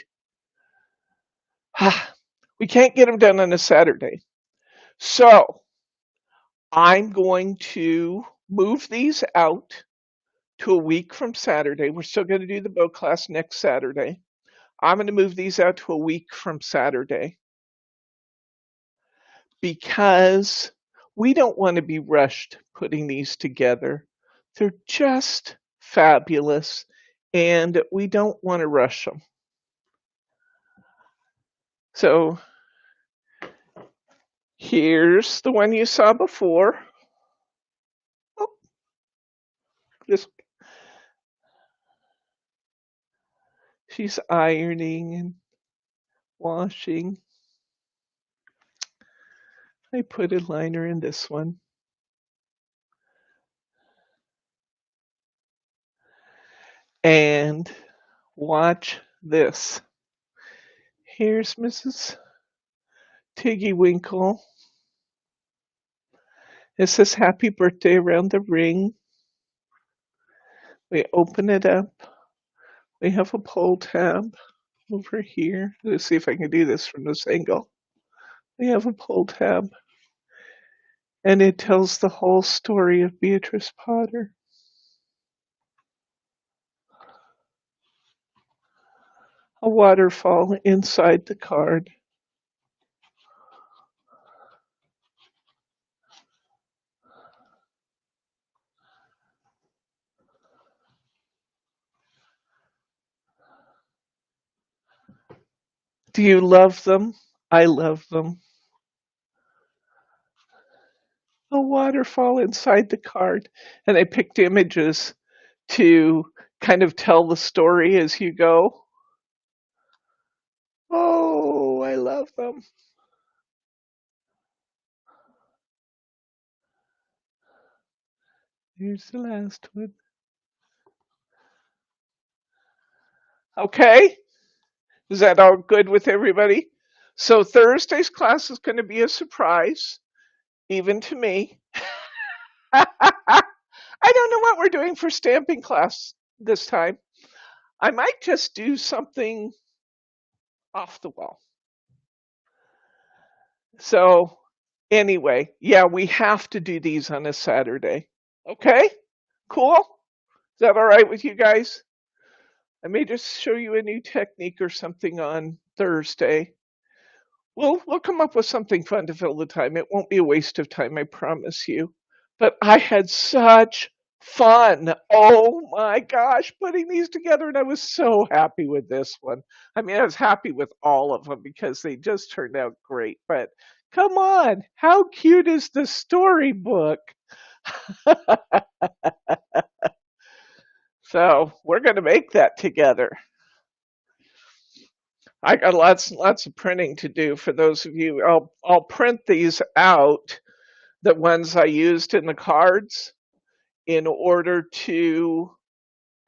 We can't get them done on a Saturday. So I'm going to move these out to a week from Saturday. We're still going to do the bow class next Saturday. I'm going to move these out to a week from Saturday because we don't want to be rushed putting these together. They're just fabulous, and we don't want to rush them. So here's the one you saw before. Oh, this, she's ironing and washing. I put a liner in this one. And watch this. Here's Mrs. Tiggy Winkle. It says happy birthday around the ring. We open it up. We have a pull tab over here. Let's see if I can do this from this angle. We have a pull tab. And it tells the whole story of Beatrice Potter. A waterfall inside the card. Do you love them? I love them. A waterfall inside the card. And I picked images to kind of tell the story as you go. Oh, I love them. Here's the last one. Okay, is that all good with everybody? So Thursday's class is going to be a surprise, even to me. I don't know what we're doing for stamping class this time. I might just do something off the wall. So anyway, yeah, we have to do these on a Saturday. Okay, cool. Is that all right with you guys? I may just show you a new technique or something on Thursday. We'll come up with something fun to fill the time. It won't be a waste of time, I promise you. But I had such fun. Oh my gosh, putting these together, and I was so happy with this one. I mean, I was happy with all of them because they just turned out great. But come on, how cute is the storybook? So we're going to make that together. I got lots and lots of printing to do for those of you. I'll print these out, the ones I used in the cards, in order to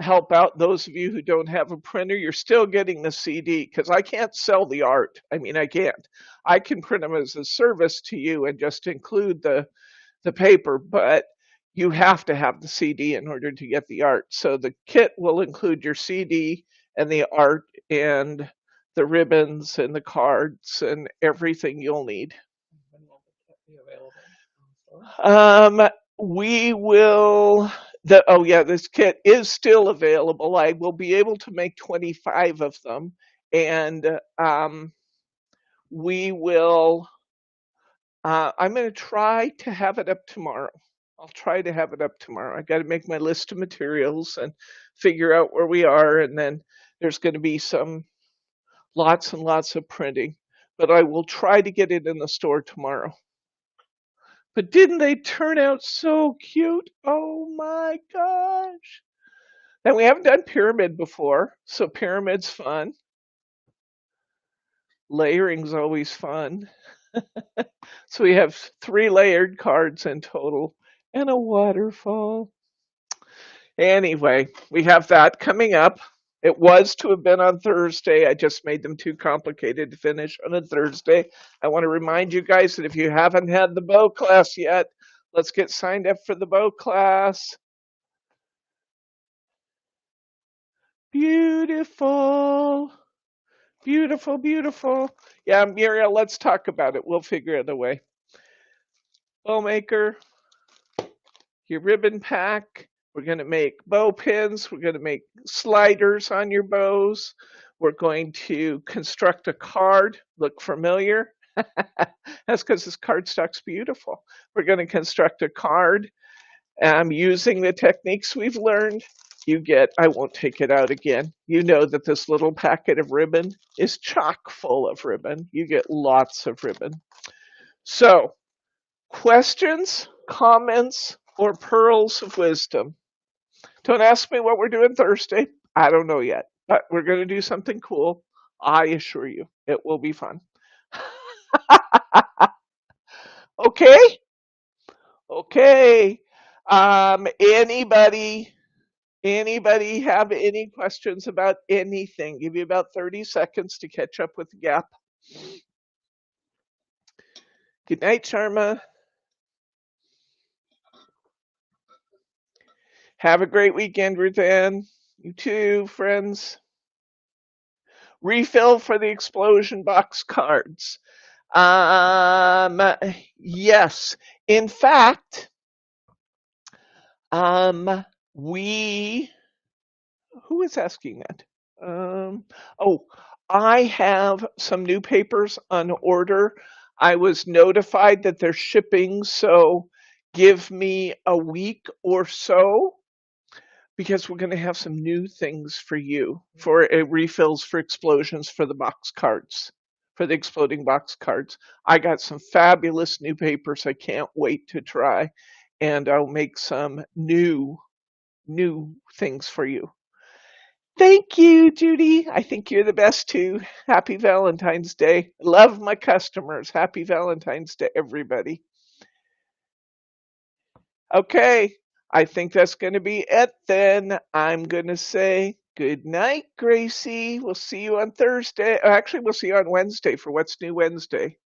help out those of you who don't have a printer. You're still getting the CD because I can't sell the art. I mean, I can't. I can print them as a service to you and just include the paper, but you have to have the CD in order to get the art. So the kit will include your CD and the art and the ribbons and the cards and everything you'll need. When will the kit be available? We will. Oh yeah, this kit is still available. I will be able to make 25 of them, and we will. I'm going to try to have it up tomorrow. I'll try to have it up tomorrow. I got to make my list of materials and figure out where we are, and then there's going to be some lots and lots of printing. But I will try to get it in the store tomorrow. But didn't they turn out so cute? Oh my gosh. And we haven't done pyramid before, so pyramid's fun. Layering's always fun. So we have 3 layered cards in total and a waterfall. Anyway, we have that coming up. It was to have been on Thursday. I just made them too complicated to finish on a Thursday. I want to remind you guys that if you haven't had the bow class yet, let's get signed up for the bow class. Beautiful. Beautiful, beautiful. Yeah, Muriel, let's talk about it. We'll figure out a way. Bow maker, your ribbon pack. We're going to make bow pins. We're going to make sliders on your bows. We're going to construct a card. Look familiar? That's because this cardstock's beautiful. We're going to construct a card using the techniques we've learned. You get, I won't take it out again. You know that this little packet of ribbon is chock full of ribbon. You get lots of ribbon. So, questions, comments, or pearls of wisdom? Don't ask me what we're doing Thursday. I don't know yet, but we're going to do something cool. I assure you, it will be fun. Okay? Okay. Anybody have any questions about anything? Give you about 30 seconds to catch up with the gap. Good night, Sharma. Have a great weekend, Ruthann. You too, friends. Refill for the explosion box cards. Yes. In fact, who is asking that? I have some new papers on order. I was notified that they're shipping, so give me a week or so because we're going to have some new things for you for refills for explosions for the box cards, for the exploding box cards. I got some fabulous new papers I can't wait to try, and I'll make some new things for you. Thank you, Judy. I think you're the best too. Happy Valentine's Day. Love my customers. Happy Valentine's Day, everybody. Okay, I think that's going to be it then. I'm going to say good night, Gracie. We'll see you on Thursday. Actually, we'll see you on Wednesday for What's New Wednesday.